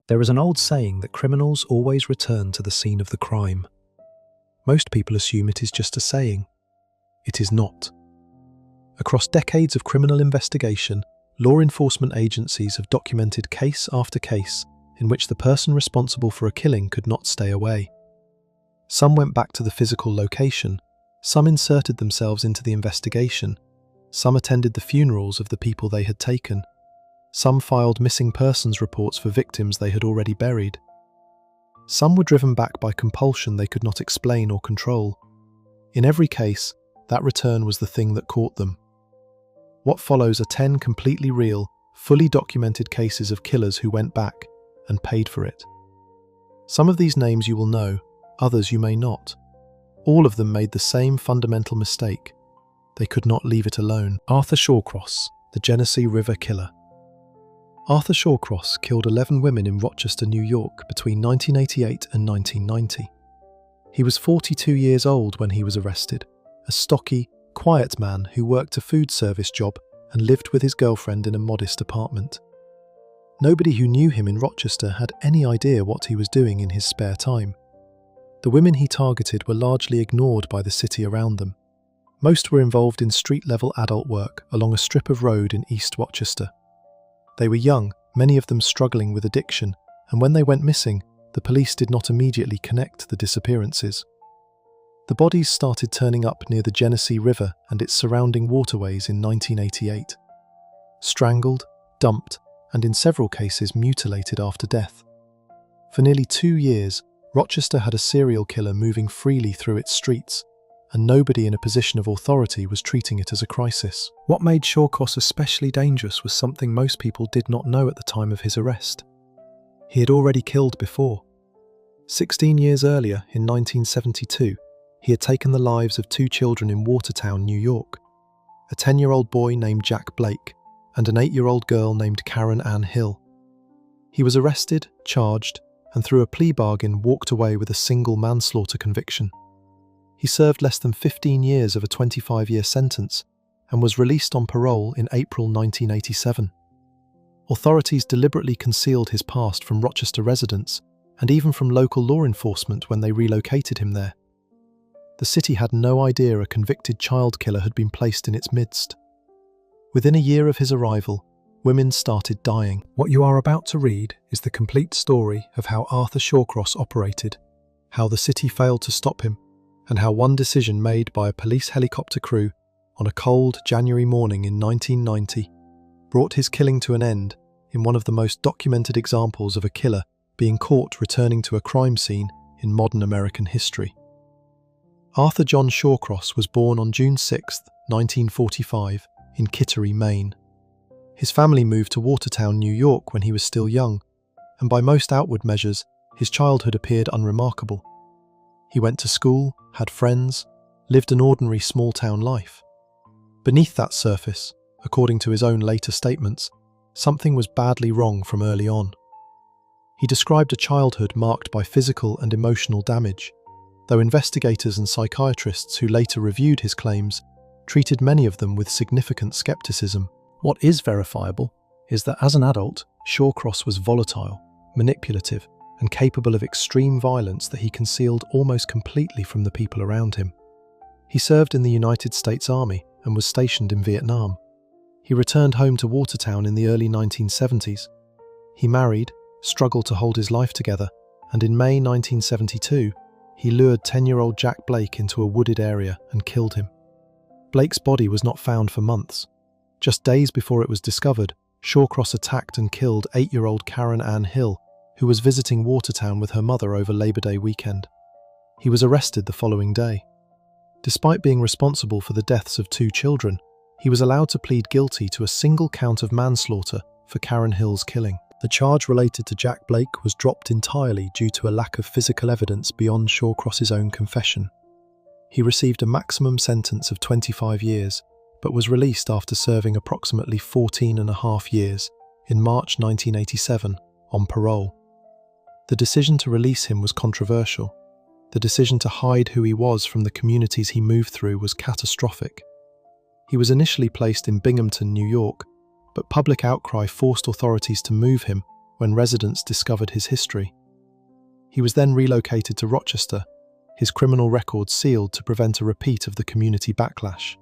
There is an old saying that criminals always return to the scene of the crime. Most people assume it is just a saying. It is not. Across decades of criminal investigation, law enforcement agencies have documented case after case in which the person responsible for a killing could not stay away. Some went back to the physical location, some inserted themselves into the investigation, some attended the funerals of the people they had taken, some filed missing persons reports for victims they had already buried. Some were driven back by compulsion they could not explain or control. In every case, that return was the thing that caught them. What follows are 10 completely real, fully documented cases of killers who went back and paid for it. Some of these names you will know, others you may not. All of them made the same fundamental mistake. They could not leave it alone. Arthur Shawcross, the Genesee River Killer. Arthur Shawcross killed 11 women in Rochester, New York between 1988 and 1990. He was 42 years old when he was arrested, a stocky, quiet man who worked a food service job and lived with his girlfriend in a modest apartment. Nobody who knew him in Rochester had any idea what he was doing in his spare time. The women he targeted were largely ignored by the city around them. Most were involved in street-level adult work along a strip of road in East Rochester. They were young, many of them struggling with addiction, and when they went missing, the police did not immediately connect the disappearances. The bodies started turning up near the Genesee River and its surrounding waterways in 1988. Strangled, dumped, and in several cases mutilated after death. For nearly 2 years, Rochester had a serial killer moving freely through its streets, and nobody in a position of authority was treating it as a crisis. What made Shawcross especially dangerous was something most people did not know at the time of his arrest. He had already killed before. 16 years earlier, in 1972, he had taken the lives of 2 children in Watertown, New York, a 10-year-old boy named Jack Blake and an 8-year-old girl named Karen Ann Hill. He was arrested, charged, and through a plea bargain walked away with a single manslaughter conviction. He served less than 15 years of a 25-year sentence and was released on parole in April 1987. Authorities deliberately concealed his past from Rochester residents and even from local law enforcement when they relocated him there. The city had no idea a convicted child killer had been placed in its midst. Within a year of his arrival, women started dying. What you are about to read is the complete story of how Arthur Shawcross operated, how the city failed to stop him, and how one decision made by a police helicopter crew on a cold January morning in 1990 brought his killing to an end in one of the most documented examples of a killer being caught returning to a crime scene in modern American history. Arthur John Shawcross was born on June 6, 1945, in Kittery, Maine. His family moved to Watertown, New York when he was still young, and by most outward measures, his childhood appeared unremarkable. He went to school, had friends, lived an ordinary small-town life. Beneath that surface, according to his own later statements, something was badly wrong from early on. He described a childhood marked by physical and emotional damage, though investigators and psychiatrists who later reviewed his claims treated many of them with significant skepticism. What is verifiable is that as an adult, Shawcross was volatile, manipulative, and capable of extreme violence that he concealed almost completely from the people around him. He served in the United States Army and was stationed in Vietnam. He returned home to Watertown in the early 1970s. He married, struggled to hold his life together, and in May 1972, he lured 10-year-old Jack Blake into a wooded area and killed him. Blake's body was not found for months. Just days before it was discovered, Shawcross attacked and killed 8-year-old Karen Ann Hill, who was visiting Watertown with her mother over Labor Day weekend. He was arrested the following day. Despite being responsible for the deaths of 2 children, he was allowed to plead guilty to a single count of manslaughter for Karen Hill's killing. The charge related to Jack Blake was dropped entirely due to a lack of physical evidence beyond Shawcross's own confession. He received a maximum sentence of 25 years, but was released after serving approximately 14.5 years in March 1987 on parole. The decision to release him was controversial. The decision to hide who he was from the communities he moved through was catastrophic. He was initially placed in Binghamton, New York, but public outcry forced authorities to move him when residents discovered his history. He was then relocated to Rochester, his criminal record sealed to prevent a repeat of the community backlash.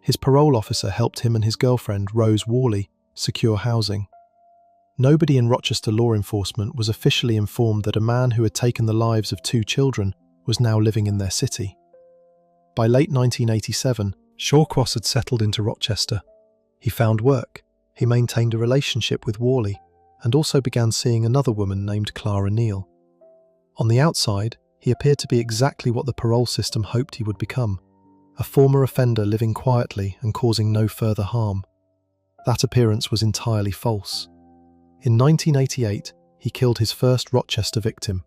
His parole officer helped him and his girlfriend, Rose Worley, secure housing. Nobody in Rochester law enforcement was officially informed that a man who had taken the lives of 2 children was now living in their city. By late 1987, Shawcross had settled into Rochester. He found work, he maintained a relationship with Worley, and also began seeing another woman named Clara Neal. On the outside, he appeared to be exactly what the parole system hoped he would become, a former offender living quietly and causing no further harm. That appearance was entirely false. In 1988, he killed his first Rochester victim,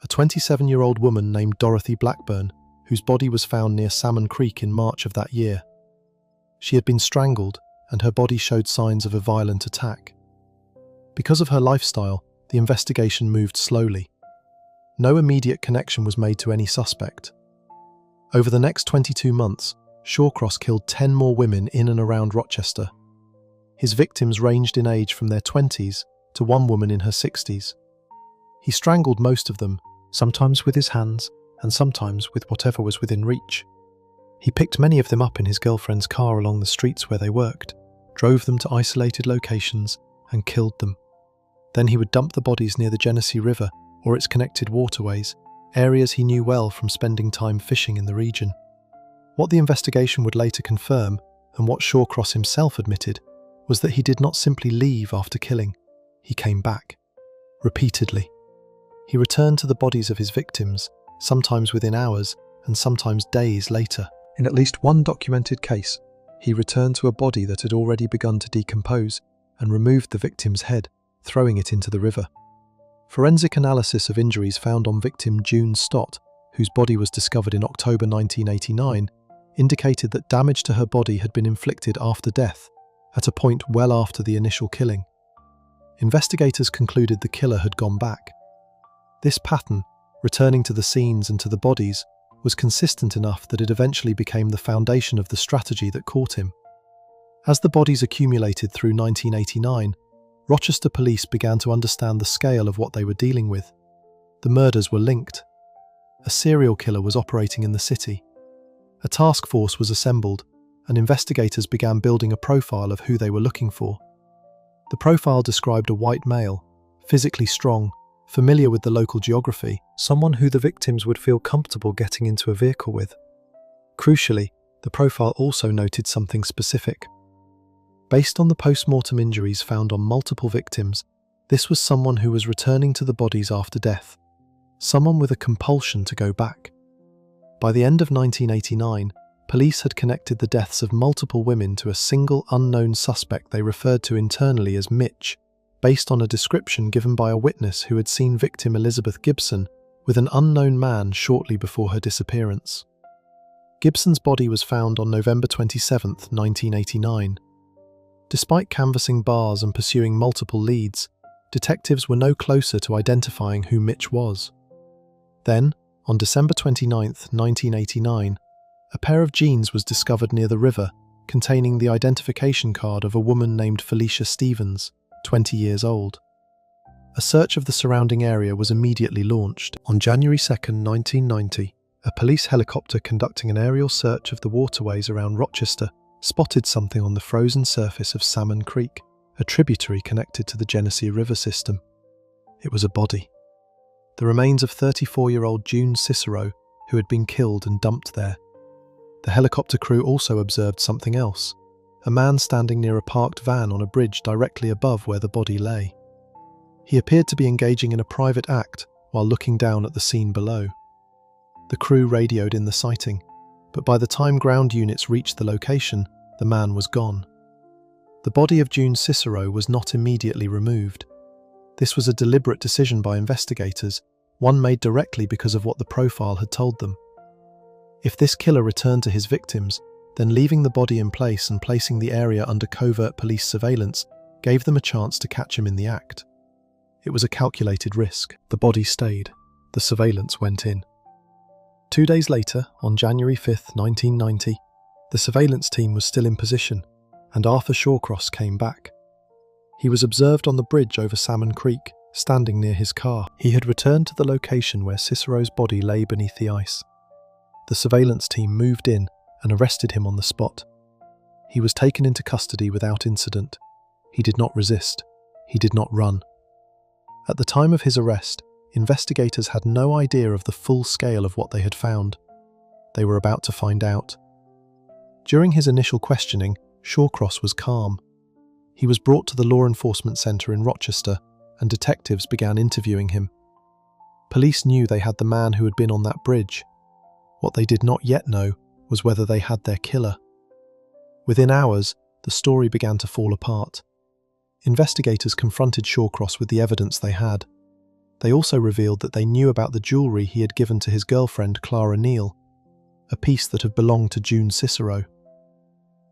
a 27-year-old woman named Dorothy Blackburn, whose body was found near Salmon Creek in March of that year. She had been strangled, and her body showed signs of a violent attack. Because of her lifestyle, the investigation moved slowly. No immediate connection was made to any suspect. Over the next 22 months, Shawcross killed 10 more women in and around Rochester. His victims ranged in age from their 20s to one woman in her 60s. He strangled most of them, sometimes with his hands and sometimes with whatever was within reach. He picked many of them up in his girlfriend's car along the streets where they worked, drove them to isolated locations, and killed them. Then he would dump the bodies near the Genesee River or its connected waterways, areas he knew well from spending time fishing in the region. What the investigation would later confirm, and what Shawcross himself admitted, was that he did not simply leave after killing. He came back. Repeatedly. He returned to the bodies of his victims, sometimes within hours and sometimes days later. In at least one documented case, he returned to a body that had already begun to decompose and removed the victim's head, throwing it into the river. Forensic analysis of injuries found on victim June Stott, whose body was discovered in October 1989, indicated that damage to her body had been inflicted after death, at a point well after the initial killing. Investigators concluded the killer had gone back. This pattern, returning to the scenes and to the bodies, was consistent enough that it eventually became the foundation of the strategy that caught him. As the bodies accumulated through 1989, Rochester police began to understand the scale of what they were dealing with. The murders were linked. A serial killer was operating in the city. A task force was assembled, and investigators began building a profile of who they were looking for. The profile described a white male, physically strong, familiar with the local geography, someone who the victims would feel comfortable getting into a vehicle with. Crucially, the profile also noted something specific. Based on the post-mortem injuries found on multiple victims, this was someone who was returning to the bodies after death, someone with a compulsion to go back. By the end of 1989, police had connected the deaths of multiple women to a single unknown suspect they referred to internally as Mitch, based on a description given by a witness who had seen victim Elizabeth Gibson with an unknown man shortly before her disappearance. Gibson's body was found on November 27, 1989. Despite canvassing bars and pursuing multiple leads, detectives were no closer to identifying who Mitch was. Then, on December 29, 1989, a pair of jeans was discovered near the river containing the identification card of a woman named Felicia Stevens, 20 years old. A search of the surrounding area was immediately launched. On January 2, 1990, a police helicopter conducting an aerial search of the waterways around Rochester spotted something on the frozen surface of Salmon Creek, a tributary connected to the Genesee River system. It was a body. The remains of 34-year-old June Cicero, who had been killed and dumped there. The helicopter crew also observed something else, a man standing near a parked van on a bridge directly above where the body lay. He appeared to be engaging in a private act while looking down at the scene below. The crew radioed in the sighting, but by the time ground units reached the location, the man was gone. The body of June Cicero was not immediately removed. This was a deliberate decision by investigators, one made directly because of what the profile had told them. If this killer returned to his victims, then leaving the body in place and placing the area under covert police surveillance gave them a chance to catch him in the act. It was a calculated risk. The body stayed. The surveillance went in. 2 days later, on January 5, 1990, the surveillance team was still in position, and Arthur Shawcross came back. He was observed on the bridge over Salmon Creek, standing near his car. He had returned to the location where Cicero's body lay beneath the ice. The surveillance team moved in and arrested him on the spot. He was taken into custody without incident. He did not resist. He did not run. At the time of his arrest, investigators had no idea of the full scale of what they had found. They were about to find out. During his initial questioning, Shawcross was calm. He was brought to the Law Enforcement Centre in Rochester, and detectives began interviewing him. Police knew they had the man who had been on that bridge. What they did not yet know was whether they had their killer. Within hours, the story began to fall apart. Investigators confronted Shawcross with the evidence they had. They also revealed that they knew about the jewellery he had given to his girlfriend Clara Neal, a piece that had belonged to June Cicero.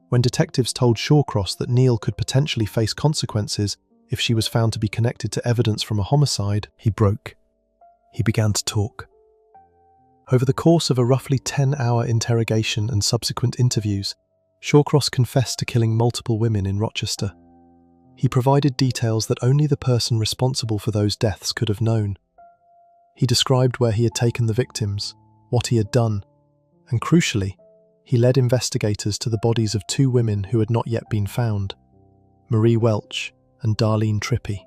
When detectives told Shawcross that Neal could potentially face consequences if she was found to be connected to evidence from a homicide, he broke. He began to talk. Over the course of a roughly 10-hour interrogation and subsequent interviews, Shawcross confessed to killing multiple women in Rochester. He provided details that only the person responsible for those deaths could have known. He described where he had taken the victims, what he had done, and crucially, he led investigators to the bodies of two women who had not yet been found, Marie Welch and Darlene Trippi.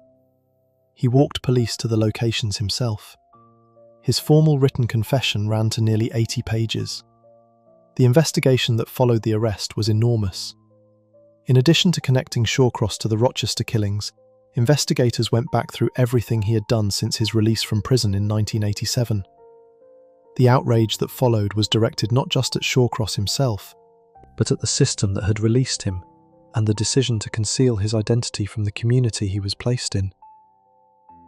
He walked police to the locations himself. His formal written confession ran to nearly 80 pages. The investigation that followed the arrest was enormous. In addition to connecting Shawcross to the Rochester killings, investigators went back through everything he had done since his release from prison in 1987. The outrage that followed was directed not just at Shawcross himself, but at the system that had released him, and the decision to conceal his identity from the community he was placed in.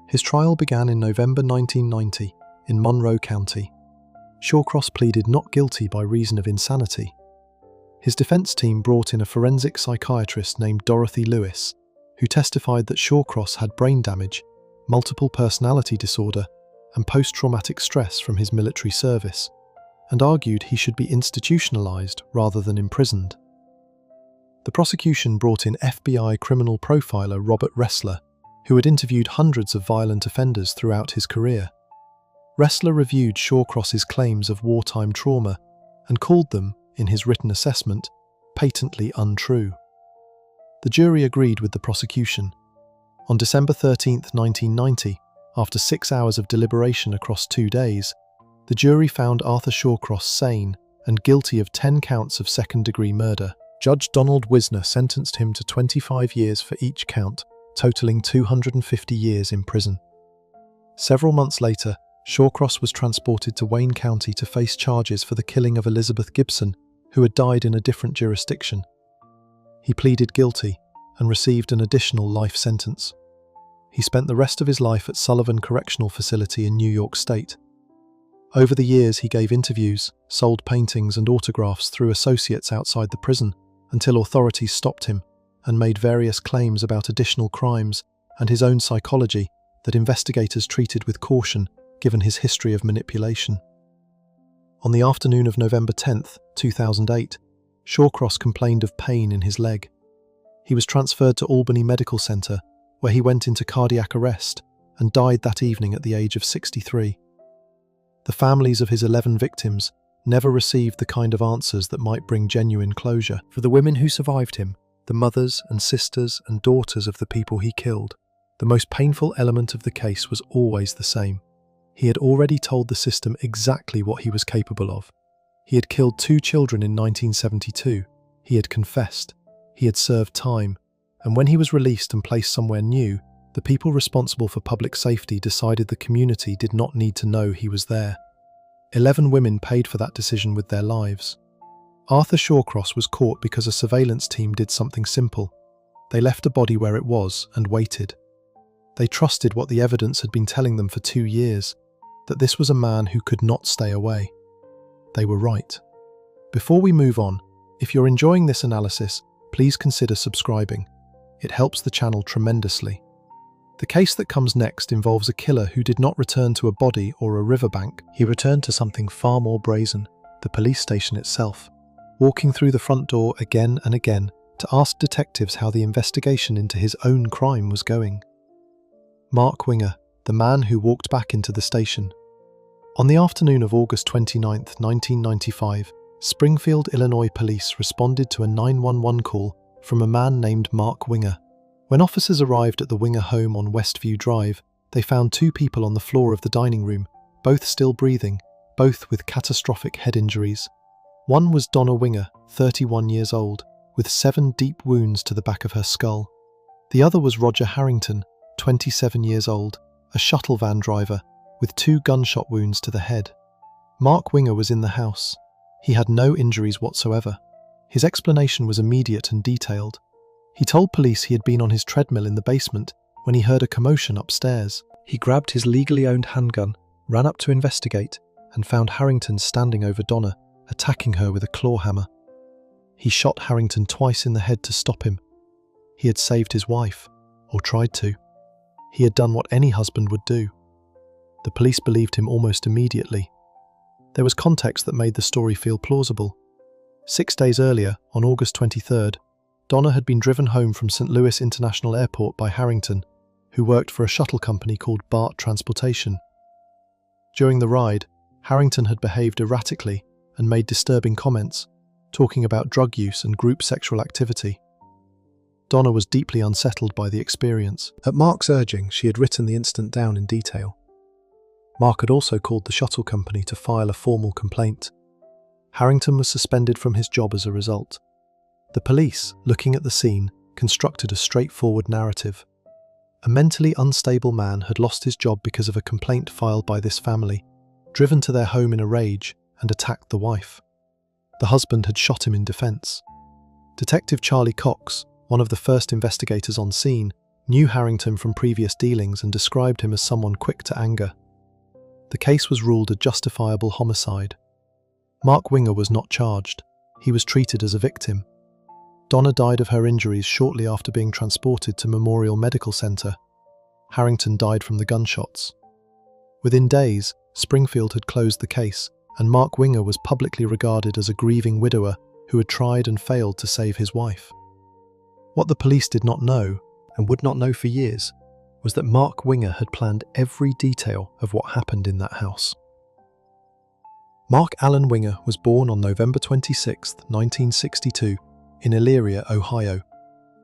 His trial began in November 1990 in Monroe County. Shawcross pleaded not guilty by reason of insanity. His defense team brought in a forensic psychiatrist named Dorothy Lewis, who testified that Shawcross had brain damage, multiple personality disorder, and post-traumatic stress from his military service, and argued he should be institutionalized rather than imprisoned. The prosecution brought in FBI criminal profiler Robert Ressler, who had interviewed hundreds of violent offenders throughout his career. Ressler reviewed Shawcross's claims of wartime trauma and called them, in his written assessment, patently untrue. The jury agreed with the prosecution. On December 13, 1990, after 6 hours of deliberation across 2 days, the jury found Arthur Shawcross sane and guilty of 10 counts of second-degree murder. Judge Donald Wisner sentenced him to 25 years for each count, totaling 250 years in prison. Several months later, Shawcross was transported to Wayne County to face charges for the killing of Elizabeth Gibson, who had died in a different jurisdiction. He pleaded guilty and received an additional life sentence. He spent the rest of his life at Sullivan Correctional Facility in New York State. Over the years, he gave interviews, sold paintings and autographs through associates outside the prison, until authorities stopped him and made various claims about additional crimes and his own psychology that investigators treated with caution given his history of manipulation. On the afternoon of November 10, 2008, Shawcross complained of pain in his leg. He was transferred to Albany Medical Center, where he went into cardiac arrest and died that evening at the age of 63. The families of his 11 victims never received the kind of answers that might bring genuine closure. For the women who survived him, the mothers and sisters and daughters of the people he killed, the most painful element of the case was always the same. He had already told the system exactly what he was capable of. He had killed 2 children in 1972. He had confessed. He had served time. And when he was released and placed somewhere new, the people responsible for public safety decided the community did not need to know he was there. 11 women paid for that decision with their lives. Arthur Shawcross was caught because a surveillance team did something simple. They left a body where it was and waited. They trusted what the evidence had been telling them for 2 years, that this was a man who could not stay away. They were right. Before we move on, if you're enjoying this analysis, please consider subscribing. It helps the channel tremendously. The case that comes next involves a killer who did not return to a body or a riverbank. He returned to something far more brazen, the police station itself, walking through the front door again and again to ask detectives how the investigation into his own crime was going. Mark Winger, the man who walked back into the station. On the afternoon of August 29, 1995, Springfield, Illinois police responded to a 911 call from a man named Mark Winger. When officers arrived at the Winger home on Westview Drive, they found two people on the floor of the dining room, both still breathing, both with catastrophic head injuries. One was Donna Winger, 31 years old, with 7 deep wounds to the back of her skull. The other was Roger Harrington, 27 years old, a shuttle van driver, with 2 gunshot wounds to the head. Mark Winger was in the house. He had no injuries whatsoever. His explanation was immediate and detailed. He told police he had been on his treadmill in the basement when he heard a commotion upstairs. He grabbed his legally owned handgun, ran up to investigate, and found Harrington standing over Donna, attacking her with a claw hammer. He shot Harrington twice in the head to stop him. He had saved his wife, or tried to. He had done what any husband would do. The police believed him almost immediately. There was context that made the story feel plausible. 6 days earlier, on August 23rd, Donna had been driven home from St. Louis International Airport by Harrington, who worked for a shuttle company called BART Transportation. During the ride, Harrington had behaved erratically and made disturbing comments, talking about drug use and group sexual activity. Donna was deeply unsettled by the experience. At Mark's urging, she had written the incident down in detail. Mark had also called the shuttle company to file a formal complaint. Harrington was suspended from his job as a result. The police, looking at the scene, constructed a straightforward narrative. A mentally unstable man had lost his job because of a complaint filed by this family, driven to their home in a rage, and attacked the wife. The husband had shot him in defense. Detective Charlie Cox, one of the first investigators on scene, knew Harrington from previous dealings and described him as someone quick to anger. The case was ruled a justifiable homicide. Mark Winger was not charged. He was treated as a victim. Donna died of her injuries shortly after being transported to Memorial Medical Center. Harrington died from the gunshots. Within days, Springfield had closed the case, and Mark Winger was publicly regarded as a grieving widower who had tried and failed to save his wife. What the police did not know, and would not know for years, was that Mark Winger had planned every detail of what happened in that house. Mark Allen Winger was born on November 26, 1962, in Elyria, Ohio.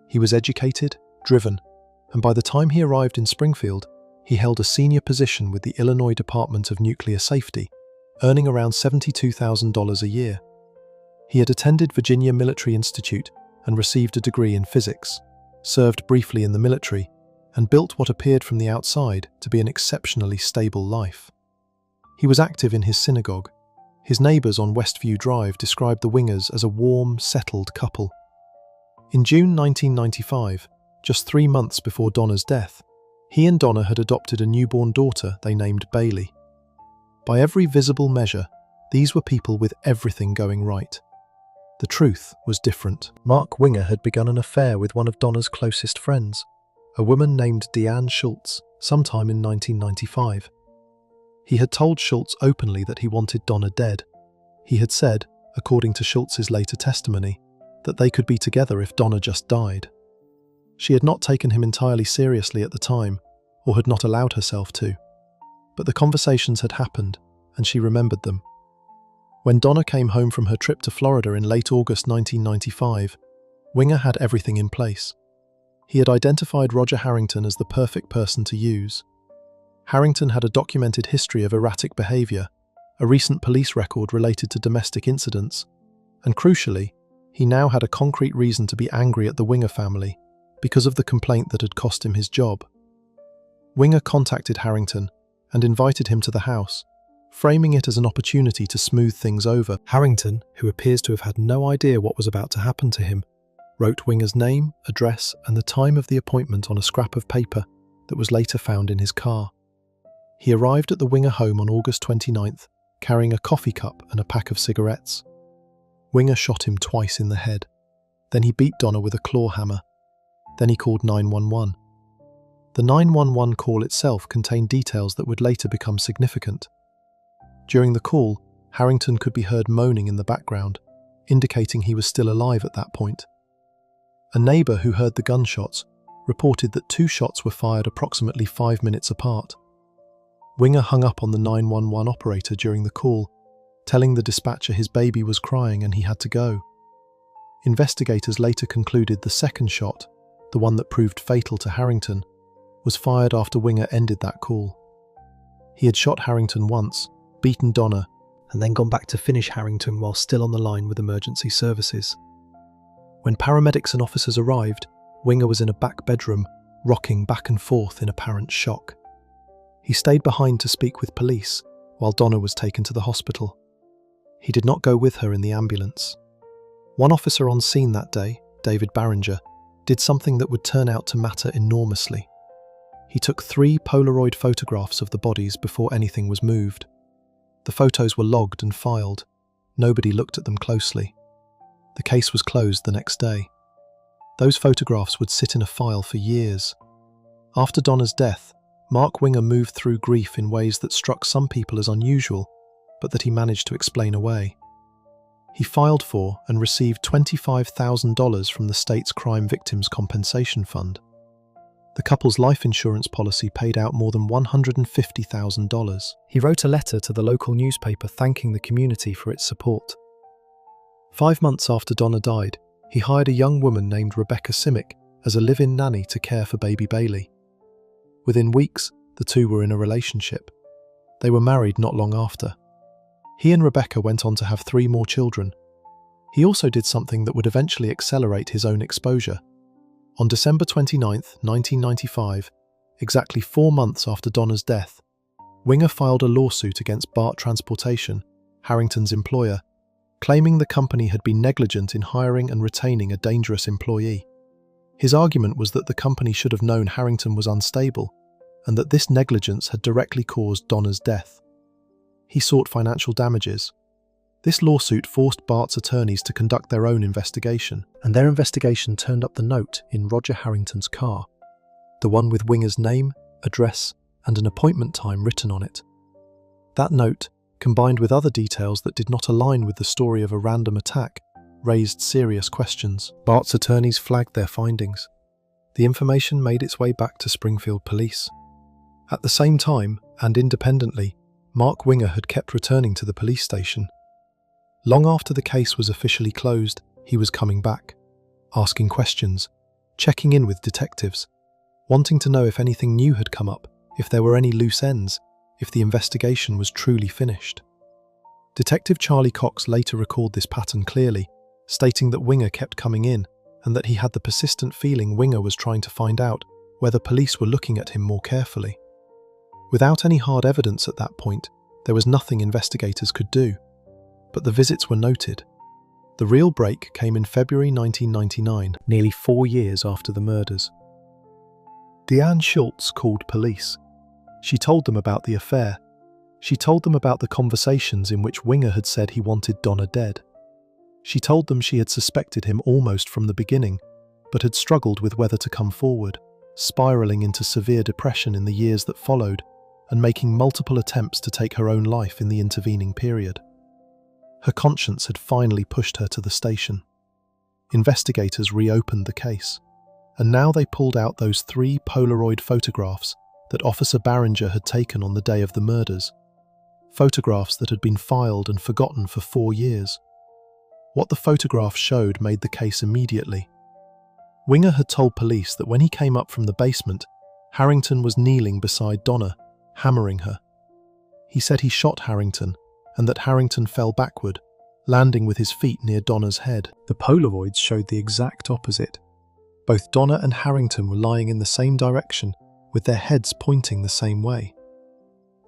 He was educated, driven, and by the time he arrived in Springfield, he held a senior position with the Illinois Department of Nuclear Safety, earning around $72,000 a year. He had attended Virginia Military Institute and received a degree in physics, served briefly in the military, and built what appeared from the outside to be an exceptionally stable life. He was active in his synagogue. His neighbours on Westview Drive described the Wingers as a warm, settled couple. In June 1995, just 3 months before Donna's death, he and Donna had adopted a newborn daughter they named Bailey. By every visible measure, these were people with everything going right. The truth was different. Mark Winger had begun an affair with one of Donna's closest friends, a woman named Deanne Schultz, sometime in 1995. He had told Schultz openly that he wanted Donna dead. He had said, according to Schultz's later testimony, that they could be together if Donna just died. She had not taken him entirely seriously at the time, or had not allowed herself to. But the conversations had happened, and she remembered them. When Donna came home from her trip to Florida in late August 1995, Winger had everything in place. He had identified Roger Harrington as the perfect person to use. Harrington had a documented history of erratic behaviour, a recent police record related to domestic incidents, and crucially, he now had a concrete reason to be angry at the Winger family because of the complaint that had cost him his job. Winger contacted Harrington and invited him to the house, framing it as an opportunity to smooth things over. Harrington, who appears to have had no idea what was about to happen to him, wrote Winger's name, address, and the time of the appointment on a scrap of paper that was later found in his car. He arrived at the Winger home on August 29th, carrying a coffee cup and a pack of cigarettes. Winger shot him twice in the head. Then he beat Donna with a claw hammer. Then he called 911. The 911 call itself contained details that would later become significant. During the call, Harrington could be heard moaning in the background, indicating he was still alive at that point. A neighbour who heard the gunshots reported that 2 shots were fired approximately 5 minutes apart. Winger hung up on the 911 operator during the call, telling the dispatcher his baby was crying and he had to go. Investigators later concluded the second shot, the one that proved fatal to Harrington, was fired after Winger ended that call. He had shot Harrington once, beaten Donna, and then gone back to finish Harrington while still on the line with emergency services. When paramedics and officers arrived, Winger was in a back bedroom, rocking back and forth in apparent shock. He stayed behind to speak with police, while Donna was taken to the hospital. He did not go with her in the ambulance. One officer on scene that day, David Barringer, did something that would turn out to matter enormously. He took 3 Polaroid photographs of the bodies before anything was moved. The photos were logged and filed. Nobody looked at them closely. The case was closed the next day. Those photographs would sit in a file for years. After Donna's death, Mark Winger moved through grief in ways that struck some people as unusual, but that he managed to explain away. He filed for and received $25,000 from the state's Crime Victims Compensation Fund. The couple's life insurance policy paid out more than $150,000. He wrote a letter to the local newspaper thanking the community for its support. 5 months after Donna died, he hired a young woman named Rebecca Simic as a live-in nanny to care for baby Bailey. Within weeks, the two were in a relationship. They were married not long after. He and Rebecca went on to have 3 more children. He also did something that would eventually accelerate his own exposure. On December 29, 1995, exactly 4 months after Donna's death, Winger filed a lawsuit against Bart Transportation, Harrington's employer, claiming the company had been negligent in hiring and retaining a dangerous employee. His argument was that the company should have known Harrington was unstable and that this negligence had directly caused Donna's death. He sought financial damages. This lawsuit forced Bart's attorneys to conduct their own investigation, and their investigation turned up the note in Roger Harrington's car, the one with Winger's name, address, and an appointment time written on it. That note, combined with other details that did not align with the story of a random attack, raised serious questions. Bart's attorneys flagged their findings. The information made its way back to Springfield police. At the same time, and independently, Mark Winger had kept returning to the police station. Long after the case was officially closed, he was coming back, asking questions, checking in with detectives, wanting to know if anything new had come up, if there were any loose ends, if the investigation was truly finished. Detective Charlie Cox later recalled this pattern clearly, stating that Winger kept coming in and that he had the persistent feeling Winger was trying to find out whether police were looking at him more carefully. Without any hard evidence at that point, there was nothing investigators could do. But the visits were noted. The real break came in February 1999, nearly 4 years after the murders. Deanne Schultz called police. She told them about the affair. She told them about the conversations in which Winger had said he wanted Donna dead. She told them she had suspected him almost from the beginning, but had struggled with whether to come forward, spiraling into severe depression in the years that followed, and making multiple attempts to take her own life in the intervening period. Her conscience had finally pushed her to the station. Investigators reopened the case, and now they pulled out those 3 Polaroid photographs that Officer Barringer had taken on the day of the murders. Photographs that had been filed and forgotten for 4 years. What the photographs showed made the case immediately. Winger had told police that when he came up from the basement, Harrington was kneeling beside Donna, hammering her. He said he shot Harrington, and that Harrington fell backward, landing with his feet near Donna's head. The Polaroids showed the exact opposite. Both Donna and Harrington were lying in the same direction, with their heads pointing the same way.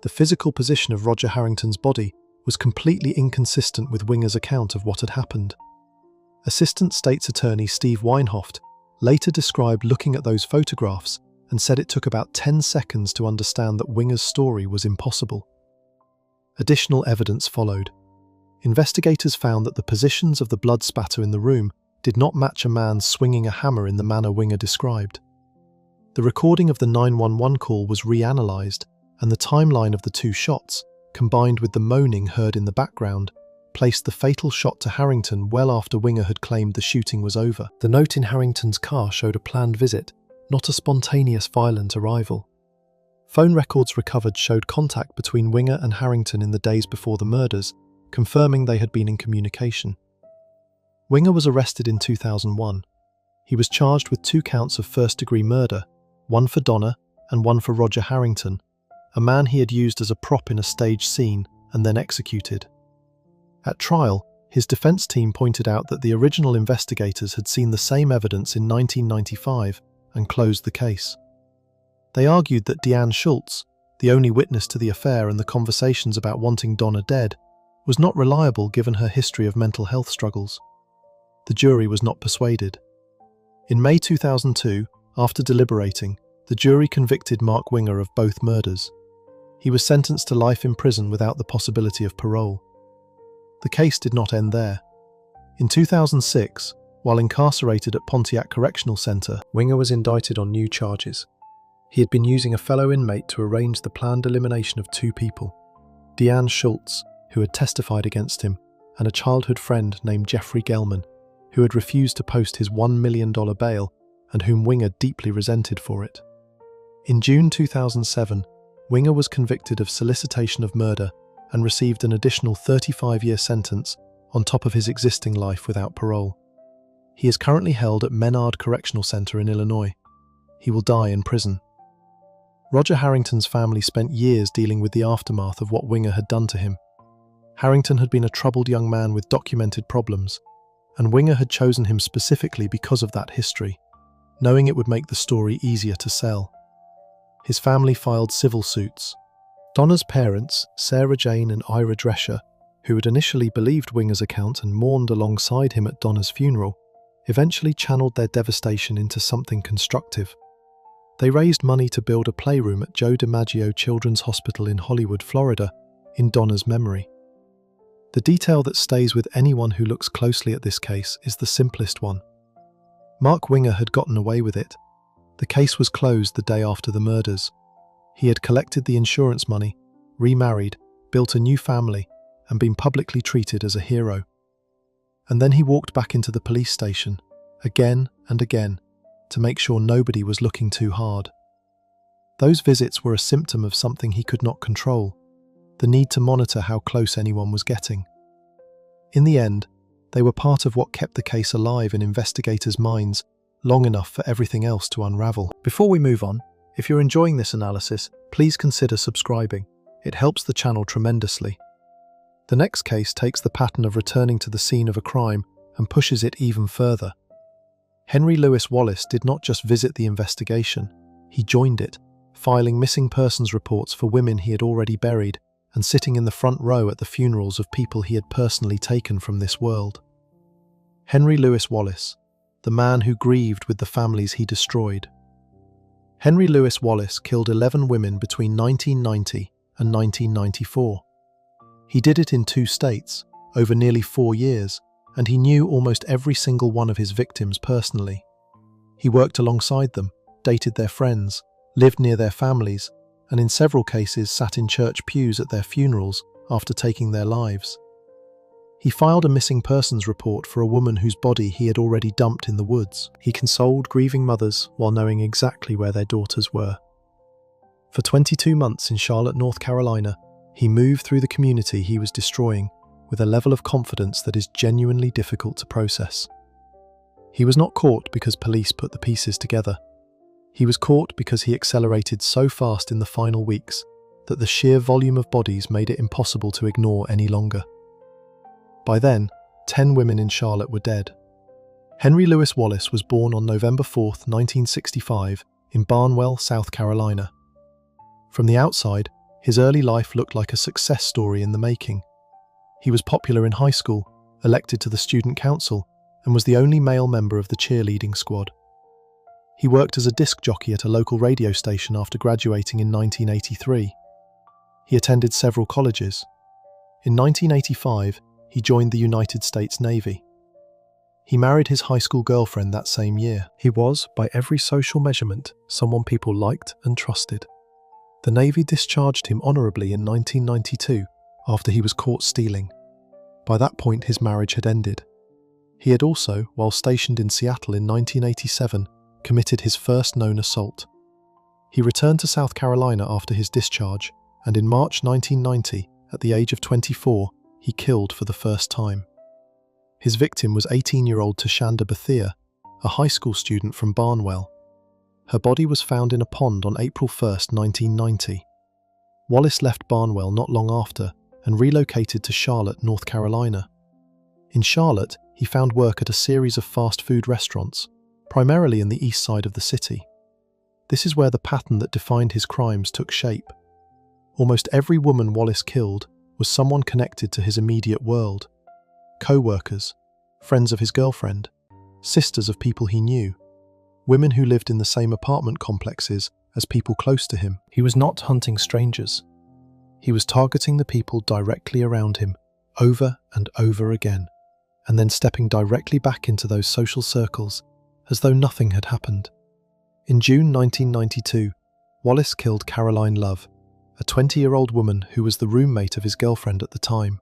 The physical position of Roger Harrington's body was completely inconsistent with Winger's account of what had happened. Assistant State's Attorney Steve Weinhoft later described looking at those photographs and said it took about 10 seconds to understand that Winger's story was impossible. Additional evidence followed. Investigators found that the positions of the blood spatter in the room did not match a man swinging a hammer in the manner Winger described. The recording of the 911 call was reanalyzed, and the timeline of the 2 shots, combined with the moaning heard in the background, placed the fatal shot to Harrington well after Winger had claimed the shooting was over. The note in Harrington's car showed a planned visit, not a spontaneous violent arrival. Phone records recovered showed contact between Winger and Harrington in the days before the murders, confirming they had been in communication. Winger was arrested in 2001. He was charged with 2 counts of first-degree murder, one for Donna and one for Roger Harrington, a man he had used as a prop in a staged scene and then executed. At trial, his defense team pointed out that the original investigators had seen the same evidence in 1995 and closed the case. They argued that Deanne Schultz, the only witness to the affair and the conversations about wanting Donna dead, was not reliable given her history of mental health struggles. The jury was not persuaded. In May 2002, after deliberating, the jury convicted Mark Winger of both murders. He was sentenced to life in prison without the possibility of parole. The case did not end there. In 2006, while incarcerated at Pontiac Correctional Center, Winger was indicted on new charges. He had been using a fellow inmate to arrange the planned elimination of 2 people, Deanne Schultz, who had testified against him, and a childhood friend named Jeffrey Gelman, who had refused to post his $1 million bail and whom Winger deeply resented for it. In June 2007, Winger was convicted of solicitation of murder and received an additional 35-year sentence on top of his existing life without parole. He is currently held at Menard Correctional Center in Illinois. He will die in prison. Roger Harrington's family spent years dealing with the aftermath of what Winger had done to him. Harrington had been a troubled young man with documented problems, and Winger had chosen him specifically because of that history, knowing it would make the story easier to sell. His family filed civil suits. Donna's parents, Sarah Jane and Ira Drescher, who had initially believed Winger's account and mourned alongside him at Donna's funeral, eventually channeled their devastation into something constructive. They raised money to build a playroom at Joe DiMaggio Children's Hospital in Hollywood, Florida, in Donna's memory. The detail that stays with anyone who looks closely at this case is the simplest one. Mark Winger had gotten away with it. The case was closed the day after the murders. He had collected the insurance money, remarried, built a new family, and been publicly treated as a hero. And then he walked back into the police station, again and again, to make sure nobody was looking too hard. Those visits were a symptom of something he could not control, the need to monitor how close anyone was getting. In the end, they were part of what kept the case alive in investigators' minds long enough for everything else to unravel. Before we move on, if you're enjoying this analysis, please consider subscribing. It helps the channel tremendously. The next case takes the pattern of returning to the scene of a crime and pushes it even further. Henry Louis Wallace did not just visit the investigation, he joined it, filing missing persons reports for women he had already buried and sitting in the front row at the funerals of people he had personally taken from this world. Henry Louis Wallace, the man who grieved with the families he destroyed. Henry Louis Wallace killed 11 women between 1990 and 1994. He did it in 2 states, over nearly 4 years, and he knew almost every single one of his victims personally. He worked alongside them, dated their friends, lived near their families, and in several cases sat in church pews at their funerals after taking their lives. He filed a missing persons report for a woman whose body he had already dumped in the woods. He consoled grieving mothers while knowing exactly where their daughters were. For 22 months in Charlotte, North Carolina, he moved through the community he was destroying with a level of confidence that is genuinely difficult to process. He was not caught because police put the pieces together. He was caught because he accelerated so fast in the final weeks that the sheer volume of bodies made it impossible to ignore any longer. By then, 10 women in Charlotte were dead. Henry Louis Wallace was born on November 4, 1965, in Barnwell, South Carolina. From the outside, his early life looked like a success story in the making. He was popular in high school, elected to the student council, and was the only male member of the cheerleading squad. He worked as a disc jockey at a local radio station after graduating in 1983. He attended several colleges. In 1985, he joined the United States Navy. He married his high school girlfriend that same year. He was, by every social measurement, someone people liked and trusted. The Navy discharged him honorably in 1992 after he was caught stealing. By that point, his marriage had ended. He had also, while stationed in Seattle in 1987, committed his first known assault. He returned to South Carolina after his discharge, and in March 1990, at the age of 24, he killed for the first time. His victim was 18-year-old Tashanda Bethea, a high school student from Barnwell. Her body was found in a pond on April 1, 1990. Wallace left Barnwell not long after and relocated to Charlotte, North Carolina. In Charlotte, he found work at a series of fast food restaurants, primarily in the east side of the city. This is where the pattern that defined his crimes took shape. Almost every woman Wallace killed was someone connected to his immediate world. Co-workers, friends of his girlfriend, sisters of people he knew, women who lived in the same apartment complexes as people close to him. He was not hunting strangers. He was targeting the people directly around him, over and over again, and then stepping directly back into those social circles as though nothing had happened. In June 1992, Wallace killed Caroline Love, a 20-year-old woman who was the roommate of his girlfriend at the time.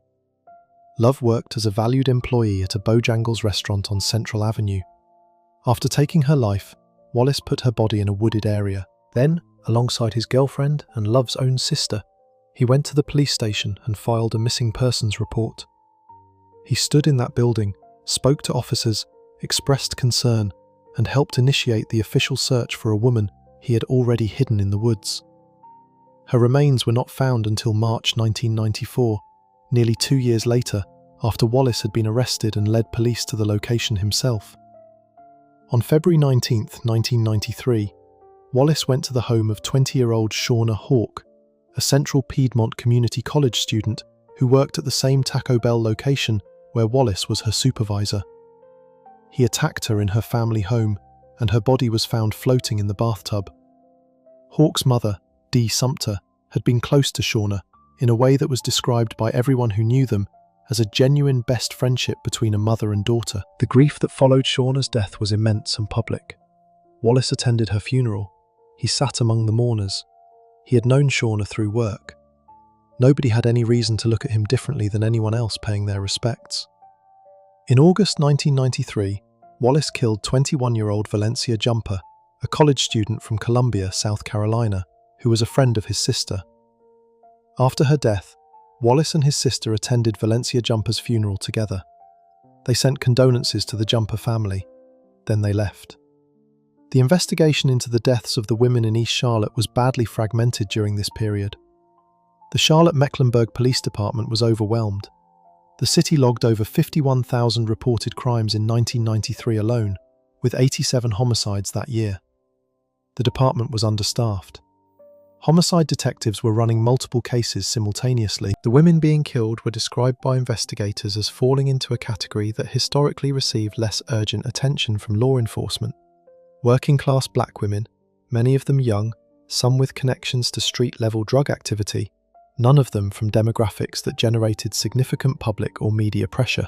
Love worked as a valued employee at a Bojangles restaurant on Central Avenue. After taking her life, Wallace put her body in a wooded area. Then, alongside his girlfriend and Love's own sister, he went to the police station and filed a missing persons report. He stood in that building, spoke to officers, expressed concern, and helped initiate the official search for a woman he had already hidden in the woods. Her remains were not found until March 1994, nearly 2 years later, after Wallace had been arrested and led police to the location himself. On February 19, 1993, Wallace went to the home of 20-year-old Shauna Hawk, a Central Piedmont Community College student who worked at the same Taco Bell location where Wallace was her supervisor. He attacked her in her family home, and her body was found floating in the bathtub. Hawk's mother, Dee Sumter, had been close to Shauna in a way that was described by everyone who knew them as a genuine best friendship between a mother and daughter. The grief that followed Shauna's death was immense and public. Wallace attended her funeral. He sat among the mourners. He had known Shauna through work. Nobody had any reason to look at him differently than anyone else paying their respects. In August 1993, Wallace killed 21-year-old Valencia Jumper, a college student from Columbia, South Carolina, who was a friend of his sister. After her death, Wallace and his sister attended Valencia Jumper's funeral together. They sent condolences to the Jumper family. Then they left. The investigation into the deaths of the women in East Charlotte was badly fragmented during this period. The Charlotte-Mecklenburg Police Department was overwhelmed. The city logged over 51,000 reported crimes in 1993 alone, with 87 homicides that year. The department was understaffed. Homicide detectives were running multiple cases simultaneously. The women being killed were described by investigators as falling into a category that historically received less urgent attention from law enforcement. Working-class black women, many of them young, some with connections to street-level drug activity, none of them from demographics that generated significant public or media pressure.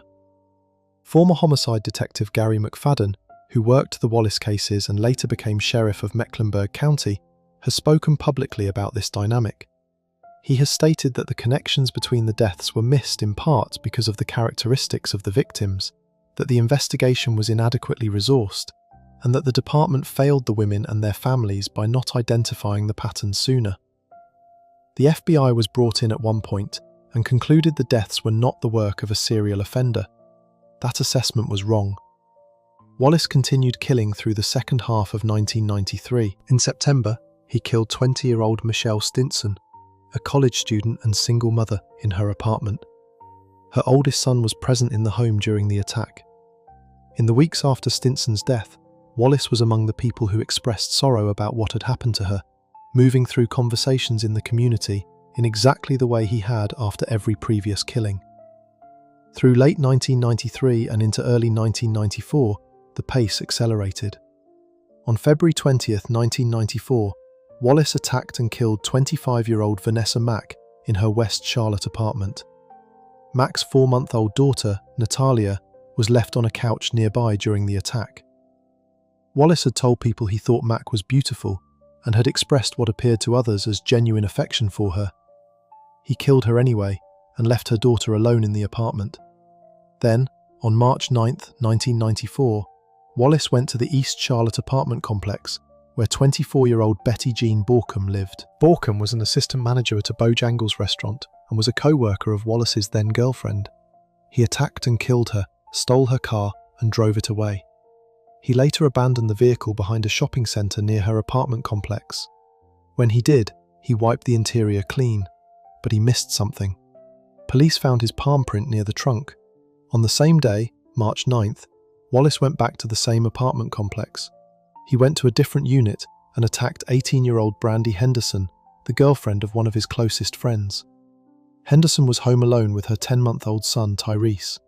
Former homicide detective Gary McFadden, who worked the Wallace cases and later became sheriff of Mecklenburg County, has spoken publicly about this dynamic. He has stated that the connections between the deaths were missed in part because of the characteristics of the victims, that the investigation was inadequately resourced, and that the department failed the women and their families by not identifying the pattern sooner. The FBI was brought in at one point and concluded the deaths were not the work of a serial offender. That assessment was wrong. Wallace continued killing through the second half of 1993. In September, he killed 20-year-old Michelle Stinson, a college student and single mother, in her apartment. Her oldest son was present in the home during the attack. In the weeks after Stinson's death, Wallace was among the people who expressed sorrow about what had happened to her, moving through conversations in the community in exactly the way he had after every previous killing. Through late 1993 and into early 1994, the pace accelerated. On February 20, 1994, Wallace attacked and killed 25-year-old Vanessa Mack in her West Charlotte apartment. Mack's 4-month-old daughter, Natalia, was left on a couch nearby during the attack. Wallace had told people he thought Mack was beautiful and had expressed what appeared to others as genuine affection for her. He killed her anyway and left her daughter alone in the apartment. Then, on March 9, 1994, Wallace went to the East Charlotte apartment complex where 24-year-old Betty Jean Borkham lived. Borkham was an assistant manager at a Bojangles restaurant and was a co-worker of Wallace's then-girlfriend. He attacked and killed her, stole her car, and drove it away. He later abandoned the vehicle behind a shopping centre near her apartment complex. When he did, he wiped the interior clean, but he missed something. Police found his palm print near the trunk. On the same day, March 9th, Wallace went back to the same apartment complex. He went to a different unit and attacked 18-year-old Brandy Henderson, the girlfriend of one of his closest friends. Henderson was home alone with her 10-month-old son, Tyrese.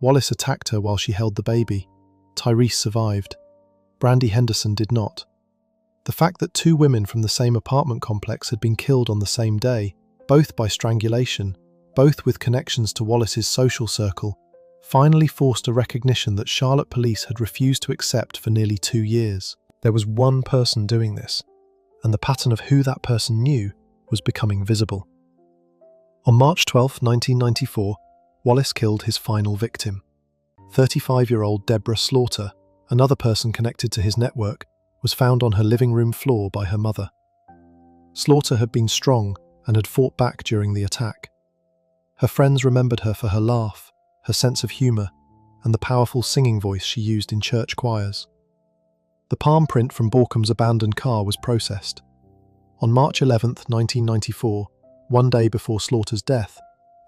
Wallace attacked her while she held the baby. Tyrese survived. Brandy Henderson did not. The fact that two women from the same apartment complex had been killed on the same day, both by strangulation, both with connections to Wallace's social circle, finally forced a recognition that Charlotte police had refused to accept for nearly 2 years. There was one person doing this, and the pattern of who that person knew was becoming visible. On March 12, 1994, Wallace killed his final victim. 35-year-old Deborah Slaughter, another person connected to his network, was found on her living room floor by her mother. Slaughter had been strong and had fought back during the attack. Her friends remembered her for her laugh, her sense of humour, and the powerful singing voice she used in church choirs. The palm print from Borkham's abandoned car was processed. On March 11, 1994, one day before Slaughter's death,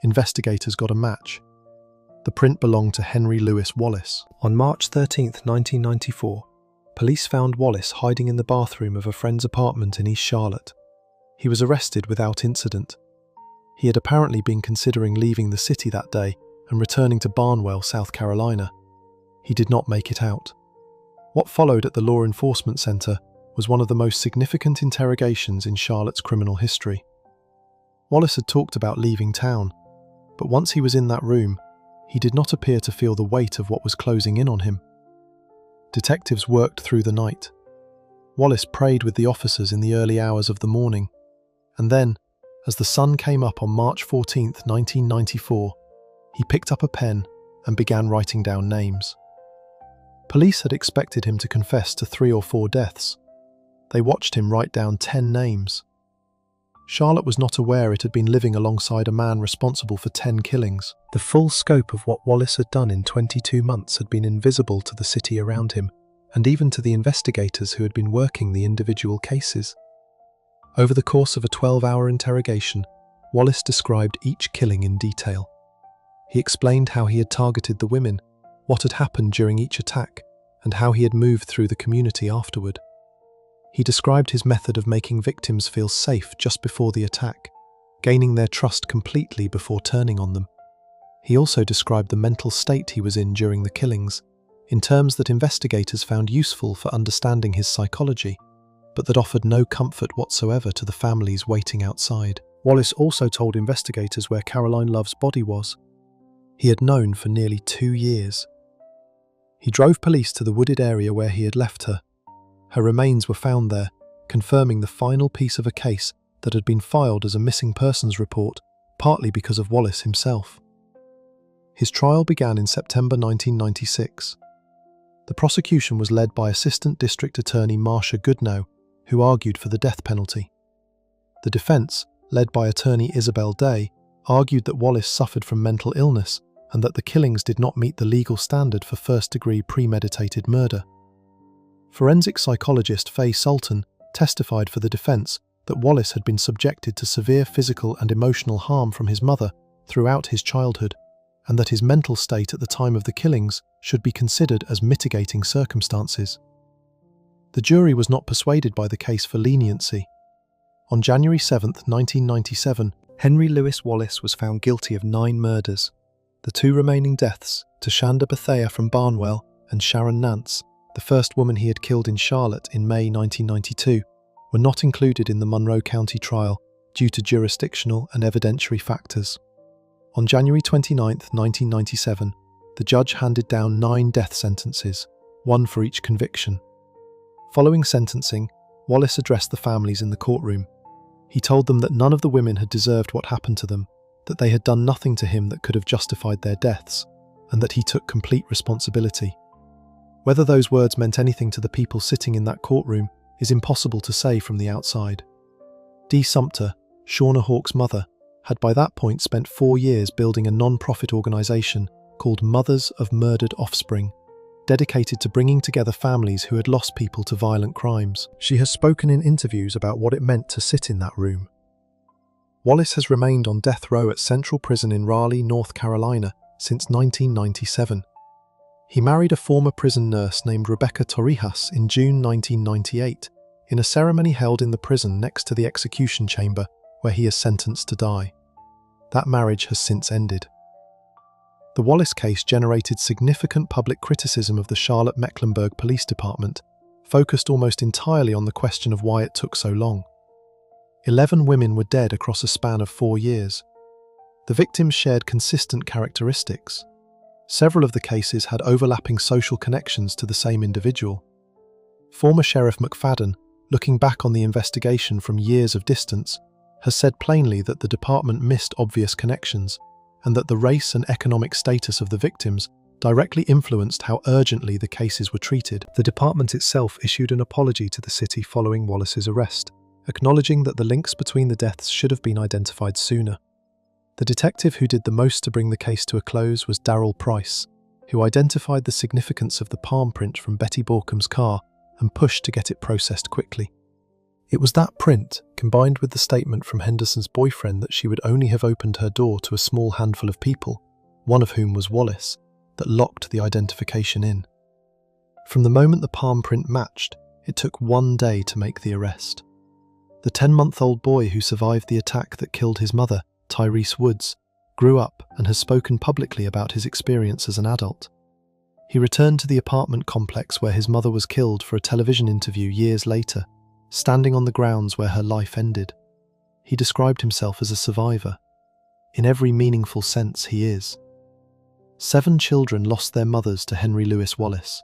investigators got a match. The print belonged to Henry Lewis Wallace. On March 13, 1994, police found Wallace hiding in the bathroom of a friend's apartment in East Charlotte. He was arrested without incident. He had apparently been considering leaving the city that day and returning to Barnwell, South Carolina. He did not make it out. What followed at the Law Enforcement Center was one of the most significant interrogations in Charlotte's criminal history. Wallace had talked about leaving town, but once he was in that room, he did not appear to feel the weight of what was closing in on him. Detectives worked through the night. Wallace prayed with the officers in the early hours of the morning, and then, as the sun came up on March 14, 1994, he picked up a pen and began writing down names. Police had expected him to confess to 3 or 4 deaths. They watched him write down 10 names. Charlotte was not aware it had been living alongside a man responsible for 10 killings. The full scope of what Wallace had done in 22 months had been invisible to the city around him, and even to the investigators who had been working the individual cases. Over the course of a 12-hour interrogation, Wallace described each killing in detail. He explained how he had targeted the women, what had happened during each attack, and how he had moved through the community afterward. He described his method of making victims feel safe just before the attack, gaining their trust completely before turning on them. He also described the mental state he was in during the killings, in terms that investigators found useful for understanding his psychology, but that offered no comfort whatsoever to the families waiting outside. Wallace also told investigators where Caroline Love's body was. He had known for nearly 2 years. He drove police to the wooded area where he had left her. Her remains were found there, confirming the final piece of a case that had been filed as a missing persons report, partly because of Wallace himself. His trial began in September 1996. The prosecution was led by Assistant District Attorney Marcia Goodnow, who argued for the death penalty. The defense, led by attorney Isabel Day, argued that Wallace suffered from mental illness and that the killings did not meet the legal standard for first-degree premeditated murder. Forensic psychologist Faye Sultan testified for the defense that Wallace had been subjected to severe physical and emotional harm from his mother throughout his childhood, and that his mental state at the time of the killings should be considered as mitigating circumstances. The jury was not persuaded by the case for leniency. On January 7, 1997, Henry Lewis Wallace was found guilty of 9 murders. The 2 remaining deaths, Tashanda Bethea from Barnwell and Sharon Nance, the first woman he had killed in Charlotte in May 1992, were not included in the Monroe County trial due to jurisdictional and evidentiary factors. On January 29, 1997, the judge handed down 9 death sentences, 1 for each conviction. Following sentencing, Wallace addressed the families in the courtroom. He told them that none of the women had deserved what happened to them, that they had done nothing to him that could have justified their deaths, and that he took complete responsibility. Whether those words meant anything to the people sitting in that courtroom is impossible to say from the outside. Dee Sumter, Shauna Hawk's mother, had by that point spent 4 years building a non-profit organisation called Mothers of Murdered Offspring, dedicated to bringing together families who had lost people to violent crimes. She has spoken in interviews about what it meant to sit in that room. Wallace has remained on death row at Central Prison in Raleigh, North Carolina, since 1997. He married a former prison nurse named Rebecca Torrijas in June 1998, in a ceremony held in the prison next to the execution chamber where he is sentenced to die. That marriage has since ended. The Wallace case generated significant public criticism of the Charlotte-Mecklenburg Police Department, focused almost entirely on the question of why it took so long. 11 women were dead across a span of 4 years. The victims shared consistent characteristics. Several of the cases had overlapping social connections to the same individual. Former Sheriff McFadden, looking back on the investigation from years of distance, has said plainly that the department missed obvious connections, and that the race and economic status of the victims directly influenced how urgently the cases were treated. The department itself issued an apology to the city following Wallace's arrest, acknowledging that the links between the deaths should have been identified sooner. The detective who did the most to bring the case to a close was Darrell Price, who identified the significance of the palm print from Betty Borkum's car and pushed to get it processed quickly. It was that print, combined with the statement from Henderson's boyfriend that she would only have opened her door to a small handful of people, one of whom was Wallace, that locked the identification in. From the moment the palm print matched, it took 1 day to make the arrest. The 10-month-old boy who survived the attack that killed his mother, Tyrese Woods, grew up and has spoken publicly about his experience as an adult. He returned to the apartment complex where his mother was killed for a television interview years later, standing on the grounds where her life ended. He described himself as a survivor. In every meaningful sense, he is. 7 children lost their mothers to Henry Louis Wallace.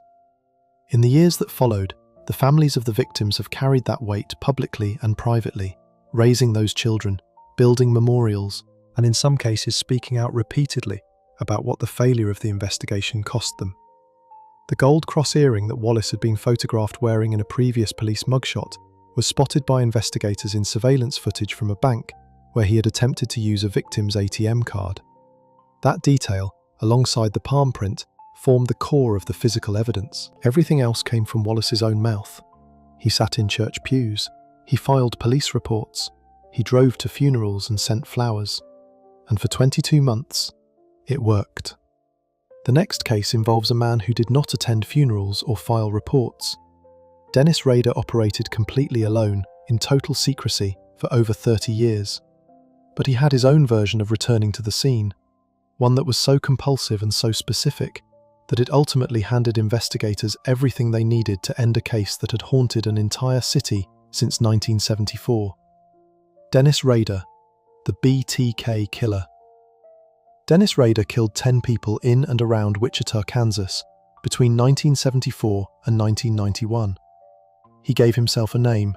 In the years that followed, the families of the victims have carried that weight publicly and privately, raising those children, building memorials, and in some cases speaking out repeatedly about what the failure of the investigation cost them. The gold cross earring that Wallace had been photographed wearing in a previous police mugshot was spotted by investigators in surveillance footage from a bank where he had attempted to use a victim's ATM card. That detail, alongside the palm print, formed the core of the physical evidence. Everything else came from Wallace's own mouth. He sat in church pews, he filed police reports, he drove to funerals and sent flowers. And for 22 months, it worked. The next case involves a man who did not attend funerals or file reports. Dennis Rader operated completely alone, in total secrecy, for over 30 years. But he had his own version of returning to the scene, one that was so compulsive and so specific that it ultimately handed investigators everything they needed to end a case that had haunted an entire city since 1974. Dennis Rader, the BTK Killer. Dennis Rader killed 10 people in and around Wichita, Kansas, between 1974 and 1991. He gave himself a name,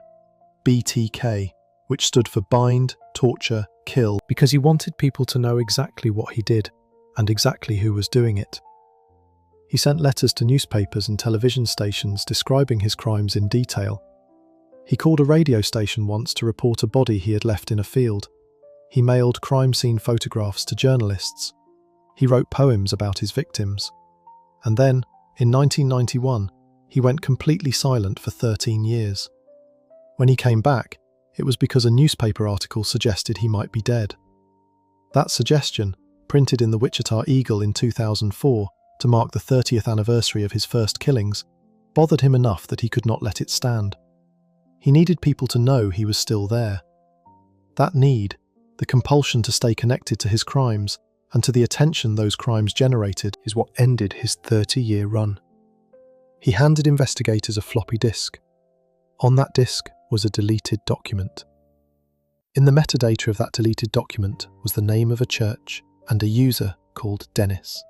BTK, which stood for Bind, Torture, Kill, because he wanted people to know exactly what he did and exactly who was doing it. He sent letters to newspapers and television stations describing his crimes in detail. He called a radio station once to report a body he had left in a field. He mailed crime scene photographs to journalists. He wrote poems about his victims. And then, in 1991, he went completely silent for 13 years. When he came back, it was because a newspaper article suggested he might be dead. That suggestion, printed in the Wichita Eagle in 2004 to mark the 30th anniversary of his first killings, bothered him enough that he could not let it stand. He needed people to know he was still there. That need, the compulsion to stay connected to his crimes and to the attention those crimes generated, is what ended his 30-year run. He handed investigators a floppy disk. On that disk was a deleted document. In the metadata of that deleted document was the name of a church and a user called Dennis.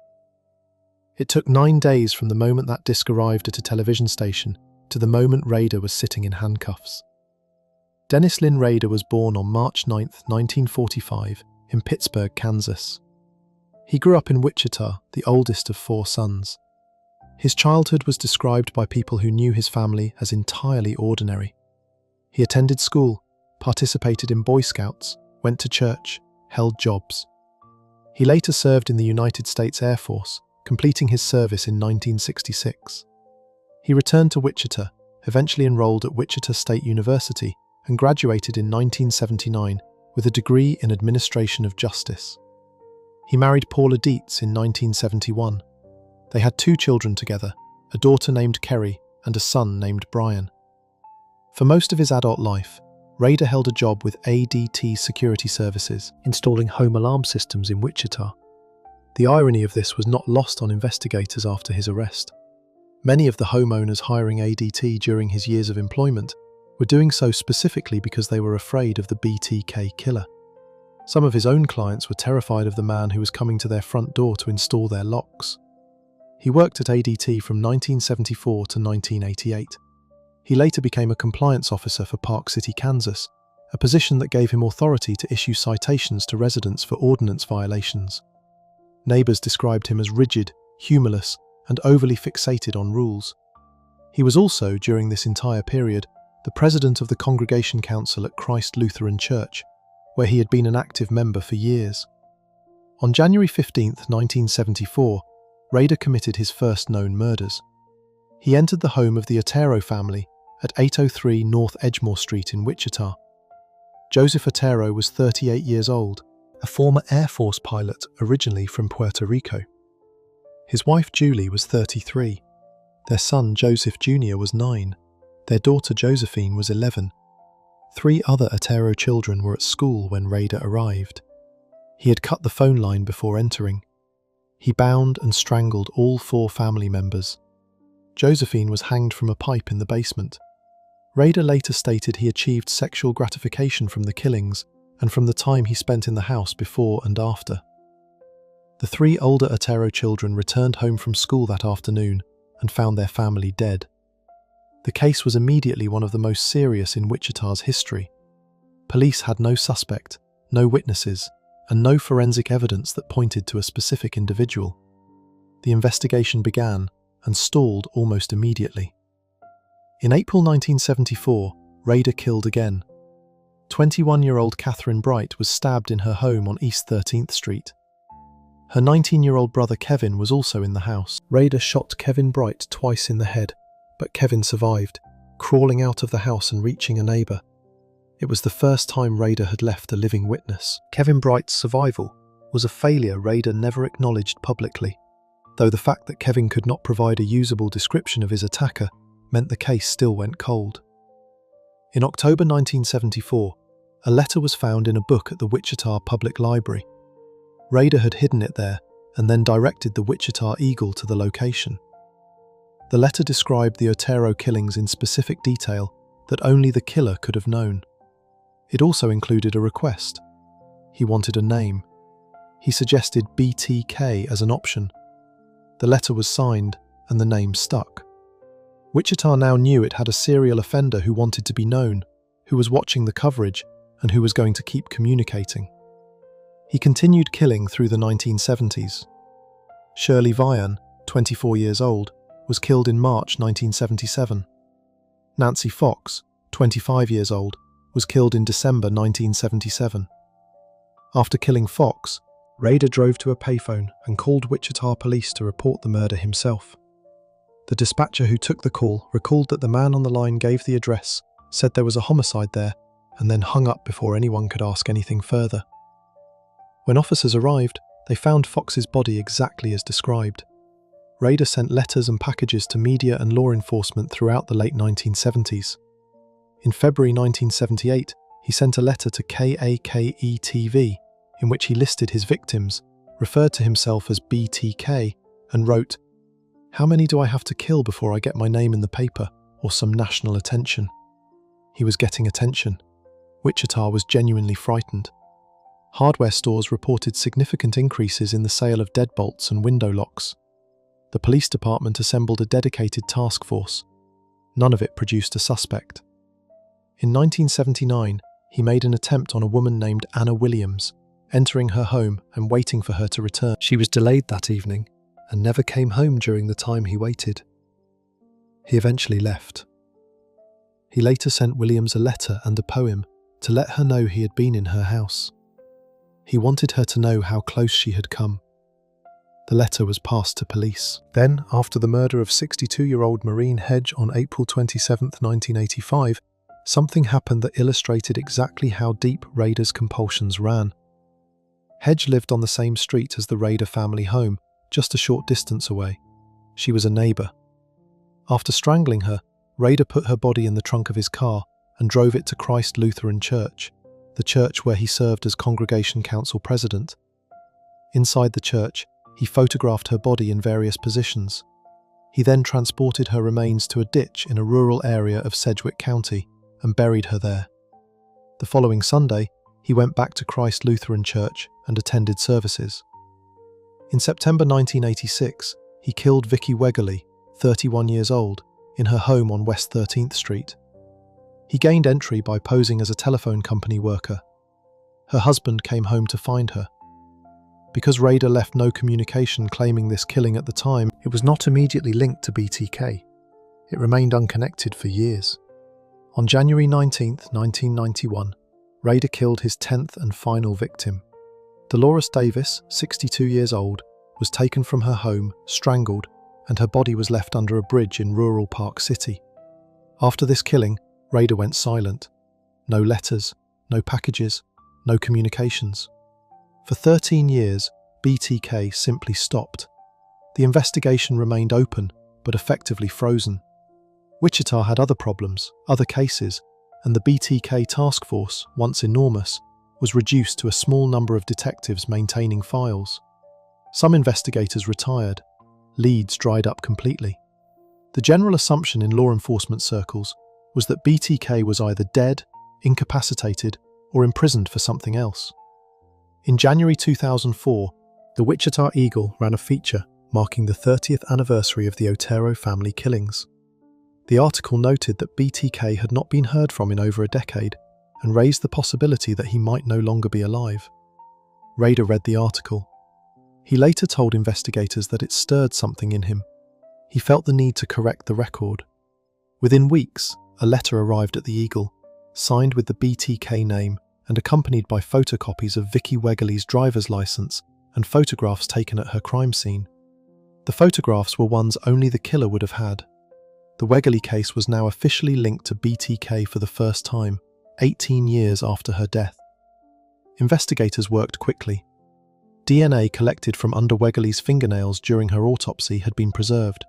It took 9 days from the moment that disk arrived at a television station to the moment Rader was sitting in handcuffs. Dennis Lynn Rader was born on March 9, 1945, in Pittsburgh, Kansas. He grew up in Wichita, the oldest of 4 sons. His childhood was described by people who knew his family as entirely ordinary. He attended school, participated in Boy Scouts, went to church, held jobs. He later served in the United States Air Force, completing his service in 1966. He returned to Wichita, eventually enrolled at Wichita State University, and graduated in 1979 with a degree in Administration of Justice. He married Paula Dietz in 1971. They had 2 children together, a daughter named Kerry and a son named Brian. For most of his adult life, Rader held a job with ADT Security Services, installing home alarm systems in Wichita. The irony of this was not lost on investigators after his arrest. Many of the homeowners hiring ADT during his years of employment were doing so specifically because they were afraid of the BTK killer. Some of his own clients were terrified of the man who was coming to their front door to install their locks. He worked at ADT from 1974 to 1988. He later became a compliance officer for Park City, Kansas, a position that gave him authority to issue citations to residents for ordinance violations. Neighbors described him as rigid, humorless, and overly fixated on rules. He was also, during this entire period, the president of the Congregation Council at Christ Lutheran Church, where he had been an active member for years. On January 15, 1974, Rader committed his first known murders. He entered the home of the Otero family at 803 North Edgemore Street in Wichita. Joseph Otero was 38 years old, a former Air Force pilot originally from Puerto Rico. His wife Julie was 33. Their son Joseph Jr. was 9. Their daughter Josephine was 11. 3 other Otero children were at school when Rader arrived. He had cut the phone line before entering. He bound and strangled all 4 family members. Josephine was hanged from a pipe in the basement. Rader later stated he achieved sexual gratification from the killings and from the time he spent in the house before and after. The 3 older Otero children returned home from school that afternoon and found their family dead. The case was immediately one of the most serious in Wichita's history. Police had no suspect, no witnesses, and no forensic evidence that pointed to a specific individual. The investigation began and stalled almost immediately. In April 1974, Rader killed again. 21-year-old Catherine Bright was stabbed in her home on East 13th Street. Her 19-year-old brother Kevin was also in the house. Rader shot Kevin Bright twice in the head, but Kevin survived, crawling out of the house and reaching a neighbor. It was the first time Rader had left a living witness. Kevin Bright's survival was a failure Rader never acknowledged publicly, though the fact that Kevin could not provide a usable description of his attacker meant the case still went cold. In October 1974, a letter was found in a book at the Wichita Public Library. Rader had hidden it there and then directed the Wichita Eagle to the location. The letter described the Otero killings in specific detail that only the killer could have known. It also included a request. He wanted a name. He suggested BTK as an option. The letter was signed and the name stuck. Wichita now knew it had a serial offender who wanted to be known, who was watching the coverage, and who was going to keep communicating. He continued killing through the 1970s. Shirley Vian, 24 years old, was killed in March 1977. Nancy Fox, 25 years old, was killed in December 1977. After killing Fox, Rader drove to a payphone and called Wichita police to report the murder himself. The dispatcher who took the call recalled that the man on the line gave the address, said there was a homicide there, and then hung up before anyone could ask anything further. When officers arrived, they found Fox's body exactly as described. Rader sent letters and packages to media and law enforcement throughout the late 1970s. In February 1978, he sent a letter to KAKE-TV in which he listed his victims, referred to himself as BTK, and wrote, "How many do I have to kill before I get my name in the paper or some national attention?" He was getting attention. Wichita was genuinely frightened. Hardware stores reported significant increases in the sale of deadbolts and window locks. The police department assembled a dedicated task force. None of it produced a suspect. In 1979, he made an attempt on a woman named Anna Williams, entering her home and waiting for her to return. She was delayed that evening and never came home during the time he waited. He eventually left. He later sent Williams a letter and a poem to let her know he had been in her house. He wanted her to know how close she had come. The letter was passed to police. Then, after the murder of 62-year-old Maureen Hedge on April 27, 1985, something happened that illustrated exactly how deep Rader's compulsions ran. Hedge lived on the same street as the Rader family home, just a short distance away. She was a neighbour. After strangling her, Rader put her body in the trunk of his car and drove it to Christ Lutheran Church, the church where he served as Congregation Council President. Inside the church, he photographed her body in various positions. He then transported her remains to a ditch in a rural area of Sedgwick County and buried her there. The following Sunday, he went back to Christ Lutheran Church and attended services. In September 1986, he killed Vicky Wegerle, 31 years old, in her home on West 13th Street. He gained entry by posing as a telephone company worker. Her husband came home to find her. Because Rader left no communication claiming this killing at the time, it was not immediately linked to BTK. It remained unconnected for years. On January 19, 1991, Rader killed his 10th and final victim. Dolores Davis, 62 years old, was taken from her home, strangled, and her body was left under a bridge in rural Park City. After this killing, Rader went silent. No letters, no packages, no communications. For 13 years, BTK simply stopped. The investigation remained open, but effectively frozen. Wichita had other problems, other cases, and the BTK task force, once enormous, was reduced to a small number of detectives maintaining files. Some investigators retired. Leads dried up completely. The general assumption in law enforcement circles was that BTK was either dead, incapacitated, or imprisoned for something else. In January 2004, the Wichita Eagle ran a feature marking the 30th anniversary of the Otero family killings. The article noted that BTK had not been heard from in over a decade and raised the possibility that he might no longer be alive. Rader read the article. He later told investigators that it stirred something in him. He felt the need to correct the record. Within weeks, a letter arrived at the Eagle, signed with the BTK name and accompanied by photocopies of Vicky Wegerle's driver's license and photographs taken at her crime scene. The photographs were ones only the killer would have had. The Wegerle case was now officially linked to BTK for the first time, 18 years after her death. Investigators worked quickly. DNA collected from under Wegerle's fingernails during her autopsy had been preserved.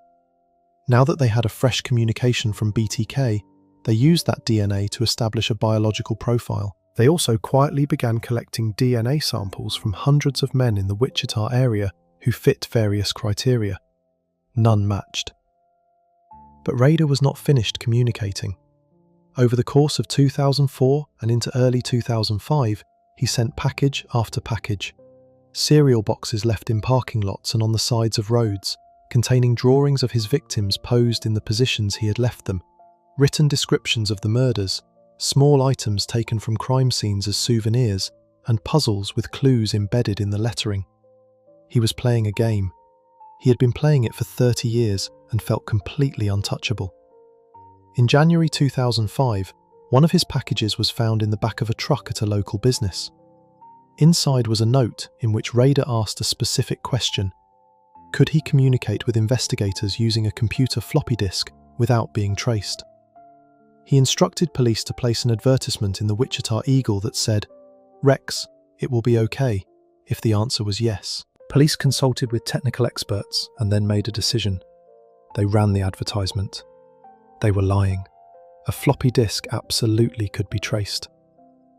Now that they had a fresh communication from BTK, they used that DNA to establish a biological profile. They also quietly began collecting DNA samples from hundreds of men in the Wichita area who fit various criteria. None matched. But Rader was not finished communicating. Over the course of 2004 and into early 2005, he sent package after package. Cereal boxes left in parking lots and on the sides of roads, containing drawings of his victims posed in the positions he had left them, written descriptions of the murders, small items taken from crime scenes as souvenirs, and puzzles with clues embedded in the lettering. He was playing a game. He had been playing it for 30 years and felt completely untouchable. In January 2005, one of his packages was found in the back of a truck at a local business. Inside was a note in which Rader asked a specific question. Could he communicate with investigators using a computer floppy disk without being traced? He instructed police to place an advertisement in the Wichita Eagle that said, "Rex, it will be okay," if the answer was yes. Police consulted with technical experts and then made a decision. They ran the advertisement. They were lying. A floppy disk absolutely could be traced.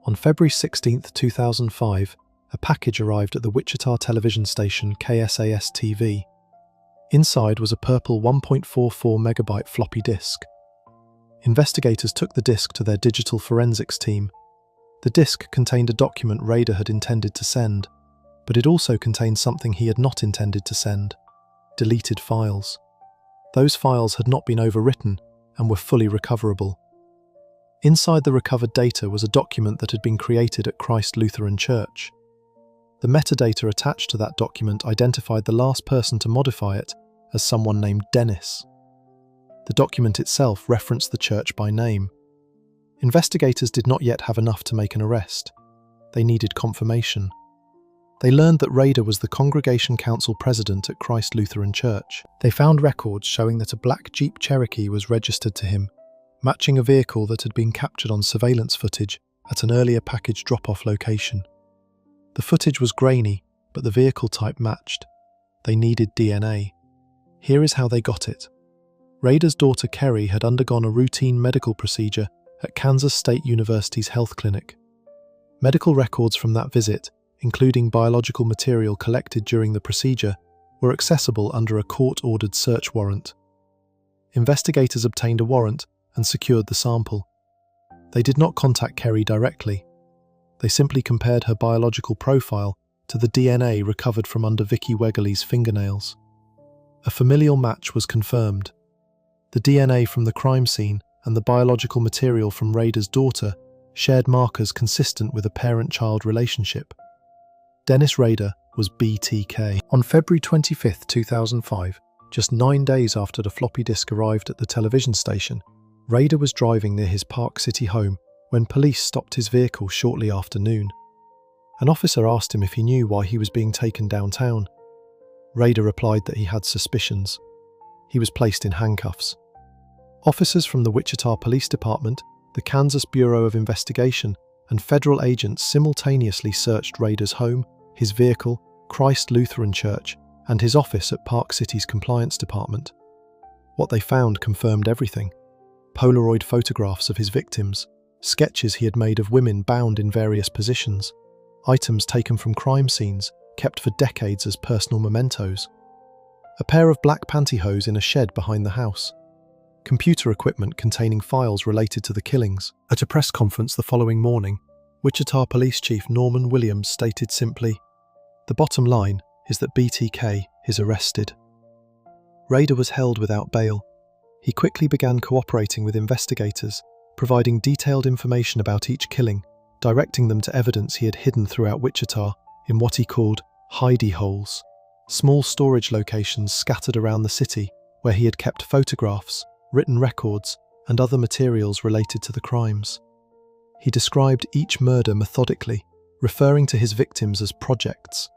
On February 16, 2005, a package arrived at the Wichita television station KSAS-TV. Inside was a purple 1.44 megabyte floppy disk. Investigators took the disk to their digital forensics team. The disk contained a document Rader had intended to send, but it also contained something he had not intended to send: deleted files. Those files had not been overwritten and were fully recoverable. Inside the recovered data was a document that had been created at Christ Lutheran Church. The metadata attached to that document identified the last person to modify it as someone named Dennis. The document itself referenced the church by name. Investigators did not yet have enough to make an arrest. They needed confirmation. They learned that Rader was the Congregation Council president at Christ Lutheran Church. They found records showing that a black Jeep Cherokee was registered to him, matching a vehicle that had been captured on surveillance footage at an earlier package drop-off location. The footage was grainy, but the vehicle type matched. They needed DNA. Here is how they got it. Rader's daughter Kerry had undergone a routine medical procedure at Kansas State University's health clinic. Medical records from that visit, including biological material collected during the procedure, were accessible under a court-ordered search warrant. Investigators obtained a warrant and secured the sample. They did not contact Kerry directly. They simply compared her biological profile to the DNA recovered from under Vicky Wegerle's fingernails. A familial match was confirmed. The DNA from the crime scene and the biological material from Rader's daughter shared markers consistent with a parent-child relationship. Dennis Rader was BTK. On February 25, 2005, just 9 days after the floppy disk arrived at the television station, Rader was driving near his Park City home when police stopped his vehicle shortly after noon. An officer asked him if he knew why he was being taken downtown. Rader replied that he had suspicions. He was placed in handcuffs. Officers from the Wichita Police Department, the Kansas Bureau of Investigation, and federal agents simultaneously searched Rader's home, his vehicle, Christ Lutheran Church, and his office at Park City's compliance department. What they found confirmed everything. Polaroid photographs of his victims, sketches he had made of women bound in various positions, items taken from crime scenes, kept for decades as personal mementos, a pair of black pantyhose in a shed behind the house, computer equipment containing files related to the killings. At a press conference the following morning, Wichita Police Chief Norman Williams stated simply, "The bottom line is that BTK is arrested." Rader was held without bail. He quickly began cooperating with investigators, providing detailed information about each killing, directing them to evidence he had hidden throughout Wichita in what he called hidey holes, small storage locations scattered around the city where he had kept photographs, written records, and other materials related to the crimes. He described each murder methodically, referring to his victims as projects.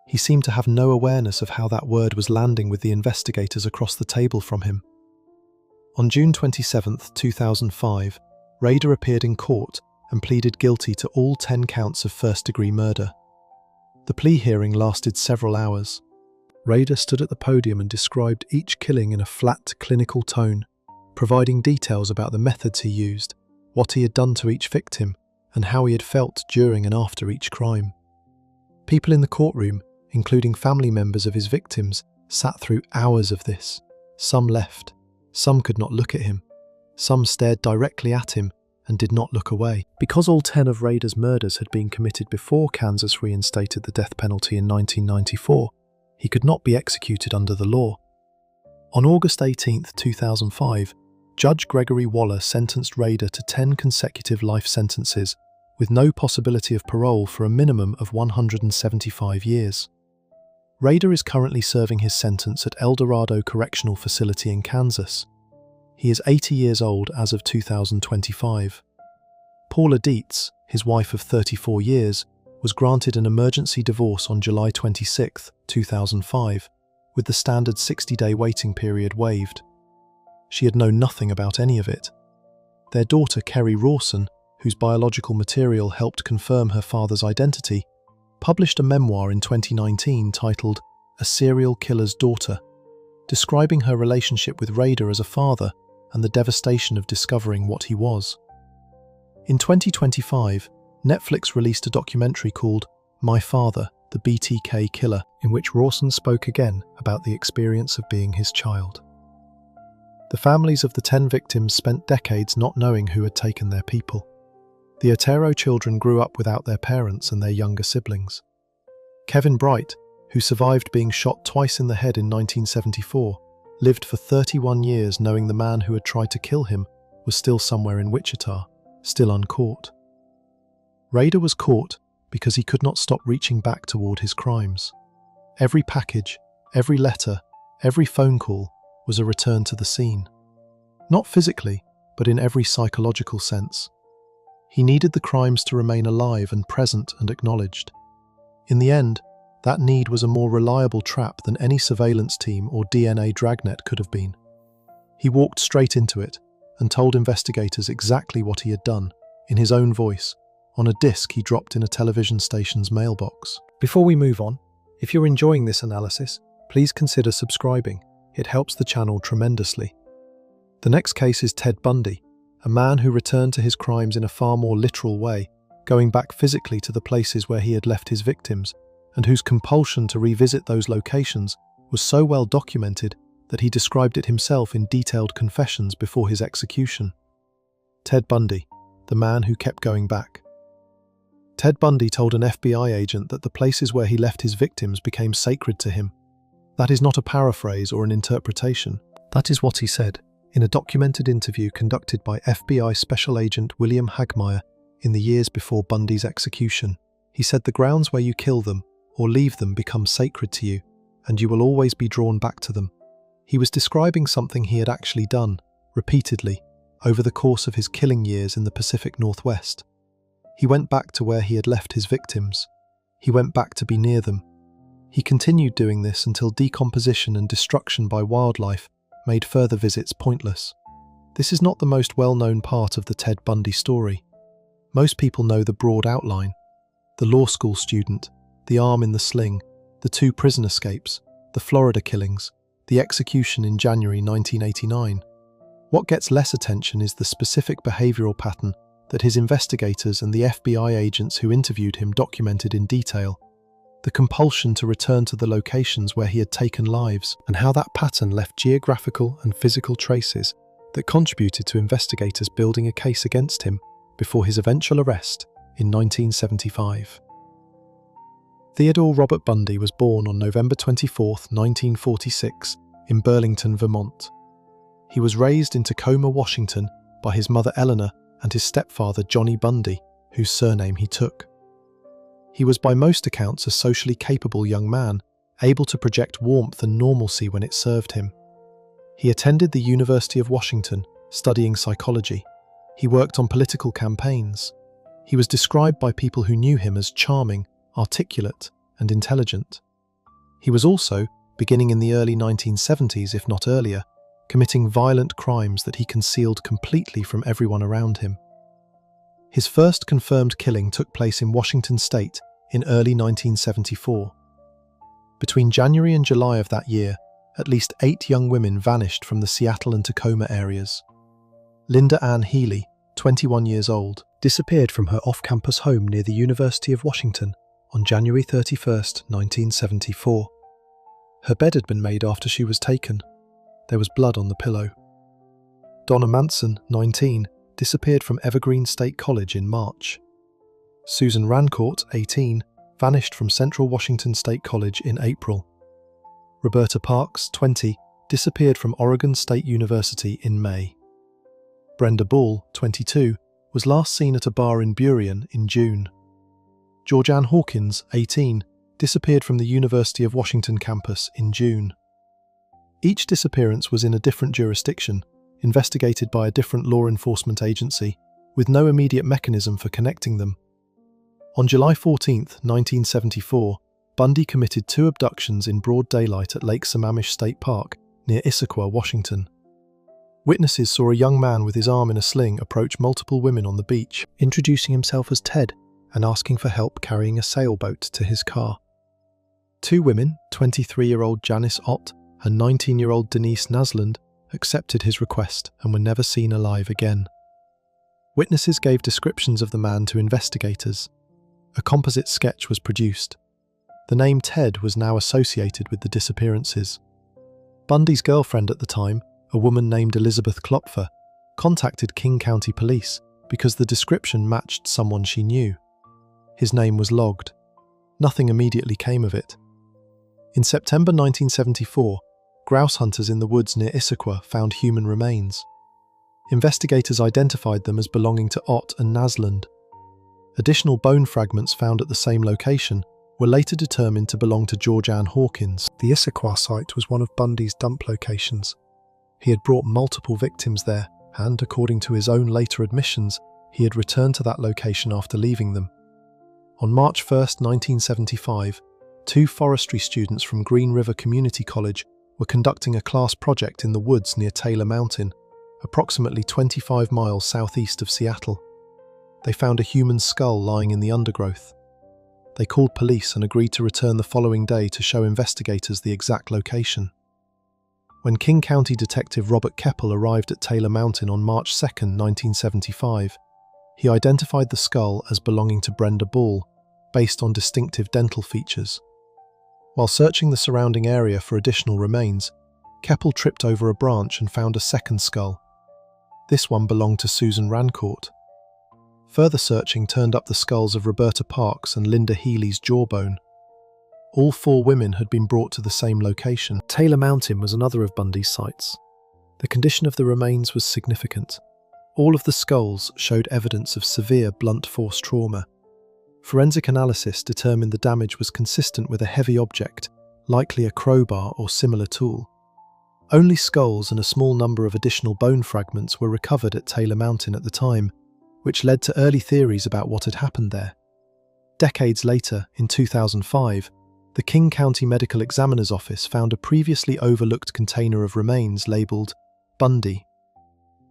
He seemed to have no awareness of how that word was landing with the investigators across the table from him. On June 27, 2005, Rader appeared in court and pleaded guilty to all 10 counts of first-degree murder. The plea hearing lasted several hours. Rader stood at the podium and described each killing in a flat, clinical tone, providing details about the methods he used, what he had done to each victim, and how he had felt during and after each crime. People in the courtroom, including family members of his victims, sat through hours of this. Some left. Some could not look at him. Some stared directly at him and did not look away. Because all 10 of Rader's murders had been committed before Kansas reinstated the death penalty in 1994, he could not be executed under the law. On August 18, 2005, Judge Gregory Waller sentenced Rader to 10 consecutive life sentences, with no possibility of parole for a minimum of 175 years. Rader is currently serving his sentence at El Dorado Correctional Facility in Kansas. He is 80 years old as of 2025. Paula Dietz, his wife of 34 years, was granted an emergency divorce on July 26, 2005, with the standard 60-day waiting period waived. She had known nothing about any of it. Their daughter, Kerry Rawson, whose biological material helped confirm her father's identity, published a memoir in 2019 titled A Serial Killer's Daughter, describing her relationship with Rader as a father and the devastation of discovering what he was. In 2025, Netflix released a documentary called My Father, the BTK Killer, in which Rawson spoke again about the experience of being his child. The families of the 10 victims spent decades not knowing who had taken their people. The Otero children grew up without their parents and their younger siblings. Kevin Bright, who survived being shot twice in the head in 1974, lived for 31 years knowing the man who had tried to kill him was still somewhere in Wichita, still uncaught. Rader was caught, because he could not stop reaching back toward his crimes. Every package, every letter, every phone call was a return to the scene. Not physically, but in every psychological sense. He needed the crimes to remain alive and present and acknowledged. In the end, that need was a more reliable trap than any surveillance team or DNA dragnet could have been. He walked straight into it and told investigators exactly what he had done, in his own voice, on a disc he dropped in a television station's mailbox. Before we move on, if you're enjoying this analysis, please consider subscribing. It helps the channel tremendously. The next case is Ted Bundy, a man who returned to his crimes in a far more literal way, going back physically to the places where he had left his victims, and whose compulsion to revisit those locations was so well documented that he described it himself in detailed confessions before his execution. Ted Bundy, the man who kept going back. Ted Bundy told an FBI agent that the places where he left his victims became sacred to him. That is not a paraphrase or an interpretation. That is what he said in a documented interview conducted by FBI Special Agent William Hagmaier in the years before Bundy's execution. He said the grounds where you kill them or leave them become sacred to you, and you will always be drawn back to them. He was describing something he had actually done, repeatedly, over the course of his killing years in the Pacific Northwest. He went back to where he had left his victims. He went back to be near them. He continued doing this until decomposition and destruction by wildlife made further visits pointless. This is not the most well-known part of the Ted Bundy story. Most people know the broad outline: the law school student, the arm in the sling, the 2 prison escapes, the Florida killings, the execution in January 1989. What gets less attention is the specific behavioral pattern that his investigators and the FBI agents who interviewed him documented in detail. The compulsion to return to the locations where he had taken lives, and how that pattern left geographical and physical traces that contributed to investigators building a case against him before his eventual arrest in 1975. Theodore Robert Bundy was born on November 24, 1946, in Burlington, Vermont. He was raised in Tacoma, Washington, by his mother Eleanor and his stepfather Johnny Bundy, whose surname he took. He was by most accounts a socially capable young man, able to project warmth and normalcy when it served him. He attended the University of Washington, studying psychology. He worked on political campaigns. He was described by people who knew him as charming, articulate, and intelligent. He was also, beginning in the early 1970s if not earlier, committing violent crimes that he concealed completely from everyone around him. His first confirmed killing took place in Washington State in early 1974. Between January and July of that year, at least 8 young women vanished from the Seattle and Tacoma areas. Linda Ann Healy, 21 years old, disappeared from her off-campus home near the University of Washington on January 31, 1974. Her bed had been made after she was taken. There was blood on the pillow. Donna Manson, 19, disappeared from Evergreen State College in March. Susan Rancourt, 18, vanished from Central Washington State College in April. Roberta Parks, 20, disappeared from Oregon State University in May. Brenda Ball, 22, was last seen at a bar in Burien in June. Georgianne Hawkins, 18, disappeared from the University of Washington campus in June. Each disappearance was in a different jurisdiction, investigated by a different law enforcement agency, with no immediate mechanism for connecting them. On July 14, 1974, Bundy committed 2 abductions in broad daylight at Lake Sammamish State Park, near Issaquah, Washington. Witnesses saw a young man with his arm in a sling approach multiple women on the beach, introducing himself as Ted and asking for help carrying a sailboat to his car. 2 women, 23-year-old Janice Ott and 19-year-old Denise Nasland, accepted his request and were never seen alive again. Witnesses gave descriptions of the man to investigators. A composite sketch was produced. The name Ted was now associated with the disappearances. Bundy's girlfriend at the time, a woman named Elizabeth Klopfer, contacted King County Police because the description matched someone she knew. His name was logged. Nothing immediately came of it. In September 1974, grouse hunters in the woods near Issaquah found human remains. Investigators identified them as belonging to Ott and Nasland. Additional bone fragments found at the same location were later determined to belong to Georgianne Hawkins. The Issaquah site was one of Bundy's dump locations. He had brought multiple victims there, and, according to his own later admissions, he had returned to that location after leaving them. On March 1, 1975, 2 forestry students from Green River Community College were conducting a class project in the woods near Taylor Mountain, approximately 25 miles southeast of Seattle. They found a human skull lying in the undergrowth. They called police and agreed to return the following day to show investigators the exact location. When King County Detective Robert Keppel arrived at Taylor Mountain on March 2, 1975, he identified the skull as belonging to Brenda Ball, based on distinctive dental features. While searching the surrounding area for additional remains, Keppel tripped over a branch and found a second skull. This one belonged to Susan Rancourt. Further searching turned up the skulls of Roberta Parks and Linda Healy's jawbone. All 4 women had been brought to the same location. Taylor Mountain was another of Bundy's sites. The condition of the remains was significant. All of the skulls showed evidence of severe blunt force trauma. Forensic analysis determined the damage was consistent with a heavy object, likely a crowbar or similar tool. Only skulls and a small number of additional bone fragments were recovered at Taylor Mountain at the time, which led to early theories about what had happened there. Decades later, in 2005, the King County Medical Examiner's Office found a previously overlooked container of remains labelled Bundy.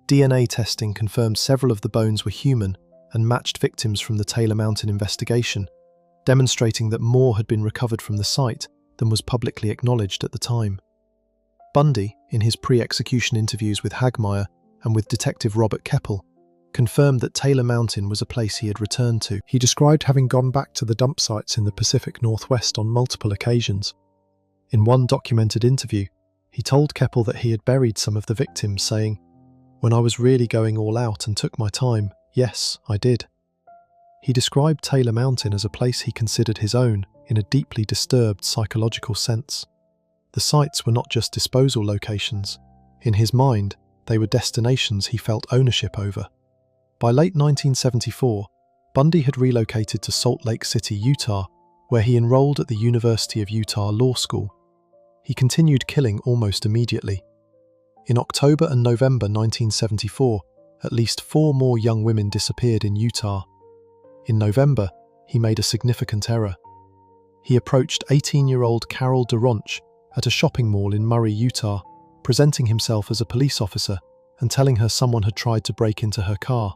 DNA testing confirmed several of the bones were human and matched victims from the Taylor Mountain investigation, demonstrating that more had been recovered from the site than was publicly acknowledged at the time. Bundy, in his pre-execution interviews with Hagmaier and with Detective Robert Keppel, confirmed that Taylor Mountain was a place he had returned to. He described having gone back to the dump sites in the Pacific Northwest on multiple occasions. In one documented interview, he told Keppel that he had buried some of the victims, saying, "When I was really going all out and took my time, yes, I did." He described Taylor Mountain as a place he considered his own in a deeply disturbed psychological sense. The sites were not just disposal locations. In his mind, they were destinations he felt ownership over. By late 1974, Bundy had relocated to Salt Lake City, Utah, where he enrolled at the University of Utah Law School. He continued killing almost immediately. In October and November 1974, at least 4 more young women disappeared in Utah. In November, he made a significant error. He approached 18-year-old Carol DeRonch at a shopping mall in Murray, Utah, presenting himself as a police officer and telling her someone had tried to break into her car.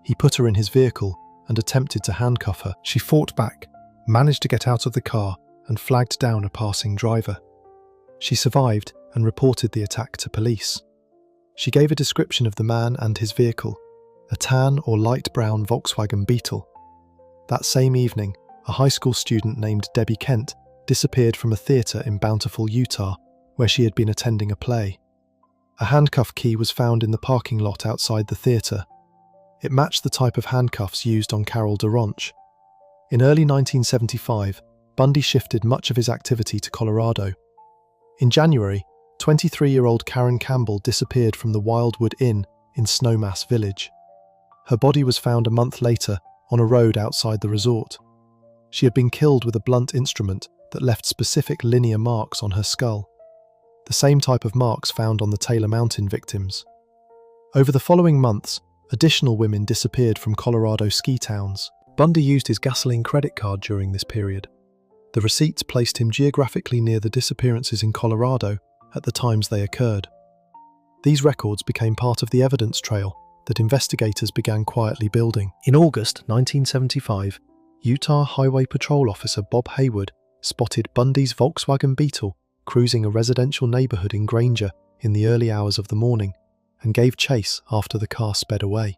He put her in his vehicle and attempted to handcuff her. She fought back, managed to get out of the car, and flagged down a passing driver. She survived and reported the attack to police. She gave a description of the man and his vehicle, a tan or light brown Volkswagen Beetle. That same evening, a high school student named Debbie Kent disappeared from a theatre in Bountiful, Utah, where she had been attending a play. A handcuff key was found in the parking lot outside the theatre. It matched the type of handcuffs used on Carol DeRonch. In early 1975, Bundy shifted much of his activity to Colorado. In January, 23-year-old Karen Campbell disappeared from the Wildwood Inn in Snowmass Village. Her body was found a month later on a road outside the resort. She had been killed with a blunt instrument that left specific linear marks on her skull, the same type of marks found on the Taylor Mountain victims. Over the following months, additional women disappeared from Colorado ski towns. Bundy used his gasoline credit card during this period. The receipts placed him geographically near the disappearances in Colorado at the times they occurred. These records became part of the evidence trail that investigators began quietly building. In August 1975, Utah Highway Patrol Officer Bob Haywood spotted Bundy's Volkswagen Beetle cruising a residential neighborhood in Granger in the early hours of the morning and gave chase after the car sped away.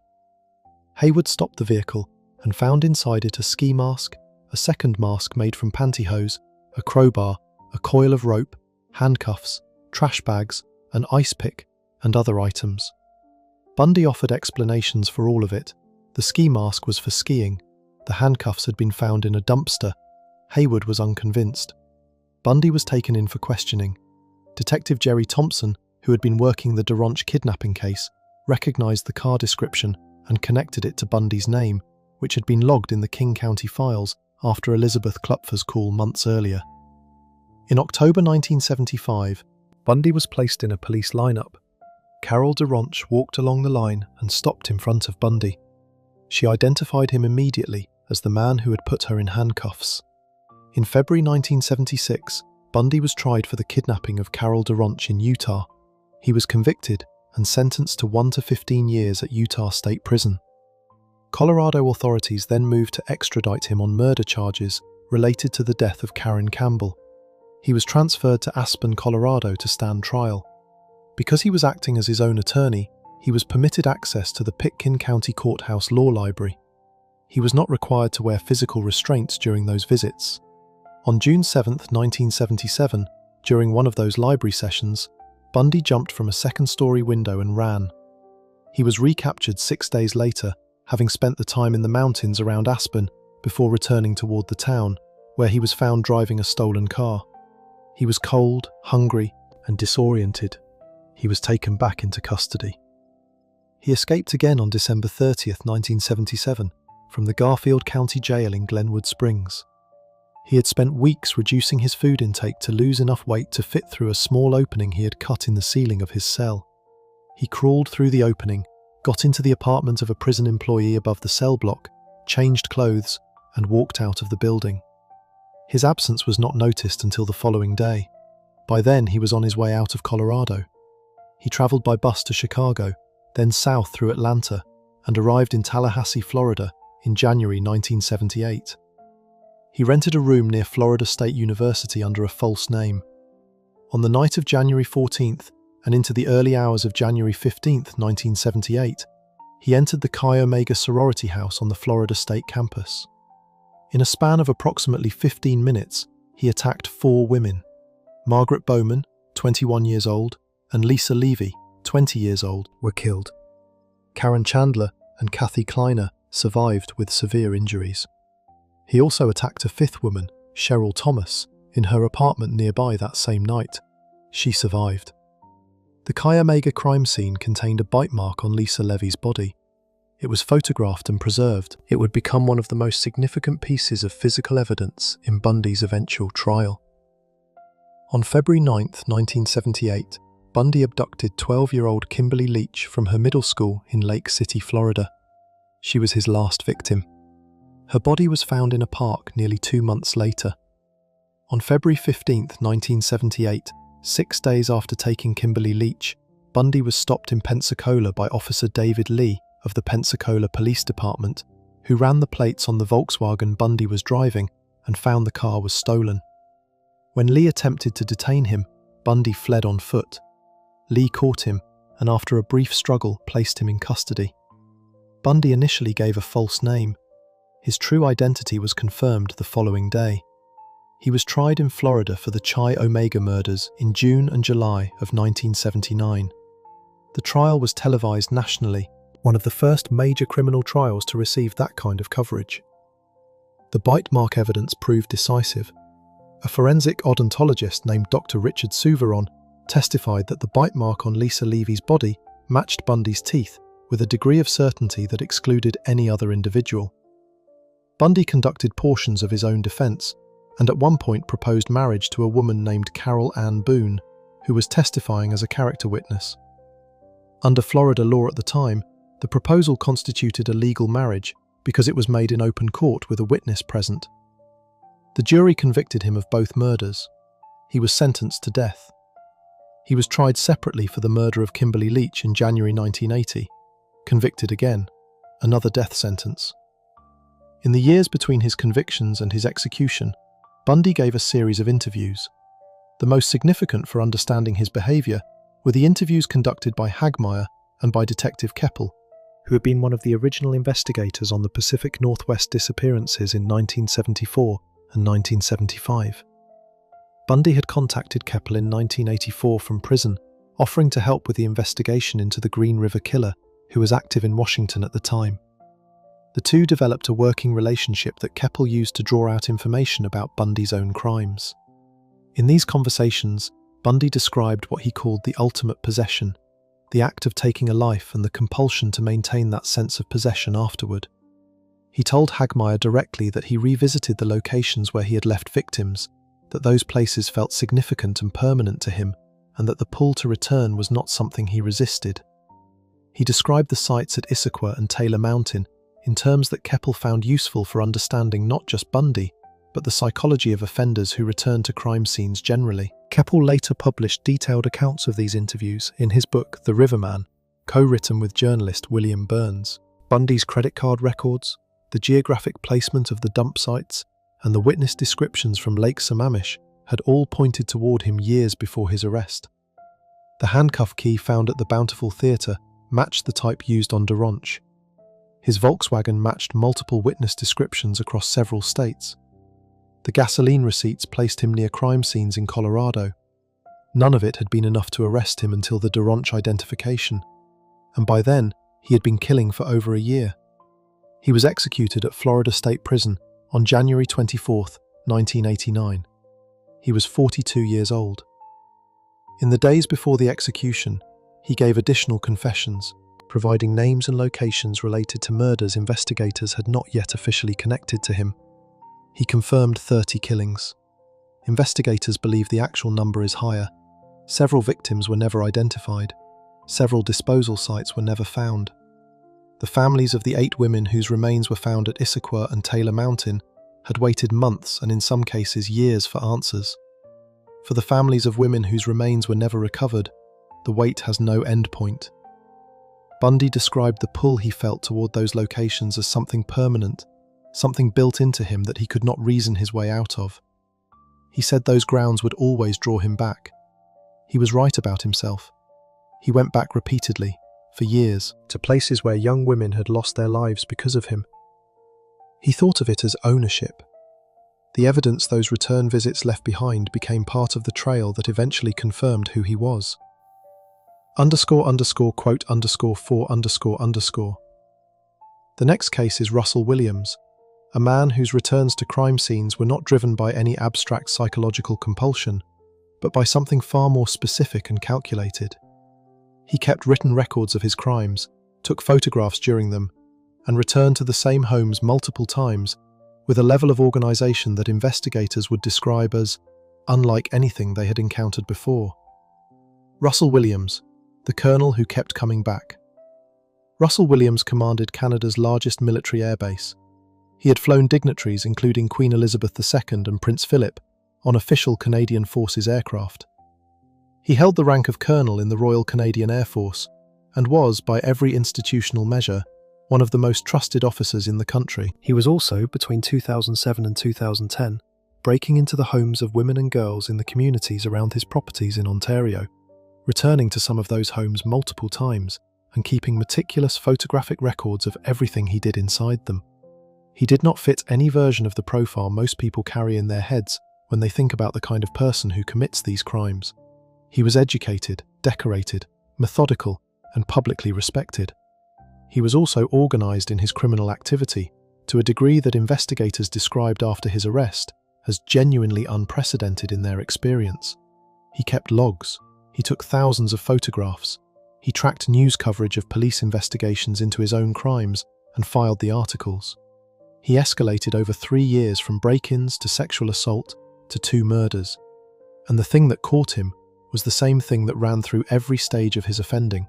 Haywood stopped the vehicle and found inside it a ski mask, a second mask made from pantyhose, a crowbar, a coil of rope, handcuffs, trash bags, an ice pick, and other items. Bundy offered explanations for all of it. The ski mask was for skiing. The handcuffs had been found in a dumpster. Haywood was unconvinced. Bundy was taken in for questioning. Detective Jerry Thompson, who had been working the DeRonch kidnapping case, recognized the car description and connected it to Bundy's name, which had been logged in the King County files after Elizabeth Klupfer's call months earlier. In October 1975, Bundy was placed in a police lineup. Carol DaRonch walked along the line and stopped in front of Bundy. She identified him immediately as the man who had put her in handcuffs. In February 1976, Bundy was tried for the kidnapping of Carol DaRonch in Utah. He was convicted and sentenced to 1 to 15 years at Utah State Prison. Colorado authorities then moved to extradite him on murder charges related to the death of Karen Campbell. He was transferred to Aspen, Colorado to stand trial. Because he was acting as his own attorney, he was permitted access to the Pitkin County Courthouse Law Library. He was not required to wear physical restraints during those visits. On June 7, 1977, during one of those library sessions, Bundy jumped from a second-story window and ran. He was recaptured 6 days later, having spent the time in the mountains around Aspen before returning toward the town, where he was found driving a stolen car. He was cold, hungry, and disoriented. He was taken back into custody. He escaped again on December 30, 1977, from the Garfield County Jail in Glenwood Springs. He had spent weeks reducing his food intake to lose enough weight to fit through a small opening he had cut in the ceiling of his cell. He crawled through the opening, got into the apartment of a prison employee above the cell block, changed clothes, and walked out of the building. His absence was not noticed until the following day. By then, he was on his way out of Colorado. He traveled by bus to Chicago, then south through Atlanta, and arrived in Tallahassee, Florida, in January 1978. He rented a room near Florida State University under a false name. On the night of January 14th and into the early hours of January 15th, 1978, he entered the Chi Omega sorority house on the Florida State campus. In a span of approximately 15 minutes, he attacked 4 women. Margaret Bowman, 21 years old, and Lisa Levy, 20 years old, were killed. Karen Chandler and Kathy Kleiner survived with severe injuries. He also attacked a 5th woman, Cheryl Thomas, in her apartment nearby that same night. She survived. The Chi Omega crime scene contained a bite mark on Lisa Levy's body. It was photographed and preserved. It would become one of the most significant pieces of physical evidence in Bundy's eventual trial. On February 9, 1978, Bundy abducted 12-year-old Kimberly Leach from her middle school in Lake City, Florida. She was his last victim. Her body was found in a park nearly 2 months later. On February 15, 1978, 6 days after taking Kimberly Leach, Bundy was stopped in Pensacola by Officer David Lee of the Pensacola Police Department, who ran the plates on the Volkswagen Bundy was driving and found the car was stolen. When Lee attempted to detain him, Bundy fled on foot. Lee caught him and after a brief struggle placed him in custody. Bundy initially gave a false name. His true identity was confirmed the following day. He was tried in Florida for the Chi Omega murders in June and July of 1979. The trial was televised nationally, one of the first major criminal trials to receive that kind of coverage. The bite mark evidence proved decisive. A forensic odontologist named Dr. Richard Souveron testified that the bite mark on Lisa Levy's body matched Bundy's teeth with a degree of certainty that excluded any other individual. Bundy conducted portions of his own defense and at one point proposed marriage to a woman named Carol Ann Boone, who was testifying as a character witness. Under Florida law at the time, the proposal constituted a legal marriage because it was made in open court with a witness present. The jury convicted him of both murders. He was sentenced to death. He was tried separately for the murder of Kimberly Leach in January 1980, convicted again, another death sentence. In the years between his convictions and his execution, Bundy gave a series of interviews. The most significant for understanding his behaviour were the interviews conducted by Hagmaier and by Detective Keppel, who had been one of the original investigators on the Pacific Northwest disappearances in 1974 and 1975. Bundy had contacted Keppel in 1984 from prison, offering to help with the investigation into the Green River Killer, who was active in Washington at the time. The two developed a working relationship that Keppel used to draw out information about Bundy's own crimes. In these conversations, Bundy described what he called the ultimate possession, the act of taking a life and the compulsion to maintain that sense of possession afterward. He told Hagmaier directly that he revisited the locations where he had left victims, that those places felt significant and permanent to him, and that the pull to return was not something he resisted. He described the sites at Issaquah and Taylor Mountain in terms that Keppel found useful for understanding not just Bundy, but the psychology of offenders who return to crime scenes generally. Keppel later published detailed accounts of these interviews in his book The Riverman, co-written with journalist William Burns. Bundy's credit card records, the geographic placement of the dump sites, and the witness descriptions from Lake Sammamish had all pointed toward him years before his arrest. The handcuff key found at the Bountiful Theatre matched the type used on DeRonch. His Volkswagen matched multiple witness descriptions across several states. The gasoline receipts placed him near crime scenes in Colorado. None of it had been enough to arrest him until the DeRonch identification, and by then he had been killing for over a year. He was executed at Florida State Prison on January 24, 1989. He was 42 years old. In the days before the execution, he gave additional confessions, providing names and locations related to murders investigators had not yet officially connected to him. He confirmed 30 killings. Investigators believe the actual number is higher. Several victims were never identified. Several disposal sites were never found. The families of the 8 women whose remains were found at Issaquah and Taylor Mountain had waited months and in some cases years for answers. For the families of women whose remains were never recovered, the wait has no endpoint. Bundy described the pull he felt toward those locations as something permanent, something built into him that he could not reason his way out of. He said those grounds would always draw him back. He was right about himself. He went back repeatedly, for years, to places where young women had lost their lives because of him. He thought of it as ownership. The evidence those return visits left behind became part of the trail that eventually confirmed who he was. __quote _4__. The next case is Russell Williams, a man whose returns to crime scenes were not driven by any abstract psychological compulsion, but by something far more specific and calculated. He kept written records of his crimes, took photographs during them, and returned to the same homes multiple times with a level of organization that investigators would describe as unlike anything they had encountered before. Russell Williams, the colonel who kept coming back. Russell Williams commanded Canada's largest military airbase. He had flown dignitaries including Queen Elizabeth II and Prince Philip on official Canadian Forces aircraft. He held the rank of colonel in the Royal Canadian Air Force and was, by every institutional measure, one of the most trusted officers in the country. He was also, between 2007 and 2010, breaking into the homes of women and girls in the communities around his properties in Ontario, returning to some of those homes multiple times and keeping meticulous photographic records of everything he did inside them. He did not fit any version of the profile most people carry in their heads when they think about the kind of person who commits these crimes. He was educated, decorated, methodical, and publicly respected. He was also organized in his criminal activity to a degree that investigators described after his arrest as genuinely unprecedented in their experience. He kept logs. He took thousands of photographs. He tracked news coverage of police investigations into his own crimes and filed the articles. He escalated over 3 years from break-ins to sexual assault to 2 murders. And the thing that caught him was the same thing that ran through every stage of his offending.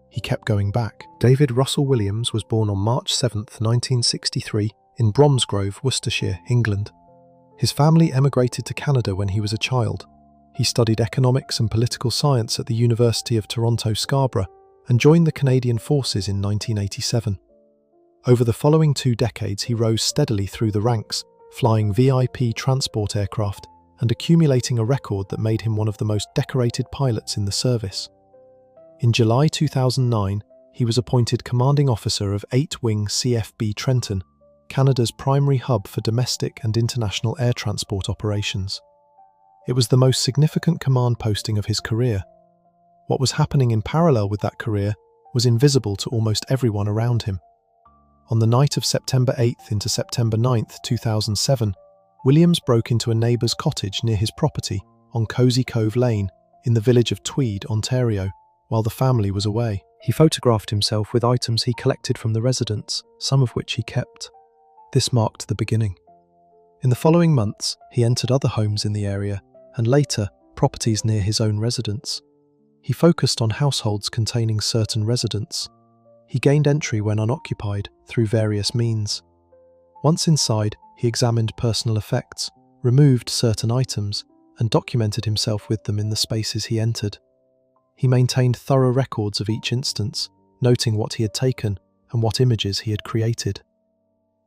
He kept going back. David Russell Williams was born on March 7, 1963, in Bromsgrove, Worcestershire, England. His family emigrated to Canada when he was a child. He studied economics and political science at the University of Toronto Scarborough and joined the Canadian Forces in 1987. Over the following 2 decades, he rose steadily through the ranks, flying VIP transport aircraft and accumulating a record that made him one of the most decorated pilots in the service. In July 2009, he was appointed commanding officer of 8 Wing CFB Trenton, Canada's primary hub for domestic and international air transport operations. It was the most significant command posting of his career. What was happening in parallel with that career was invisible to almost everyone around him. On the night of September 8th into September 9th, 2007, Williams broke into a neighbour's cottage near his property on Cozy Cove Lane in the village of Tweed, Ontario, while the family was away. He photographed himself with items he collected from the residents, some of which he kept. This marked the beginning. In the following months, he entered other homes in the area and later properties near his own residence. He focused on households containing certain residents. He gained entry when unoccupied through various means. Once inside, he examined personal effects, removed certain items, and documented himself with them in the spaces he entered. He maintained thorough records of each instance, noting what he had taken and what images he had created.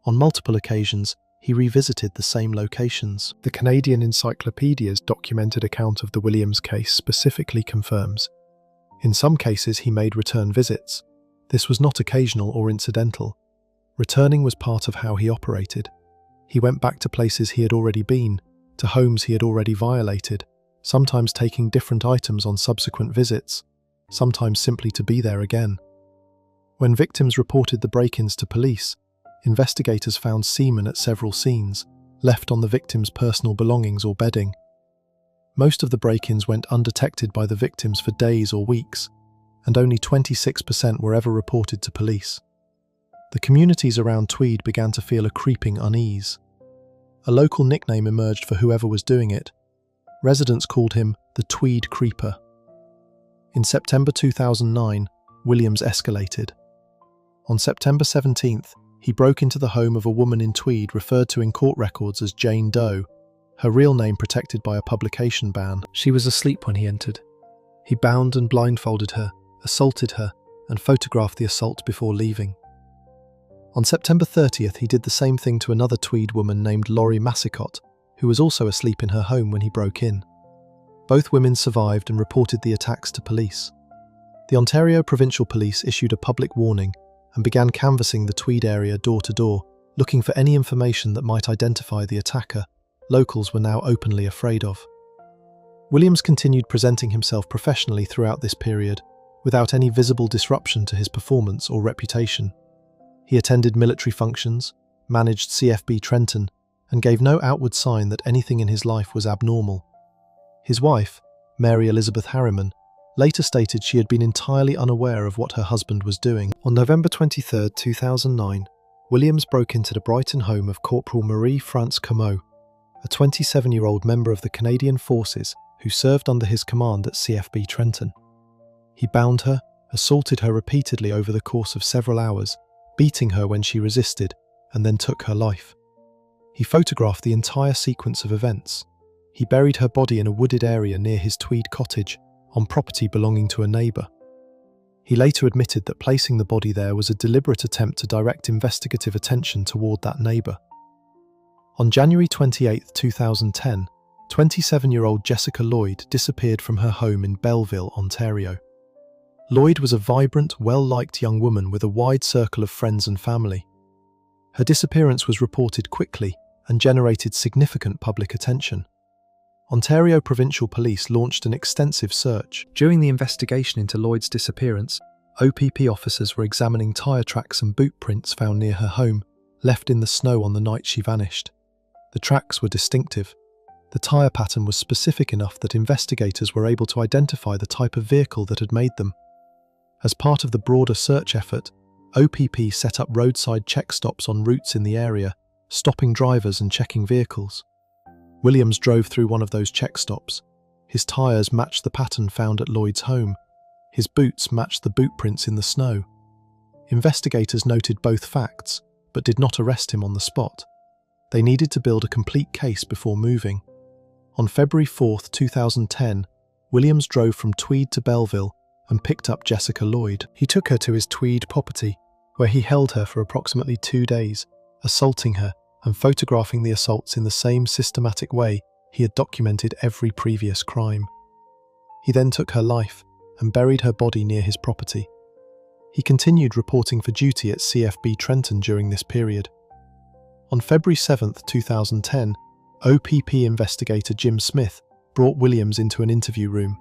On multiple occasions, he revisited the same locations. The Canadian Encyclopedia's documented account of the Williams case specifically confirms. In some cases, he made return visits. This was not occasional or incidental. Returning was part of how he operated. He went back to places he had already been, to homes he had already violated, sometimes taking different items on subsequent visits, sometimes simply to be there again. When victims reported the break-ins to police, investigators found semen at several scenes, left on the victims' personal belongings or bedding. Most of the break-ins went undetected by the victims for days or weeks, and only 26% were ever reported to police. The communities around Tweed began to feel a creeping unease. A local nickname emerged for whoever was doing it. Residents called him the Tweed Creeper. In September 2009, Williams escalated. On September 17th, he broke into the home of a woman in Tweed referred to in court records as Jane Doe, her real name protected by a publication ban. She was asleep when he entered. He bound and blindfolded her, assaulted her, and photographed the assault before leaving. On September 30th, he did the same thing to another Tweed woman named Laurie Massicott, who was also asleep in her home when he broke in. Both women survived and reported the attacks to police. The Ontario Provincial Police issued a public warning and began canvassing the Tweed area door to door, looking for any information that might identify the attacker locals were now openly afraid of. Williams continued presenting himself professionally throughout this period, without any visible disruption to his performance or reputation. He attended military functions, managed CFB Trenton, and gave no outward sign that anything in his life was abnormal. His wife, Mary Elizabeth Harriman, later stated she had been entirely unaware of what her husband was doing. On November 23, 2009, Williams broke into the Brighton home of Corporal Marie-France Comeau, a 27-year-old member of the Canadian Forces who served under his command at CFB Trenton. He bound her, assaulted her repeatedly over the course of several hours, beating her when she resisted, and then took her life. He photographed the entire sequence of events. He buried her body in a wooded area near his Tweed cottage, on property belonging to a neighbour. He later admitted that placing the body there was a deliberate attempt to direct investigative attention toward that neighbour. On January 28, 2010, 27-year-old Jessica Lloyd disappeared from her home in Belleville, Ontario. Lloyd was a vibrant, well-liked young woman with a wide circle of friends and family. Her disappearance was reported quickly and generated significant public attention. Ontario Provincial Police launched an extensive search. During the investigation into Lloyd's disappearance, OPP officers were examining tyre tracks and boot prints found near her home, left in the snow on the night she vanished. The tracks were distinctive. The tyre pattern was specific enough that investigators were able to identify the type of vehicle that had made them. As part of the broader search effort, OPP set up roadside check stops on routes in the area, stopping drivers and checking vehicles. Williams drove through one of those check stops. His tyres matched the pattern found at Lloyd's home. His boots matched the boot prints in the snow. Investigators noted both facts, but did not arrest him on the spot. They needed to build a complete case before moving. On February 4, 2010, Williams drove from Tweed to Belleville and picked up Jessica Lloyd. He took her to his Tweed property, where he held her for approximately 2 days, assaulting her and photographing the assaults in the same systematic way he had documented every previous crime. He then took her life and buried her body near his property. He continued reporting for duty at CFB Trenton during this period. On February 7, 2010, OPP investigator Jim Smith brought Williams into an interview room.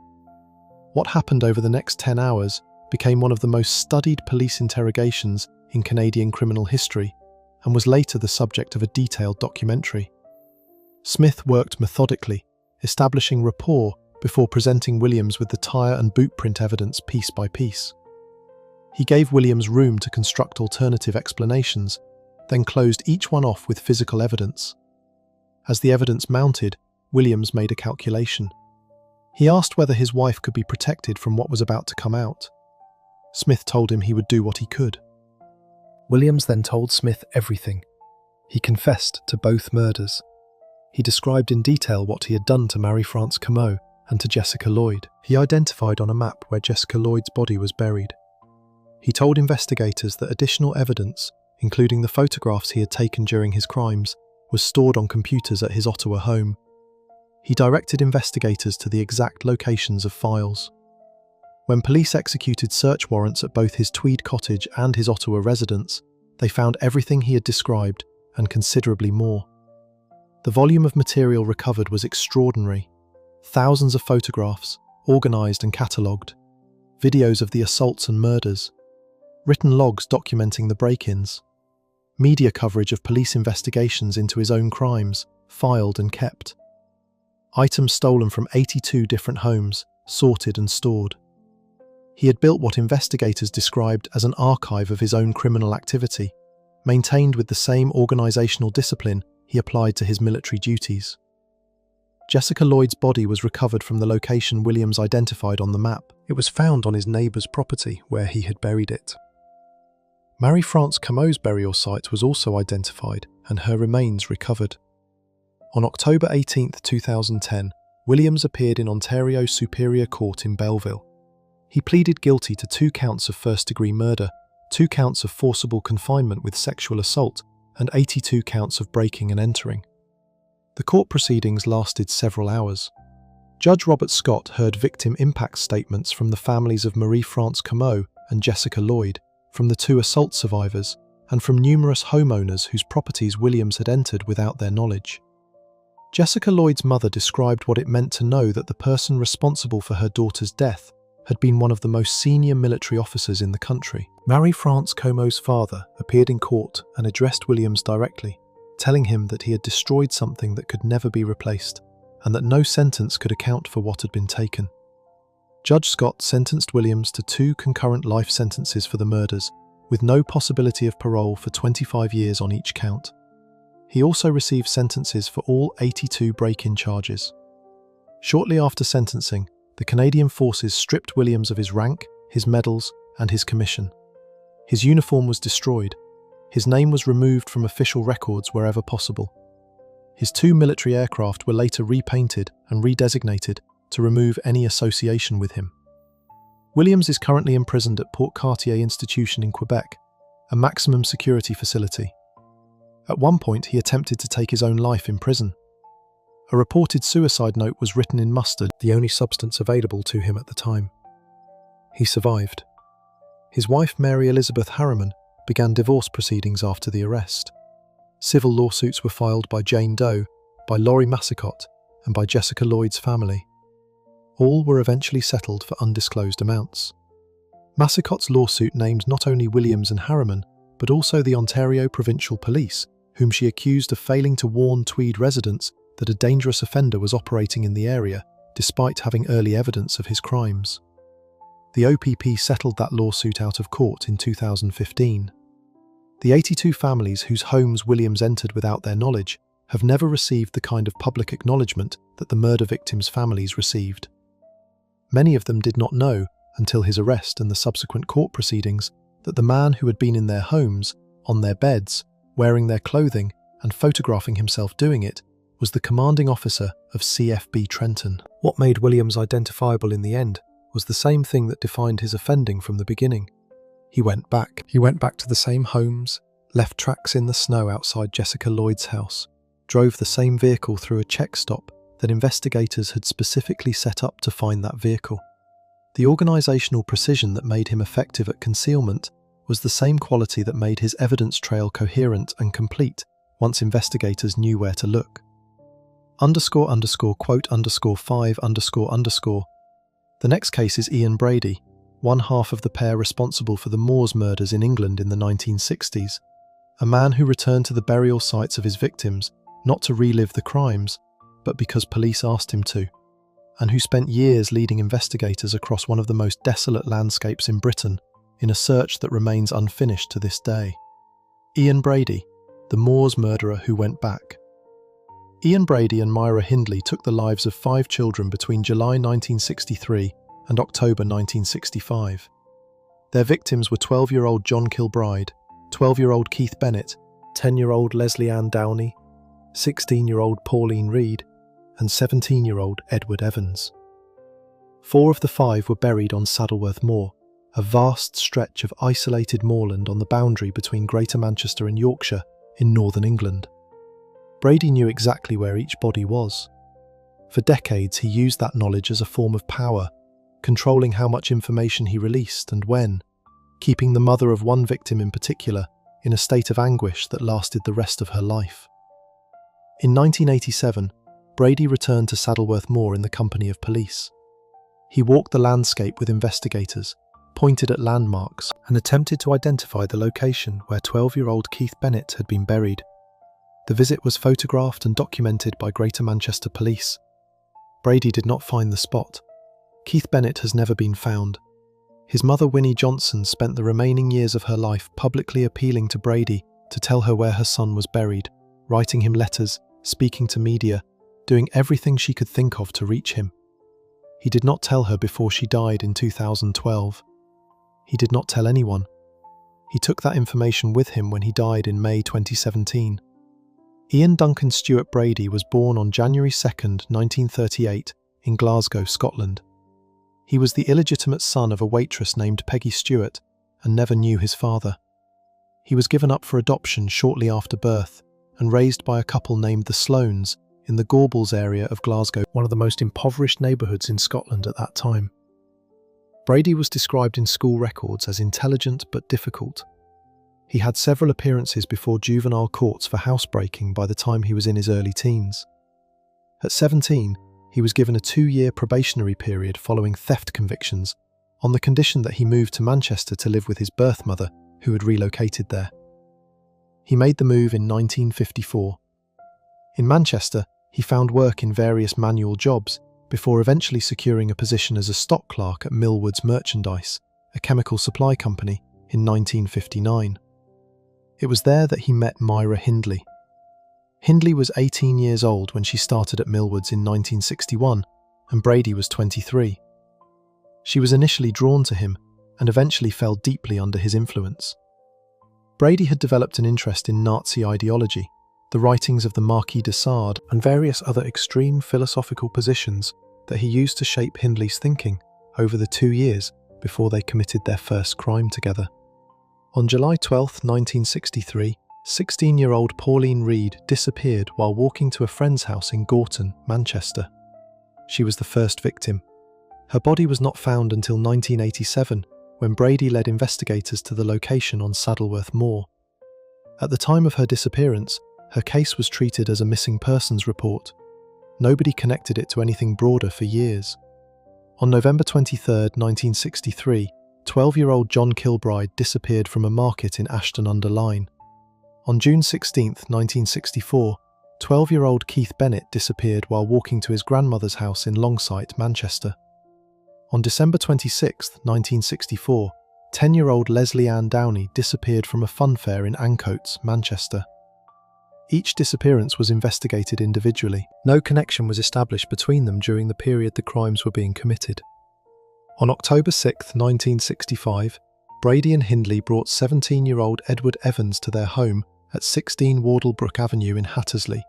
What happened over the next 10 hours became one of the most studied police interrogations in Canadian criminal history and was later the subject of a detailed documentary. Smith worked methodically, establishing rapport before presenting Williams with the tyre and boot print evidence piece by piece. He gave Williams room to construct alternative explanations, then closed each one off with physical evidence. As the evidence mounted, Williams made a calculation. He asked whether his wife could be protected from what was about to come out. Smith told him he would do what he could. Williams then told Smith everything. He confessed to both murders. He described in detail what he had done to Marie-France Comeau and to Jessica Lloyd. He identified on a map where Jessica Lloyd's body was buried. He told investigators that additional evidence, including the photographs he had taken during his crimes, was stored on computers at his Ottawa home. He directed investigators to the exact locations of files. When police executed search warrants at both his Tweed cottage and his Ottawa residence, they found everything he had described and considerably more. The volume of material recovered was extraordinary. Thousands of photographs, organised and catalogued, videos of the assaults and murders, written logs documenting the break-ins, media coverage of police investigations into his own crimes, filed and kept. Items stolen from 82 different homes, sorted and stored. He had built what investigators described as an archive of his own criminal activity, maintained with the same organisational discipline he applied to his military duties. Jessica Lloyd's body was recovered from the location Williams identified on the map. It was found on his neighbour's property where he had buried it. Marie-France Comeau's burial site was also identified and her remains recovered. On October 18, 2010, Williams appeared in Ontario Superior Court in Belleville. He pleaded guilty to 2 counts of first-degree murder, 2 counts of forcible confinement with sexual assault, and 82 counts of breaking and entering. The court proceedings lasted several hours. Judge Robert Scott heard victim impact statements from the families of Marie-France Comeau and Jessica Lloyd, from the 2 assault survivors, and from numerous homeowners whose properties Williams had entered without their knowledge. Jessica Lloyd's mother described what it meant to know that the person responsible for her daughter's death had been one of the most senior military officers in the country. Marie-France Comeau's father appeared in court and addressed Williams directly, telling him that he had destroyed something that could never be replaced, and that no sentence could account for what had been taken. Judge Scott sentenced Williams to 2 concurrent life sentences for the murders, with no possibility of parole for 25 years on each count. He also received sentences for all 82 break-in charges. Shortly after sentencing, the Canadian Forces stripped Williams of his rank, his medals, and his commission. His uniform was destroyed. His name was removed from official records wherever possible. His 2 military aircraft were later repainted and redesignated to remove any association with him. Williams is currently imprisoned at Port Cartier Institution in Quebec, a maximum security facility. At one point, he attempted to take his own life in prison. A reported suicide note was written in mustard, the only substance available to him at the time. He survived. His wife, Mary Elizabeth Harriman, began divorce proceedings after the arrest. Civil lawsuits were filed by Jane Doe, by Laurie Massicott, and by Jessica Lloyd's family. All were eventually settled for undisclosed amounts. Massicott's lawsuit named not only Williams and Harriman, but also the Ontario Provincial Police, whom she accused of failing to warn Tweed residents that a dangerous offender was operating in the area, despite having early evidence of his crimes. The OPP settled that lawsuit out of court in 2015. The 82 families whose homes Williams entered without their knowledge have never received the kind of public acknowledgement that the murder victims' families received. Many of them did not know, until his arrest and the subsequent court proceedings, that the man who had been in their homes, on their beds, wearing their clothing and photographing himself doing it, was the commanding officer of CFB Trenton. What made Williams identifiable in the end was the same thing that defined his offending from the beginning. He went back. He went back to the same homes, left tracks in the snow outside Jessica Lloyd's house, drove the same vehicle through a check stop that investigators had specifically set up to find that vehicle. The organisational precision that made him effective at concealment was the same quality that made his evidence trail coherent and complete once investigators knew where to look. __quote_5__. The next case is Ian Brady, one half of the pair responsible for the Moors murders in England in the 1960s, a man who returned to the burial sites of his victims not to relive the crimes, but because police asked him to, and who spent years leading investigators across one of the most desolate landscapes in Britain in a search that remains unfinished to this day. Ian Brady, the Moors murderer who went back. Ian Brady and Myra Hindley took the lives of 5 children between July 1963 and October 1965. Their victims were 12-year-old John Kilbride, 12-year-old Keith Bennett, 10-year-old Leslie Ann Downey, 16-year-old Pauline Reed, and 17-year-old Edward Evans. 4 of the 5 were buried on Saddleworth Moor, a vast stretch of isolated moorland on the boundary between Greater Manchester and Yorkshire in northern England. Brady knew exactly where each body was. For decades, he used that knowledge as a form of power, controlling how much information he released and when, keeping the mother of one victim in particular in a state of anguish that lasted the rest of her life. In 1987, Brady returned to Saddleworth Moor in the company of police. He walked the landscape with investigators, pointed at landmarks, and attempted to identify the location where 12-year-old Keith Bennett had been buried. The visit was photographed and documented by Greater Manchester Police. Brady did not find the spot. Keith Bennett has never been found. His mother, Winnie Johnson, spent the remaining years of her life publicly appealing to Brady to tell her where her son was buried, writing him letters, speaking to media, doing everything she could think of to reach him. He did not tell her before she died in 2012. He did not tell anyone. He took that information with him when he died in May 2017. Ian Duncan Stewart Brady was born on January 2, 1938, in Glasgow, Scotland. He was the illegitimate son of a waitress named Peggy Stewart and never knew his father. He was given up for adoption shortly after birth and raised by a couple named the Sloanes in the Gorbals area of Glasgow, one of the most impoverished neighbourhoods in Scotland at that time. Brady was described in school records as intelligent but difficult. He had several appearances before juvenile courts for housebreaking by the time he was in his early teens. At 17, he was given a 2-year probationary period following theft convictions, on the condition that he moved to Manchester to live with his birth mother, who had relocated there. He made the move in 1954. In Manchester, he found work in various manual jobs before eventually securing a position as a stock clerk at Millwoods Merchandise, a chemical supply company, in 1959. It was there that he met Myra Hindley. Hindley was 18 years old when she started at Millwoods in 1961, and Brady was 23. She was initially drawn to him and eventually fell deeply under his influence. Brady had developed an interest in Nazi ideology, the writings of the Marquis de Sade, and various other extreme philosophical positions that he used to shape Hindley's thinking over the 2 years before they committed their first crime together. On July 12, 1963, 16-year-old Pauline Reed disappeared while walking to a friend's house in Gorton, Manchester. She was the first victim. Her body was not found until 1987, when Brady led investigators to the location on Saddleworth Moor. At the time of her disappearance, her case was treated as a missing persons report. Nobody connected it to anything broader for years. On November 23, 1963, 12-year-old John Kilbride disappeared from a market in Ashton-under-Lyne. On June 16, 1964, 12-year-old Keith Bennett disappeared while walking to his grandmother's house in Longsight, Manchester. On December 26, 1964, 10-year-old Leslie Ann Downey disappeared from a fun fair in Ancoats, Manchester. Each disappearance was investigated individually. No connection was established between them during the period the crimes were being committed. On October 6, 1965, Brady and Hindley brought 17-year-old Edward Evans to their home at 16 Wardlebrook Avenue in Hattersley,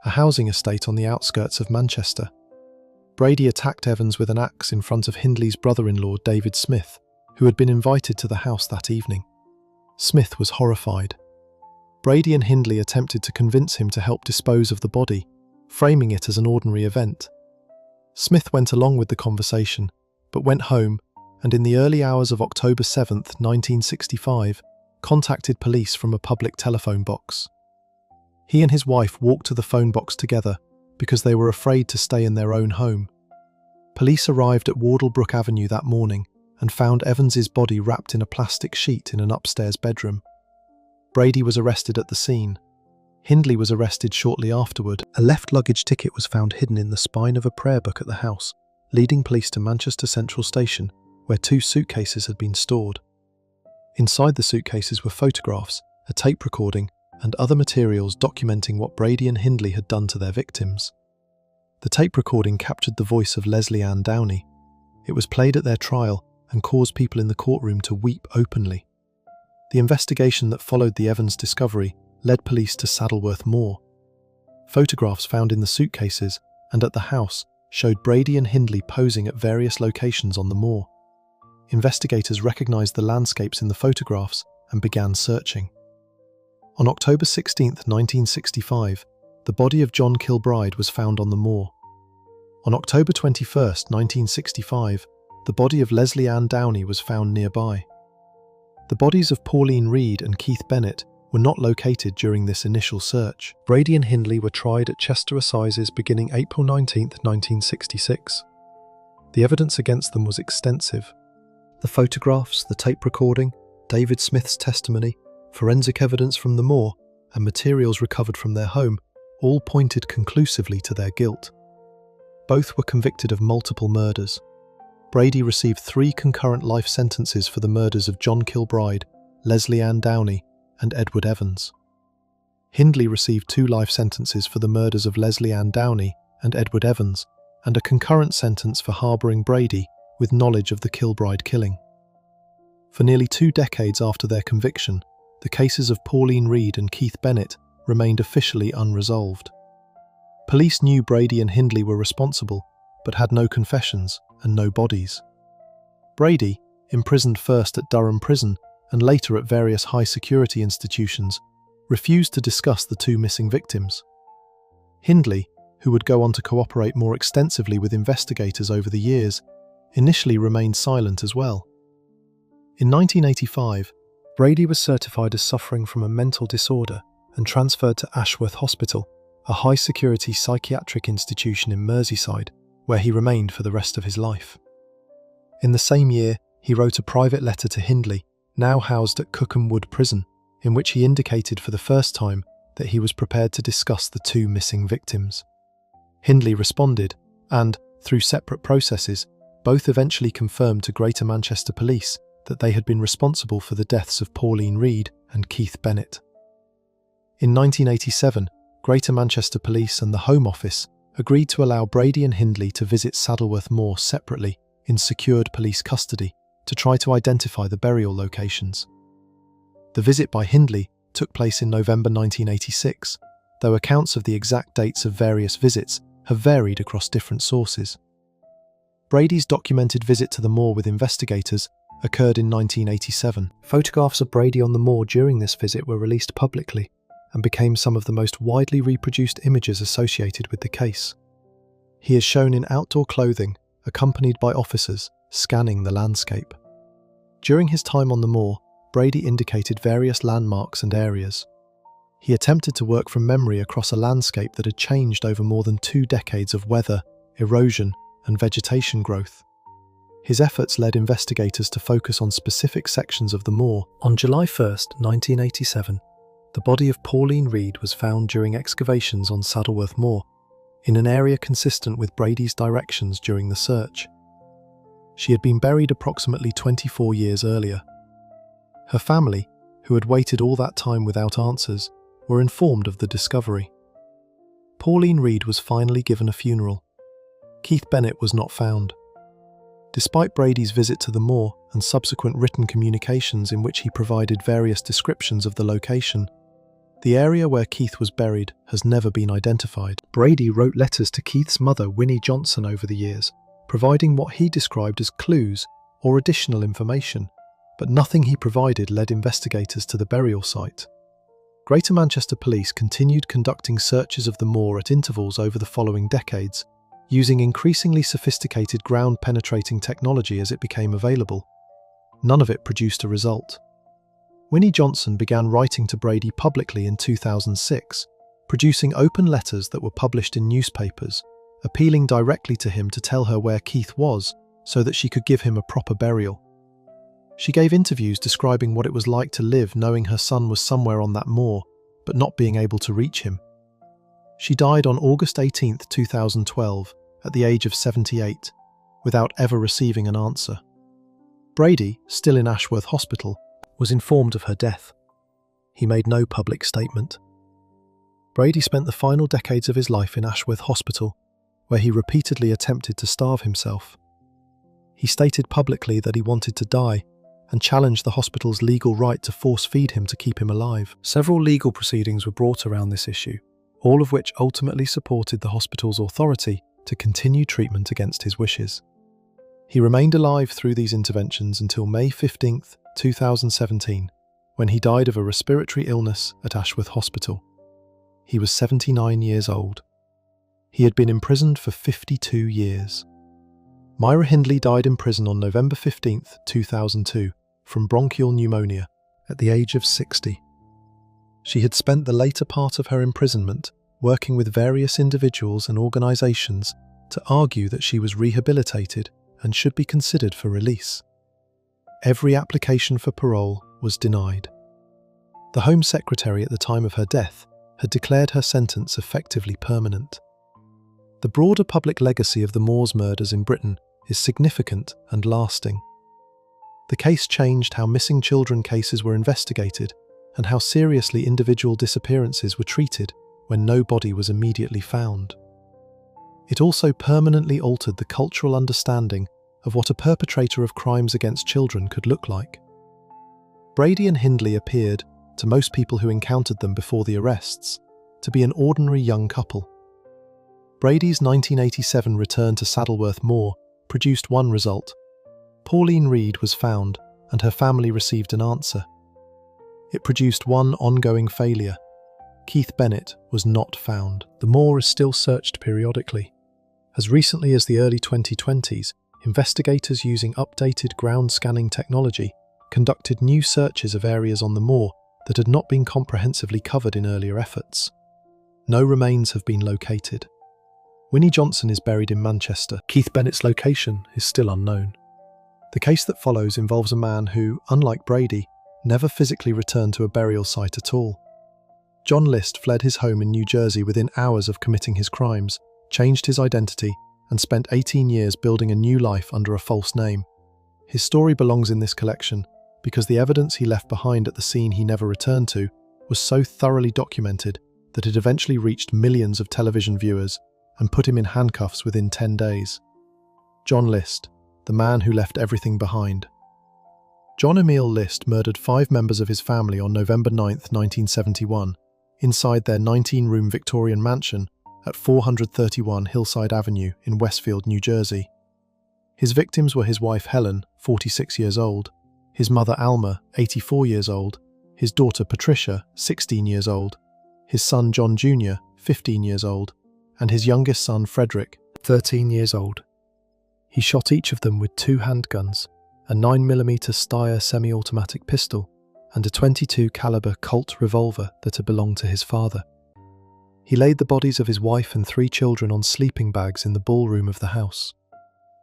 a housing estate on the outskirts of Manchester. Brady attacked Evans with an axe in front of Hindley's brother-in-law David Smith, who had been invited to the house that evening. Smith was horrified. Brady and Hindley attempted to convince him to help dispose of the body, framing it as an ordinary event. Smith went along with the conversation, but went home and in the early hours of October 7, 1965, contacted police from a public telephone box. He and his wife walked to the phone box together because they were afraid to stay in their own home. Police arrived at Wardlebrook Avenue that morning and found Evans's body wrapped in a plastic sheet in an upstairs bedroom. Brady was arrested at the scene. Hindley was arrested shortly afterward. A left luggage ticket was found hidden in the spine of a prayer book at the house, leading police to Manchester Central Station, where 2 suitcases had been stored. Inside the suitcases were photographs, a tape recording, and other materials documenting what Brady and Hindley had done to their victims. The tape recording captured the voice of Leslie Ann Downey. It was played at their trial and caused people in the courtroom to weep openly. The investigation that followed the Evans discovery led police to Saddleworth Moor. Photographs found in the suitcases and at the house showed Brady and Hindley posing at various locations on the moor. Investigators recognized the landscapes in the photographs and began searching. On October 16, 1965, the body of John Kilbride was found on the moor. On October 21, 1965, the body of Leslie Ann Downey was found nearby. The bodies of Pauline Reed and Keith Bennett were not located during this initial search. Brady and Hindley were tried at Chester Assizes beginning April 19, 1966. The evidence against them was extensive. The photographs, the tape recording, David Smith's testimony, forensic evidence from the moor, and materials recovered from their home all pointed conclusively to their guilt. Both were convicted of multiple murders. Brady received 3 concurrent life sentences for the murders of John Kilbride, Leslie Ann Downey, and Edward Evans. Hindley received 2 life sentences for the murders of Leslie Ann Downey and Edward Evans, and a concurrent sentence for harbouring Brady with knowledge of the Kilbride killing. For nearly 2 decades after their conviction, the cases of Pauline Reed and Keith Bennett remained officially unresolved. Police knew Brady and Hindley were responsible, but had no confessions and no bodies. Brady, imprisoned first at Durham Prison and later at various high-security institutions, refused to discuss the 2 missing victims. Hindley, who would go on to cooperate more extensively with investigators over the years, initially remained silent as well. In 1985, Brady was certified as suffering from a mental disorder and transferred to Ashworth Hospital, a high-security psychiatric institution in Merseyside, where he remained for the rest of his life. In the same year, he wrote a private letter to Hindley, now housed at Cookham Wood Prison, in which he indicated for the first time that he was prepared to discuss the 2 missing victims. Hindley responded, and, through separate processes, both eventually confirmed to Greater Manchester Police that they had been responsible for the deaths of Pauline Reed and Keith Bennett. In 1987, Greater Manchester Police and the Home Office agreed to allow Brady and Hindley to visit Saddleworth Moor separately in secured police custody to try to identify the burial locations. The visit by Hindley took place in November 1986, though accounts of the exact dates of various visits have varied across different sources. Brady's documented visit to the moor with investigators occurred in 1987. Photographs of Brady on the moor during this visit were released publicly and became some of the most widely reproduced images associated with the case. He is shown in outdoor clothing, accompanied by officers scanning the landscape. During his time on the moor, Brady indicated various landmarks and areas. He attempted to work from memory across a landscape that had changed over more than 2 decades of weather, erosion, and vegetation growth. His efforts led investigators to focus on specific sections of the moor. On July 1, 1987, the body of Pauline Reed was found during excavations on Saddleworth Moor, in an area consistent with Brady's directions during the search. She had been buried approximately 24 years earlier. Her family, who had waited all that time without answers, were informed of the discovery. Pauline Reed was finally given a funeral. Keith Bennett was not found. Despite Brady's visit to the moor and subsequent written communications in which he provided various descriptions of the location, the area where Keith was buried has never been identified. Brady wrote letters to Keith's mother, Winnie Johnson, over the years, providing what he described as clues or additional information, but nothing he provided led investigators to the burial site. Greater Manchester Police continued conducting searches of the moor at intervals over the following decades, using increasingly sophisticated ground-penetrating technology as it became available. None of it produced a result. Winnie Johnson began writing to Brady publicly in 2006, producing open letters that were published in newspapers, appealing directly to him to tell her where Keith was so that she could give him a proper burial. She gave interviews describing what it was like to live knowing her son was somewhere on that moor, but not being able to reach him. She died on August 18, 2012, at the age of 78, without ever receiving an answer. Brady, still in Ashworth Hospital, was informed of her death. He made no public statement. Brady spent the final decades of his life in Ashworth Hospital, where he repeatedly attempted to starve himself. He stated publicly that he wanted to die and challenged the hospital's legal right to force-feed him to keep him alive. Several legal proceedings were brought around this issue, all of which ultimately supported the hospital's authority to continue treatment against his wishes. He remained alive through these interventions until May 15, 2017, when he died of a respiratory illness at Ashworth Hospital. He was 79 years old. He had been imprisoned for 52 years. Myra Hindley died in prison on November 15, 2002, from bronchial pneumonia, at the age of 60. She had spent the later part of her imprisonment working with various individuals and organisations to argue that she was rehabilitated and should be considered for release. Every application for parole was denied. The Home Secretary at the time of her death had declared her sentence effectively permanent. The broader public legacy of the Moors murders in Britain is significant and lasting. The case changed how missing children cases were investigated and how seriously individual disappearances were treated when no body was immediately found. It also permanently altered the cultural understanding of what a perpetrator of crimes against children could look like. Brady and Hindley appeared, to most people who encountered them before the arrests, to be an ordinary young couple. Brady's 1987 return to Saddleworth Moor produced one result. Pauline Reed was found, and her family received an answer. It produced one ongoing failure. Keith Bennett was not found. The moor is still searched periodically. As recently as the early 2020s, investigators using updated ground scanning technology conducted new searches of areas on the moor that had not been comprehensively covered in earlier efforts. No remains have been located. Winnie Johnson is buried in Manchester. Keith Bennett's location is still unknown. The case that follows involves a man who, unlike Brady, never physically returned to a burial site at all. John List fled his home in New Jersey within hours of committing his crimes, changed his identity, and spent 18 years building a new life under a false name. His story belongs in this collection because the evidence he left behind at the scene he never returned to was so thoroughly documented that it eventually reached millions of television viewers and put him in handcuffs within 10 days. John List, the man who left everything behind. John Emil List murdered 5 members of his family on November 9, 1971, inside their 19-room Victorian mansion at 431 Hillside Avenue in Westfield, New Jersey. His victims were his wife Helen, 46 years old, his mother Alma, 84 years old, his daughter Patricia, 16 years old, his son John Jr., 15 years old, and his youngest son Frederick, 13 years old. He shot each of them with 2 handguns, a 9mm Steyr semi-automatic pistol, and a .22 caliber Colt revolver that had belonged to his father. He laid the bodies of his wife and 3 children on sleeping bags in the ballroom of the house.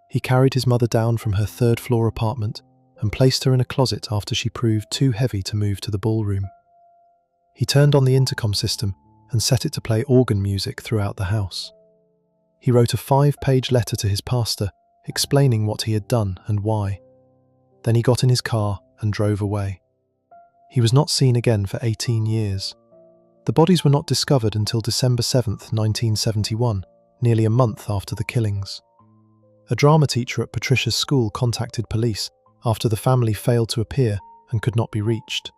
He carried his mother down from her 3rd-floor apartment and placed her in a closet after she proved too heavy to move to the ballroom. He turned on the intercom system and set it to play organ music throughout the house. He wrote a 5-page letter to his pastor explaining what he had done and why. Then he got in his car and drove away. He was not seen again for 18 years. The bodies were not discovered until December 7, 1971, nearly a month after the killings. A drama teacher at Patricia's school contacted police after the family failed to appear and could not be reached.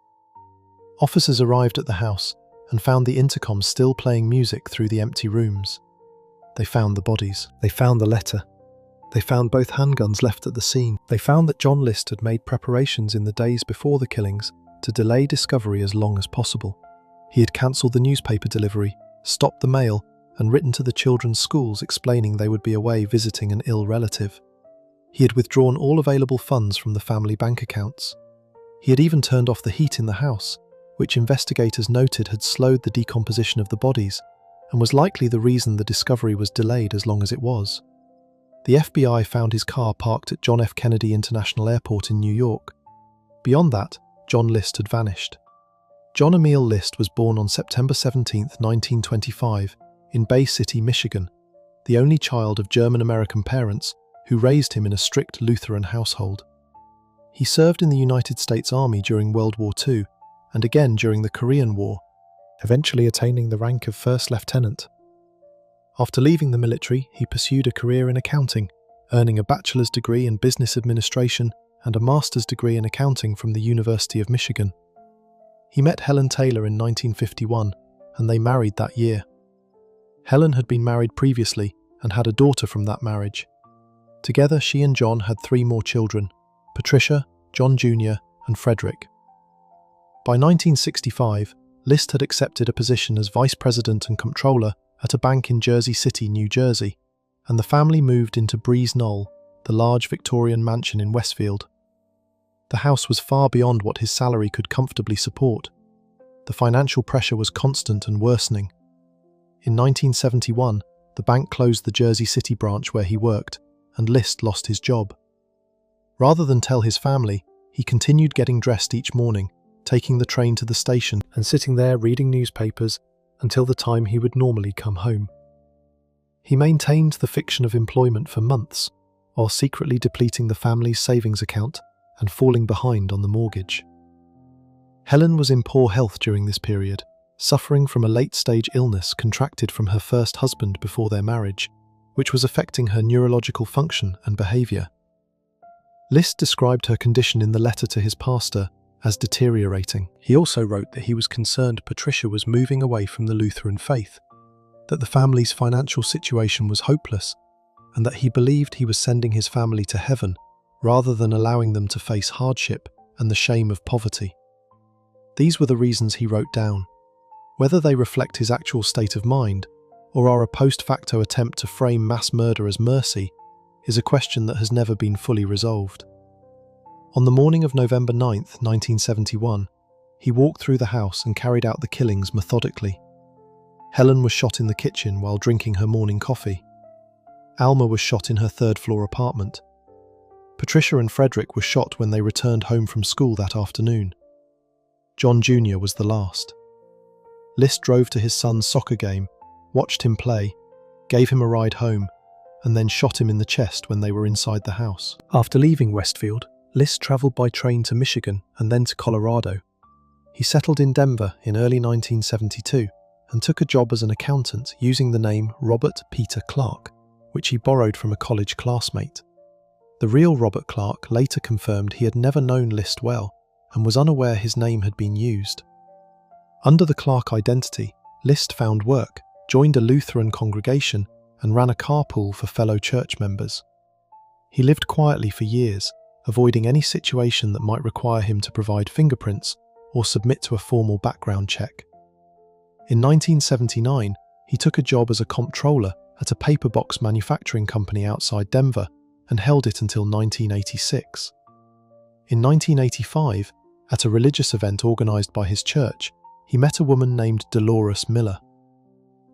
Officers arrived at the house and found the intercom still playing music through the empty rooms. They found the bodies. They found the letter. They found both handguns left at the scene. They found that John List had made preparations in the days before the killings to delay discovery as long as possible. He had cancelled the newspaper delivery, stopped the mail, and written to the children's schools explaining they would be away visiting an ill relative. He had withdrawn all available funds from the family bank accounts. He had even turned off the heat in the house, which investigators noted had slowed the decomposition of the bodies and was likely the reason the discovery was delayed as long as it was. The FBI found his car parked at John F. Kennedy International Airport in New York. Beyond that, John List had vanished. John Emil List was born on September 17, 1925, in Bay City, Michigan, the only child of German-American parents who raised him in a strict Lutheran household. He served in the United States Army during World War II and again during the Korean War, eventually attaining the rank of first lieutenant. After leaving the military, he pursued a career in accounting, earning a bachelor's degree in business administration and a master's degree in accounting from the University of Michigan. He met Helen Taylor in 1951, and they married that year. Helen had been married previously and had a daughter from that marriage. Together, she and John had 3 more children: Patricia, John Jr., and Frederick. By 1965, List had accepted a position as vice president and comptroller at a bank in Jersey City, New Jersey, and the family moved into Breeze Knoll, the large Victorian mansion in Westfield. The house was far beyond what his salary could comfortably support. The financial pressure was constant and worsening. In 1971, the bank closed the Jersey City branch where he worked, and List lost his job. Rather than tell his family, he continued getting dressed each morning, taking the train to the station and sitting there reading newspapers until the time he would normally come home. He maintained the fiction of employment for months, while secretly depleting the family's savings account and falling behind on the mortgage. Helen was in poor health during this period, suffering from a late-stage illness contracted from her first husband before their marriage, which was affecting her neurological function and behaviour. List described her condition in the letter to his pastor as deteriorating. He also wrote that he was concerned Patricia was moving away from the Lutheran faith, that the family's financial situation was hopeless, and that he believed he was sending his family to heaven rather than allowing them to face hardship and the shame of poverty. These were the reasons he wrote down. Whether they reflect his actual state of mind or are a post facto attempt to frame mass murder as mercy is a question that has never been fully resolved. On the morning of November 9, 1971, he walked through the house and carried out the killings methodically. Helen was shot in the kitchen while drinking her morning coffee. Alma was shot in her third-floor apartment. Patricia and Frederick were shot when they returned home from school that afternoon. John Jr. was the last. List drove to his son's soccer game, watched him play, gave him a ride home, and then shot him in the chest when they were inside the house. After leaving Westfield, List travelled by train to Michigan and then to Colorado. He settled in Denver in early 1972 and took a job as an accountant using the name Robert Peter Clark, which he borrowed from a college classmate. The real Robert Clark later confirmed he had never known List well and was unaware his name had been used. Under the Clark identity, List found work, joined a Lutheran congregation, and ran a carpool for fellow church members. He lived quietly for years, avoiding any situation that might require him to provide fingerprints or submit to a formal background check. In 1979, he took a job as a comptroller at a paper box manufacturing company outside Denver and held it until 1986. In 1985, at a religious event organized by his church, he met a woman named Dolores Miller.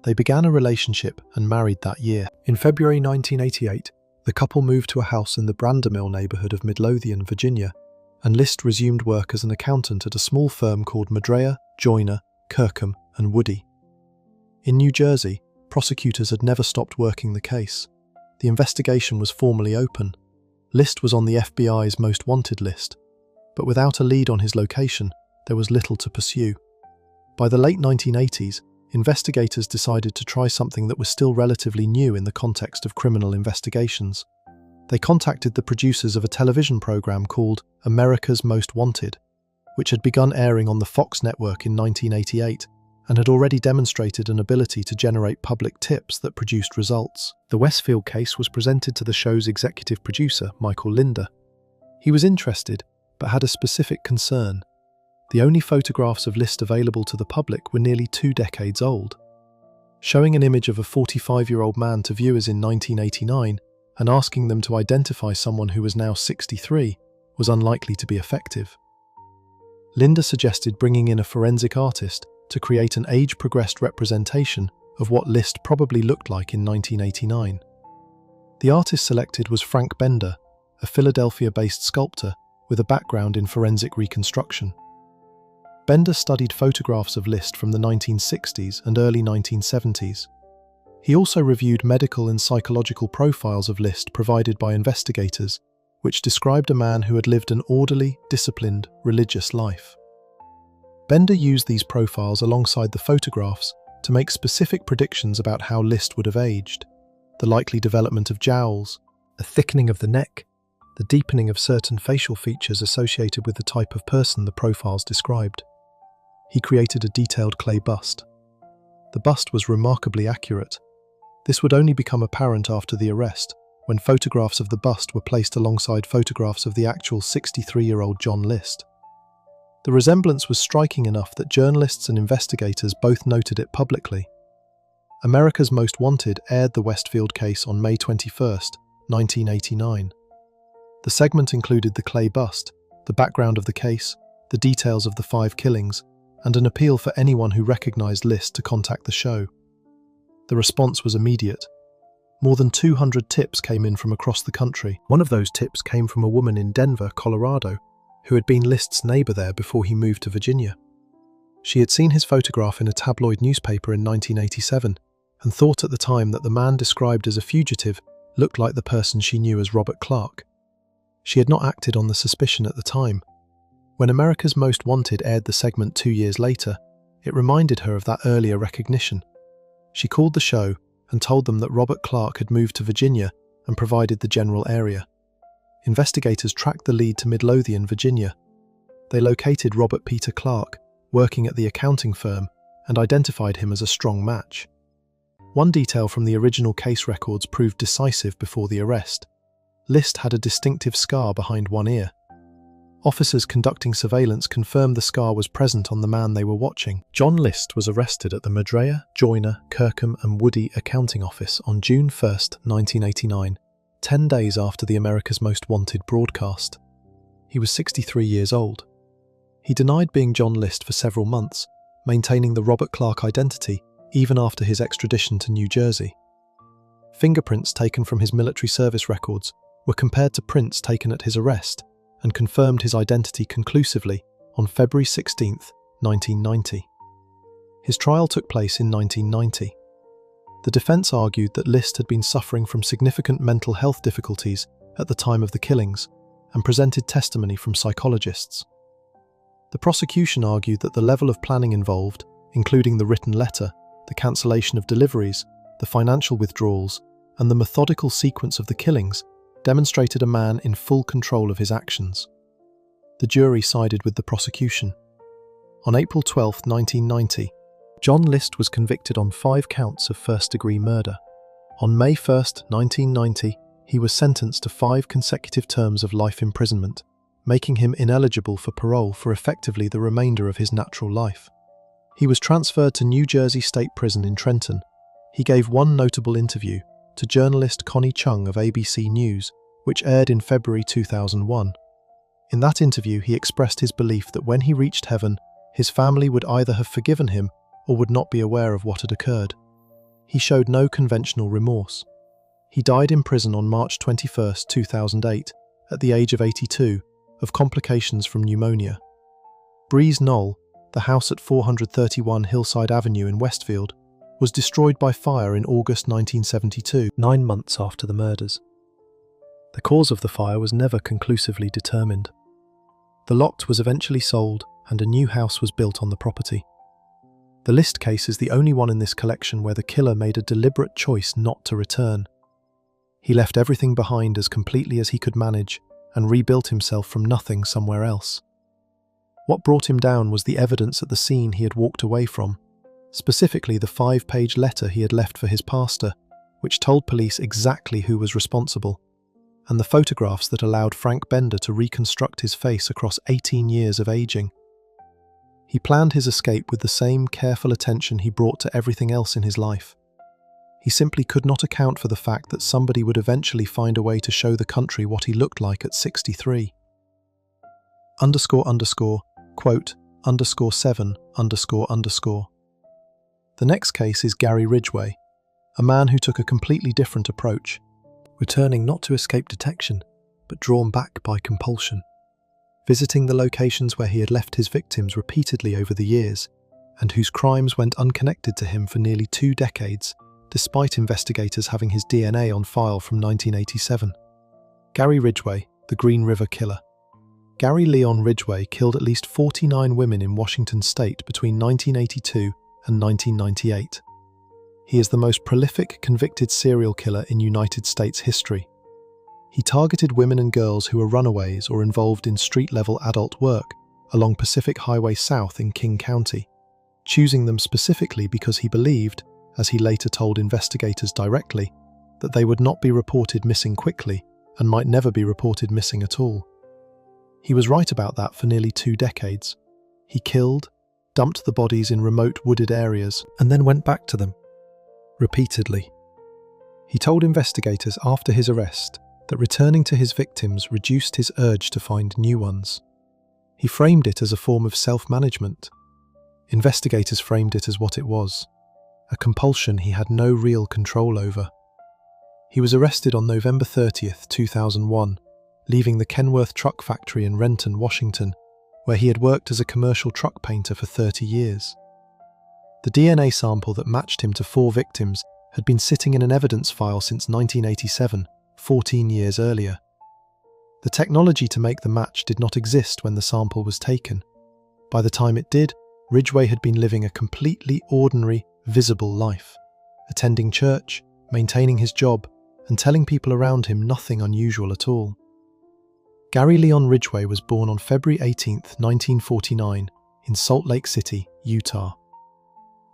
They began a relationship and married that year. In February 1988, the couple moved to a house in the Brandermill neighborhood of Midlothian, Virginia, and List resumed work as an accountant at a small firm called Madrea, Joyner, Kirkham, and Woody. In New Jersey, prosecutors had never stopped working the case. The investigation was formally open. List was on the FBI's most wanted list, but without a lead on his location, there was little to pursue. By the late 1980s, investigators decided to try something that was still relatively new in the context of criminal investigations. They contacted the producers of a television program called America's Most Wanted, which had begun airing on the Fox network in 1988 and had already demonstrated an ability to generate public tips that produced results. The Westfield case was presented to the show's executive producer, Michael Linder. He was interested, but had a specific concern. The only photographs of List available to the public were nearly 2 decades old. Showing an image of a 45-year-old man to viewers in 1989 and asking them to identify someone who was now 63 was unlikely to be effective. Linder suggested bringing in a forensic artist to create an age-progressed representation of what List probably looked like in 1989. The artist selected was Frank Bender, a Philadelphia-based sculptor with a background in forensic reconstruction. Bender studied photographs of List from the 1960s and early 1970s. He also reviewed medical and psychological profiles of List provided by investigators, which described a man who had lived an orderly, disciplined, religious life. Bender used these profiles alongside the photographs to make specific predictions about how List would have aged: the likely development of jowls, a thickening of the neck, the deepening of certain facial features associated with the type of person the profiles described. He created a detailed clay bust. The bust was remarkably accurate. This would only become apparent after the arrest, when photographs of the bust were placed alongside photographs of the actual 63-year-old John List. The resemblance was striking enough that journalists and investigators both noted it publicly. America's Most Wanted aired the Westfield case on May 21, 1989. The segment included the clay bust, the background of the case, the details of the 5 killings, and an appeal for anyone who recognized List to contact the show. The response was immediate. More than 200 tips came in from across the country. One of those tips came from a woman in Denver, Colorado, who had been List's neighbor there before he moved to Virginia. She had seen his photograph in a tabloid newspaper in 1987 and thought at the time that the man described as a fugitive looked like the person she knew as Robert Clark. She had not acted on the suspicion at the time. When America's Most Wanted aired the segment 2 years later, it reminded her of that earlier recognition. She called the show and told them that Robert Clark had moved to Virginia and provided the general area. Investigators tracked the lead to Midlothian, Virginia. They located Robert Peter Clark, working at the accounting firm, and identified him as a strong match. One detail from the original case records proved decisive before the arrest. List had a distinctive scar behind one ear. Officers conducting surveillance confirmed the scar was present on the man they were watching. John List was arrested at the Madrea, Joyner, Kirkham and Woody accounting office on June 1, 1989, 10 days after the America's Most Wanted broadcast. He was 63 years old. He denied being John List for several months, maintaining the Robert Clark identity even after his extradition to New Jersey. Fingerprints taken from his military service records were compared to prints taken at his arrest and confirmed his identity conclusively on February 16, 1990. His trial took place in 1990. The defense argued that List had been suffering from significant mental health difficulties at the time of the killings and presented testimony from psychologists. The prosecution argued that the level of planning involved, including the written letter, the cancellation of deliveries, the financial withdrawals, and the methodical sequence of the killings, demonstrated a man in full control of his actions. The jury sided with the prosecution. On April 12, 1990, John List was convicted on 5 counts of first-degree murder. On May 1, 1990, he was sentenced to 5 consecutive terms of life imprisonment, making him ineligible for parole for effectively the remainder of his natural life. He was transferred to New Jersey State Prison in Trenton. He gave one notable interview to journalist Connie Chung of ABC News, which aired in February 2001. In that interview, he expressed his belief that when he reached heaven, his family would either have forgiven him or would not be aware of what had occurred. He showed no conventional remorse. He died in prison on March 21, 2008, at the age of 82, of complications from pneumonia. Breeze Knoll, the house at 431 Hillside Avenue in Westfield, was destroyed by fire in August 1972, 9 months after the murders. The cause of the fire was never conclusively determined. The lot was eventually sold and a new house was built on the property. The List case is the only one in this collection where the killer made a deliberate choice not to return. He left everything behind as completely as he could manage and rebuilt himself from nothing somewhere else. What brought him down was the evidence at the scene he had walked away from, specifically the 5-page letter he had left for his pastor, which told police exactly who was responsible, and the photographs that allowed Frank Bender to reconstruct his face across 18 years of aging. He planned his escape with the same careful attention he brought to everything else in his life. He simply could not account for the fact that somebody would eventually find a way to show the country what he looked like at 63. Quote, _7__. The next case is Gary Ridgway, a man who took a completely different approach, returning not to escape detection, but drawn back by compulsion, visiting the locations where he had left his victims repeatedly over the years, and whose crimes went unconnected to him for nearly 2 decades, despite investigators having his DNA on file from 1987. Gary Ridgway, the Green River Killer. Gary Leon Ridgway killed at least 49 women in Washington state between 1982 and 1998. He is the most prolific convicted serial killer in United States history. He targeted women and girls who were runaways or involved in street-level adult work along Pacific Highway South in King County, choosing them specifically because he believed, as he later told investigators directly, that they would not be reported missing quickly and might never be reported missing at all. He was right about that for nearly 2 decades. He killed, dumped the bodies in remote wooded areas, and then went back to them, repeatedly. He told investigators after his arrest that returning to his victims reduced his urge to find new ones. He framed it as a form of self-management. Investigators framed it as what it was, a compulsion he had no real control over. He was arrested on November 30th, 2001, leaving the Kenworth Truck Factory in Renton, Washington, where he had worked as a commercial truck painter for 30 years. The DNA sample that matched him to 4 victims had been sitting in an evidence file since 1987, 14 years earlier. The technology to make the match did not exist when the sample was taken. By the time it did, Ridgway had been living a completely ordinary, visible life, attending church, maintaining his job, and telling people around him nothing unusual at all. Gary Leon Ridgway was born on February 18, 1949, in Salt Lake City, Utah.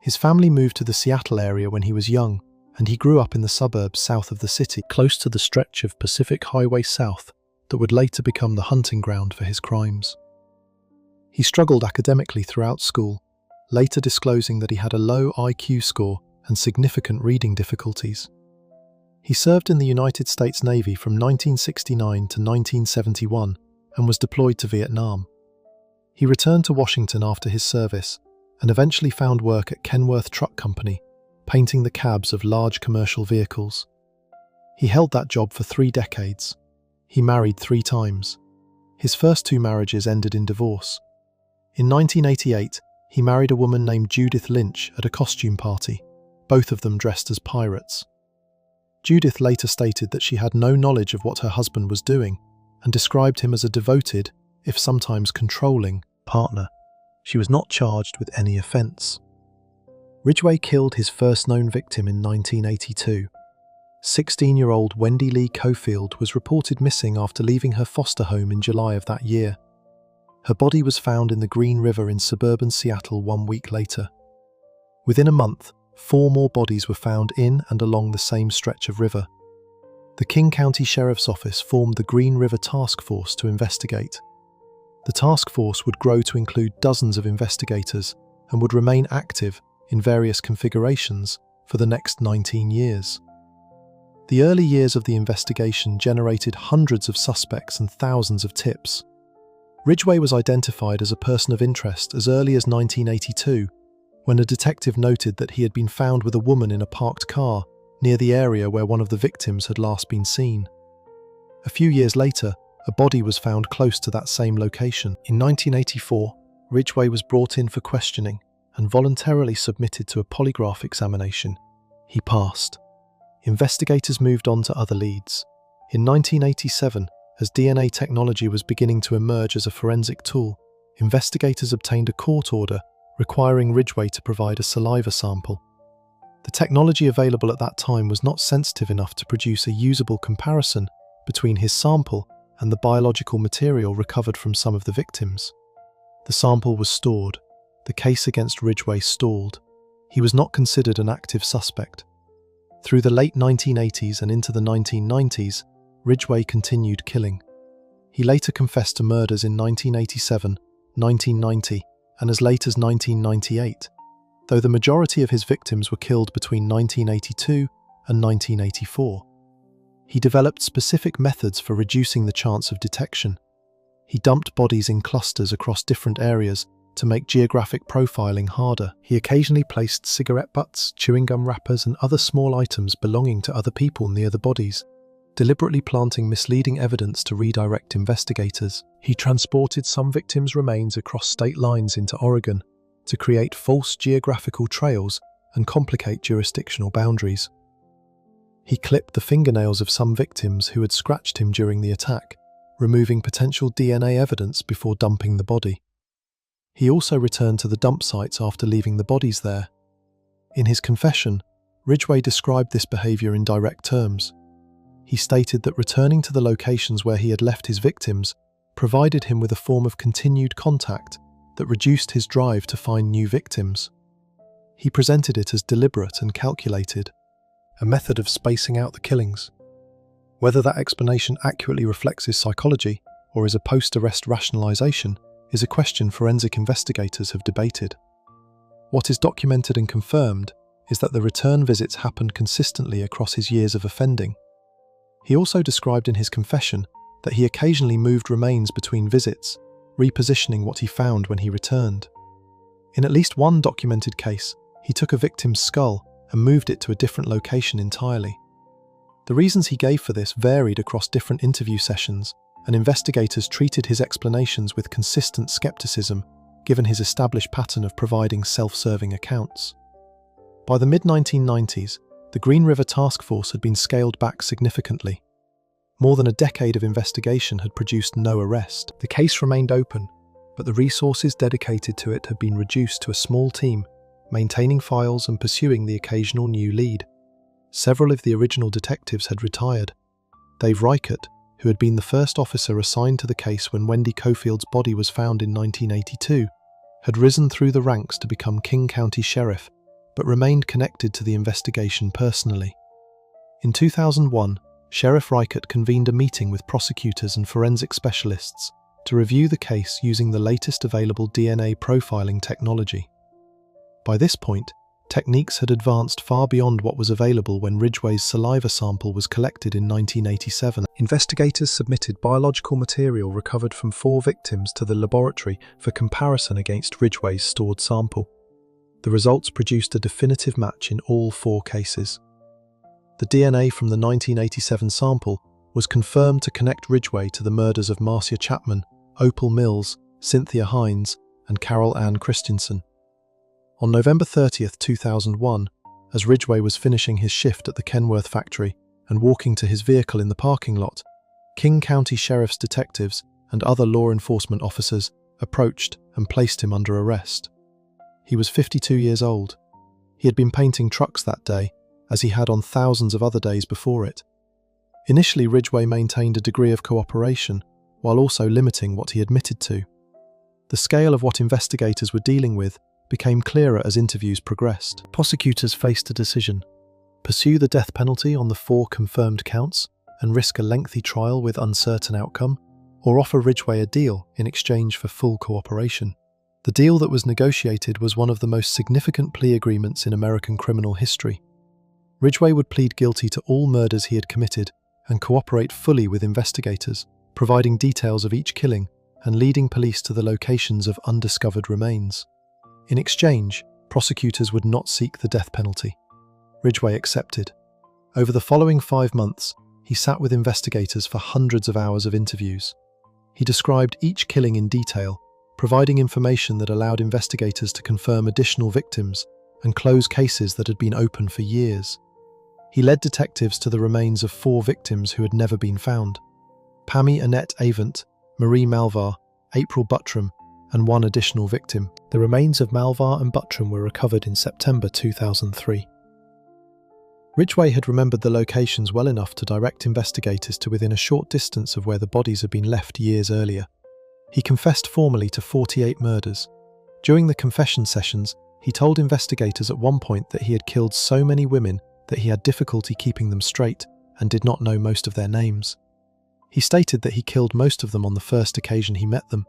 His family moved to the Seattle area when he was young, and he grew up in the suburbs south of the city, close to the stretch of Pacific Highway South that would later become the hunting ground for his crimes. He struggled academically throughout school, later disclosing that he had a low IQ score and significant reading difficulties. He served in the United States Navy from 1969 to 1971 and was deployed to Vietnam. He returned to Washington after his service and eventually found work at Kenworth Truck Company, painting the cabs of large commercial vehicles. He held that job for 3 decades. He married 3 times. His first 2 marriages ended in divorce. In 1988, he married a woman named Judith Lynch at a costume party, both of them dressed as pirates. Judith later stated that she had no knowledge of what her husband was doing and described him as a devoted, if sometimes controlling, partner. She was not charged with any offence. Ridgway killed his first known victim in 1982. 16-year-old Wendy Lee Cofield was reported missing after leaving her foster home in July of that year. Her body was found in the Green River in suburban Seattle 1 week later. Within a month, 4 more bodies were found in and along the same stretch of river. The King County Sheriff's Office formed the Green River Task Force to investigate. The task force would grow to include dozens of investigators and would remain active in various configurations for the next 19 years. The early years of the investigation generated hundreds of suspects and thousands of tips. Ridgway was identified as a person of interest as early as 1982, when a detective noted that he had been found with a woman in a parked car near the area where one of the victims had last been seen. A few years later, a body was found close to that same location. In 1984, Ridgway was brought in for questioning and voluntarily submitted to a polygraph examination. He passed. Investigators moved on to other leads. In 1987, as DNA technology was beginning to emerge as a forensic tool, investigators obtained a court order requiring Ridgway to provide a saliva sample. The technology available at that time was not sensitive enough to produce a usable comparison between his sample and the biological material recovered from some of the victims. The sample was stored. The case against Ridgway stalled. He was not considered an active suspect. Through the late 1980s and into the 1990s, Ridgway continued killing. He later confessed to murders in 1987, 1990, and as late as 1998, though the majority of his victims were killed between 1982 and 1984. He developed specific methods for reducing the chance of detection. He dumped bodies in clusters across different areas to make geographic profiling harder. He occasionally placed cigarette butts, chewing gum wrappers, and other small items belonging to other people near the bodies, deliberately planting misleading evidence to redirect investigators. He transported some victims' remains across state lines into Oregon to create false geographical trails and complicate jurisdictional boundaries. He clipped the fingernails of some victims who had scratched him during the attack, removing potential DNA evidence before dumping the body. He also returned to the dump sites after leaving the bodies there. In his confession, Ridgway described this behavior in direct terms. He stated that returning to the locations where he had left his victims provided him with a form of continued contact that reduced his drive to find new victims. He presented it as deliberate and calculated, a method of spacing out the killings. Whether that explanation accurately reflects his psychology or is a post-arrest rationalization is a question forensic investigators have debated. What is documented and confirmed is that the return visits happened consistently across his years of offending. He also described in his confession that he occasionally moved remains between visits, repositioning what he found when he returned. In at least one documented case, he took a victim's skull and moved it to a different location entirely. The reasons he gave for this varied across different interview sessions, and investigators treated his explanations with consistent skepticism, given his established pattern of providing self-serving accounts. By the mid-1990s, the Green River Task Force had been scaled back significantly. More than a decade of investigation had produced no arrest. The case remained open, but the resources dedicated to it had been reduced to a small team, maintaining files and pursuing the occasional new lead. Several of the original detectives had retired. Dave Reichert, who had been the first officer assigned to the case when Wendy Cofield's body was found in 1982, had risen through the ranks to become King County Sheriff, but remained connected to the investigation personally. In 2001, Sheriff Reichert convened a meeting with prosecutors and forensic specialists to review the case using the latest available DNA profiling technology. By this point, techniques had advanced far beyond what was available when Ridgway's saliva sample was collected in 1987. Investigators submitted biological material recovered from 4 victims to the laboratory for comparison against Ridgway's stored sample. The results produced a definitive match in all 4 cases. The DNA from the 1987 sample was confirmed to connect Ridgway to the murders of Marcia Chapman, Opal Mills, Cynthia Hines, and Carol Ann Christensen. On November 30, 2001, as Ridgway was finishing his shift at the Kenworth factory and walking to his vehicle in the parking lot, King County Sheriff's detectives and other law enforcement officers approached and placed him under arrest. He was 52 years old. He had been painting trucks that day, as he had on thousands of other days before it. Initially, Ridgway maintained a degree of cooperation, while also limiting what he admitted to. The scale of what investigators were dealing with became clearer as interviews progressed. Prosecutors faced a decision: pursue the death penalty on the 4 confirmed counts and risk a lengthy trial with uncertain outcome, or offer Ridgway a deal in exchange for full cooperation. The deal that was negotiated was one of the most significant plea agreements in American criminal history. Ridgway would plead guilty to all murders he had committed and cooperate fully with investigators, providing details of each killing and leading police to the locations of undiscovered remains. In exchange, prosecutors would not seek the death penalty. Ridgway accepted. Over the following 5 months, he sat with investigators for hundreds of hours of interviews. He described each killing in detail, providing information that allowed investigators to confirm additional victims and close cases that had been open for years. He led detectives to the remains of 4 victims who had never been found: Pammy Annette Avent, Marie Malvar, April Buttram, and 1 additional victim. The remains of Malvar and Buttram were recovered in September 2003. Ridgway had remembered the locations well enough to direct investigators to within a short distance of where the bodies had been left years earlier. He confessed formally to 48 murders. During the confession sessions, he told investigators at one point that he had killed so many women that he had difficulty keeping them straight and did not know most of their names. He stated that he killed most of them on the first occasion he met them.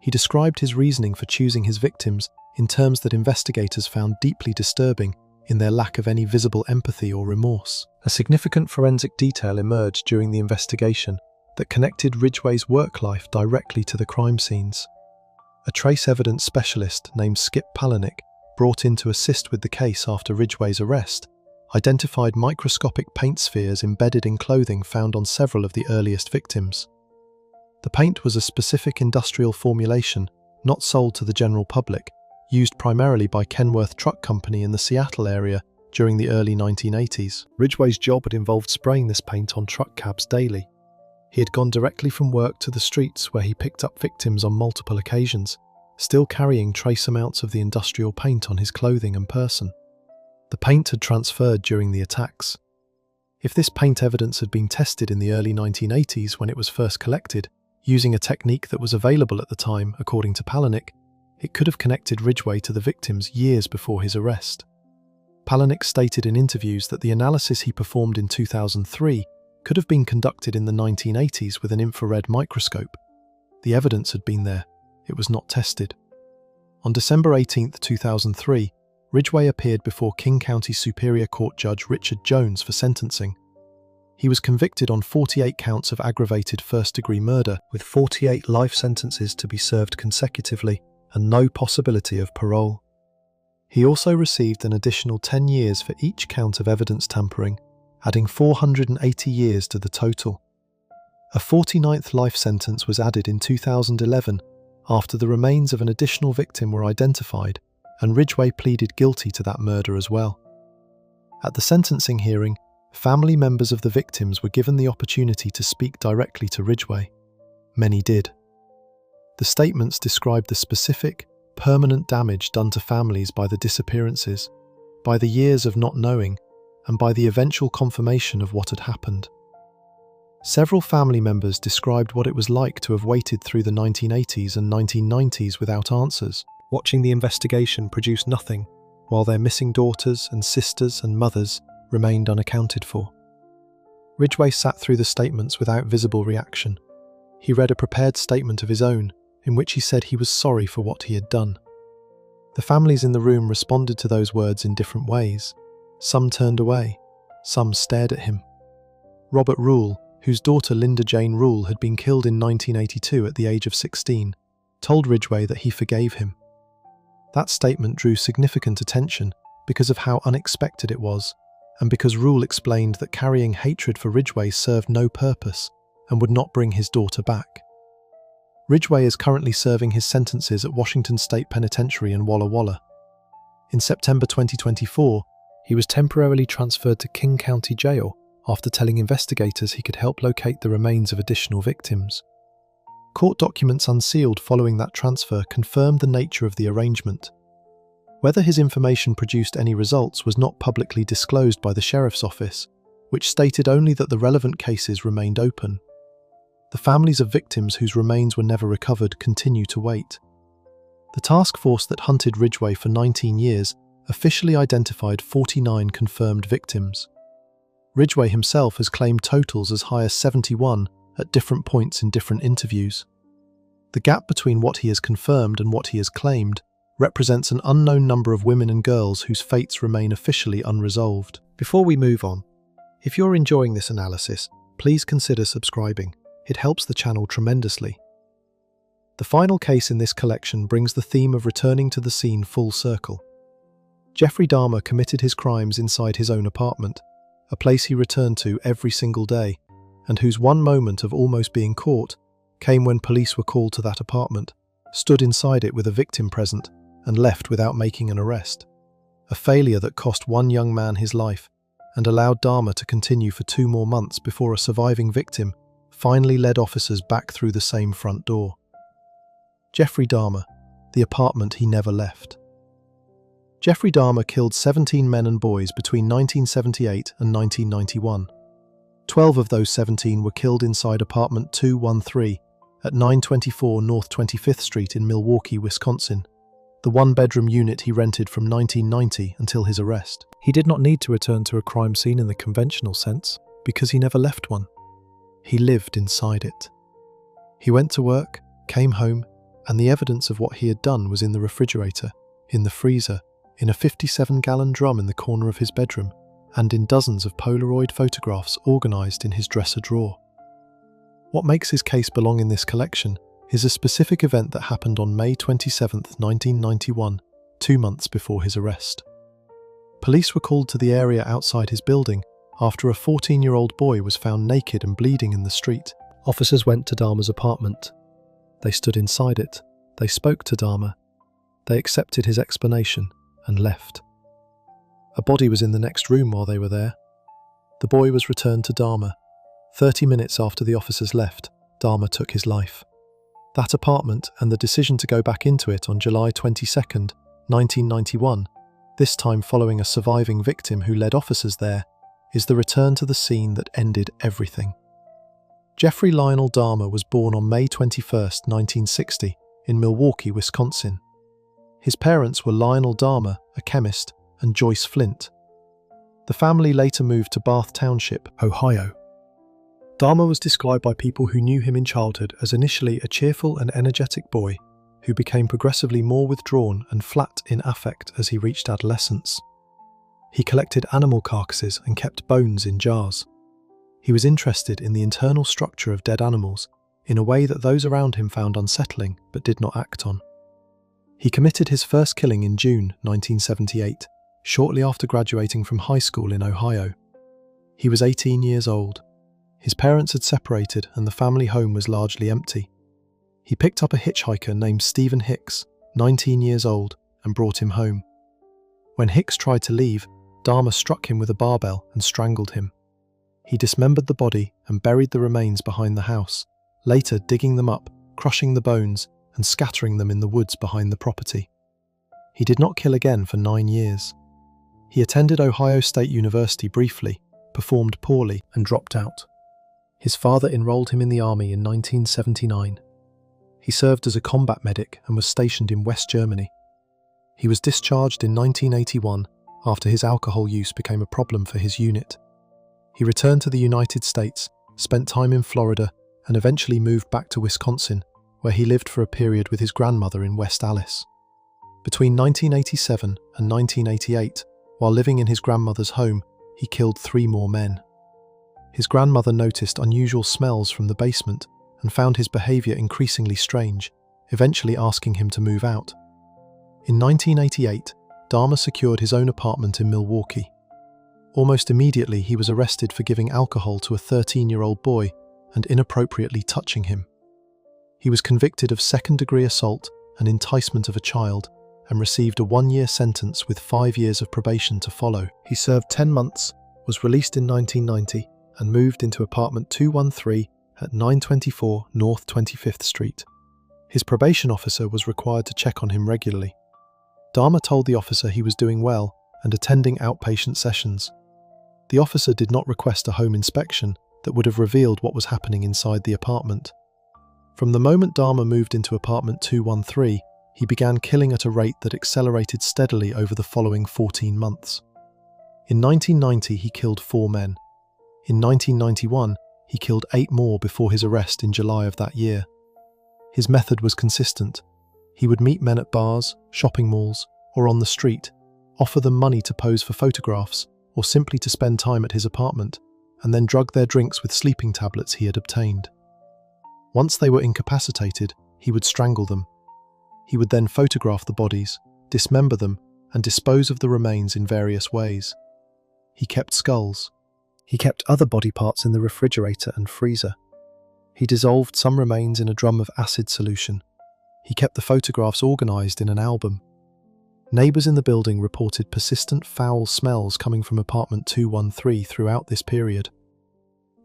He described his reasoning for choosing his victims in terms that investigators found deeply disturbing in their lack of any visible empathy or remorse. A significant forensic detail emerged during the investigation that connected Ridgway's work life directly to the crime scenes. A trace evidence specialist named Skip Palahniuk, brought in to assist with the case after Ridgway's arrest, identified microscopic paint spheres embedded in clothing found on several of the earliest victims. The paint was a specific industrial formulation, not sold to the general public, used primarily by Kenworth Truck Company in the Seattle area during the early 1980s. Ridgway's job had involved spraying this paint on truck cabs daily. He had gone directly from work to the streets where he picked up victims on multiple occasions, still carrying trace amounts of the industrial paint on his clothing and person. The paint had transferred during the attacks. If this paint evidence had been tested in the early 1980s when it was first collected, using a technique that was available at the time, according to Palahniuk, it could have connected Ridgway to the victims years before his arrest. Palahniuk stated in interviews that the analysis he performed in 2003 could have been conducted in the 1980s with an infrared microscope. The evidence had been there, it was not tested. On December 18, 2003, Ridgway appeared before King County Superior Court Judge Richard Jones for sentencing. He was convicted on 48 counts of aggravated first-degree murder, with 48 life sentences to be served consecutively and no possibility of parole. He also received an additional 10 years for each count of evidence tampering, adding 480 years to the total. A 49th life sentence was added in 2011 after the remains of an additional victim were identified, and Ridgway pleaded guilty to that murder as well. At the sentencing hearing, family members of the victims were given the opportunity to speak directly to Ridgway. Many did. The statements described the specific, permanent damage done to families by the disappearances, by the years of not knowing, and by the eventual confirmation of what had happened. Several family members described what it was like to have waited through the 1980s and 1990s without answers, watching the investigation produce nothing, while their missing daughters and sisters and mothers remained unaccounted for. Ridgway sat through the statements without visible reaction. He read a prepared statement of his own, in which he said he was sorry for what he had done. The families in the room responded to those words in different ways. Some turned away, some stared at him. Robert Rule, whose daughter Linda Jane Rule had been killed in 1982 at the age of 16, told Ridgway that he forgave him. That statement drew significant attention because of how unexpected it was, and because Rule explained that carrying hatred for Ridgway served no purpose and would not bring his daughter back. Ridgway is currently serving his sentences at Washington State Penitentiary in Walla Walla. In September 2024, he was temporarily transferred to King County Jail after telling investigators he could help locate the remains of additional victims. Court documents unsealed following that transfer confirmed the nature of the arrangement. Whether his information produced any results was not publicly disclosed by the Sheriff's Office, which stated only that the relevant cases remained open. The families of victims whose remains were never recovered continue to wait. The task force that hunted Ridgway for 19 years officially identified 49 confirmed victims. Ridgway himself has claimed totals as high as 71 at different points in different interviews. The gap between what he has confirmed and what he has claimed represents an unknown number of women and girls whose fates remain officially unresolved. Before we move on, if you're enjoying this analysis, please consider subscribing. It helps the channel tremendously. The final case in this collection brings the theme of returning to the scene full circle. Jeffrey Dahmer committed his crimes inside his own apartment, a place he returned to every single day, and whose one moment of almost being caught came when police were called to that apartment, stood inside it with a victim present, and left without making an arrest. A failure that cost one young man his life and allowed Dahmer to continue for 2 more months before a surviving victim finally led officers back through the same front door. Jeffrey Dahmer, the apartment he never left. Jeffrey Dahmer killed 17 men and boys between 1978 and 1991. 12 of those 17 were killed inside apartment 213 at 924 North 25th Street in Milwaukee, Wisconsin, the one-bedroom unit he rented from 1990 until his arrest. He did not need to return to a crime scene in the conventional sense because he never left one. He lived inside it. He went to work, came home, and the evidence of what he had done was in the refrigerator, in the freezer, in a 57-gallon drum in the corner of his bedroom, and in dozens of Polaroid photographs organised in his dresser drawer. What makes his case belong in this collection is a specific event that happened on May 27, 1991, 2 months before his arrest. Police were called to the area outside his building after a 14-year-old boy was found naked and bleeding in the street. Officers went to Dahmer's apartment. They stood inside it. They spoke to Dahmer. They accepted his explanation and left. A body was in the next room while they were there. The boy was returned to Dahmer. 30 minutes after the officers left, Dahmer took his life. That apartment and the decision to go back into it on July 22, 1991, this time following a surviving victim who led officers there, is the return to the scene that ended everything. Jeffrey Lionel Dahmer was born on May 21, 1960, in Milwaukee, Wisconsin. His parents were Lionel Dahmer, a chemist, and Joyce Flint. The family later moved to Bath Township, Ohio. Dahmer was described by people who knew him in childhood as initially a cheerful and energetic boy who became progressively more withdrawn and flat in affect as he reached adolescence. He collected animal carcasses and kept bones in jars. He was interested in the internal structure of dead animals in a way that those around him found unsettling but did not act on. He committed his first killing in June 1978, shortly after graduating from high school in Ohio. He was 18 years old. His parents had separated and the family home was largely empty. He picked up a hitchhiker named Stephen Hicks, 19 years old, and brought him home. When Hicks tried to leave, Dahmer struck him with a barbell and strangled him. He dismembered the body and buried the remains behind the house, later digging them up, crushing the bones, and scattering them in the woods behind the property. He did not kill again for 9 years. He attended Ohio State University briefly, performed poorly, and dropped out. His father enrolled him in the army in 1979. He served as a combat medic and was stationed in West Germany. He was discharged in 1981 after his alcohol use became a problem for his unit. He returned to the United States, spent time in Florida, and eventually moved back to Wisconsin, where he lived for a period with his grandmother in West Allis. Between 1987 and 1988, while living in his grandmother's home, he killed 3 more men. His grandmother noticed unusual smells from the basement and found his behavior increasingly strange, eventually asking him to move out. In 1988, Dahmer secured his own apartment in Milwaukee. Almost immediately, he was arrested for giving alcohol to a 13-year-old boy and inappropriately touching him. He was convicted of second-degree assault and enticement of a child and received a 1-year sentence with 5 years of probation to follow. He served 10 months, was released in 1990, and moved into apartment 213 at 924 North 25th Street. His probation officer was required to check on him regularly. Dahmer told the officer he was doing well and attending outpatient sessions. The officer did not request a home inspection that would have revealed what was happening inside the apartment. From the moment Dahmer moved into apartment 213, he began killing at a rate that accelerated steadily over the following 14 months. In 1990, he killed 4 men. In 1991, he killed 8 more before his arrest in July of that year. His method was consistent. He would meet men at bars, shopping malls, or on the street, offer them money to pose for photographs, or simply to spend time at his apartment, and then drug their drinks with sleeping tablets he had obtained. Once they were incapacitated, he would strangle them. He would then photograph the bodies, dismember them, and dispose of the remains in various ways. He kept skulls. He kept other body parts in the refrigerator and freezer. He dissolved some remains in a drum of acid solution. He kept the photographs organized in an album. Neighbors in the building reported persistent foul smells coming from apartment 213 throughout this period.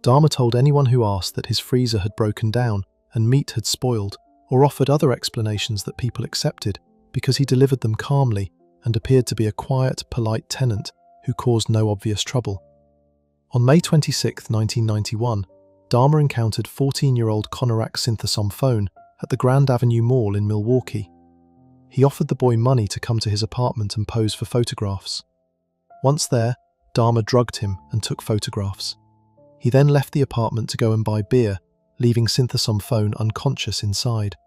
Dahmer told anyone who asked that his freezer had broken down and meat had spoiled, or offered other explanations that people accepted because he delivered them calmly and appeared to be a quiet, polite tenant who caused no obvious trouble. On May 26, 1991, Dahmer encountered 14-year-old Konorak Synthesom at the Grand Avenue Mall in Milwaukee. He offered the boy money to come to his apartment and pose for photographs. Once there, Dahmer drugged him and took photographs. He then left the apartment to go and buy beer, leaving Synthesom unconscious inside.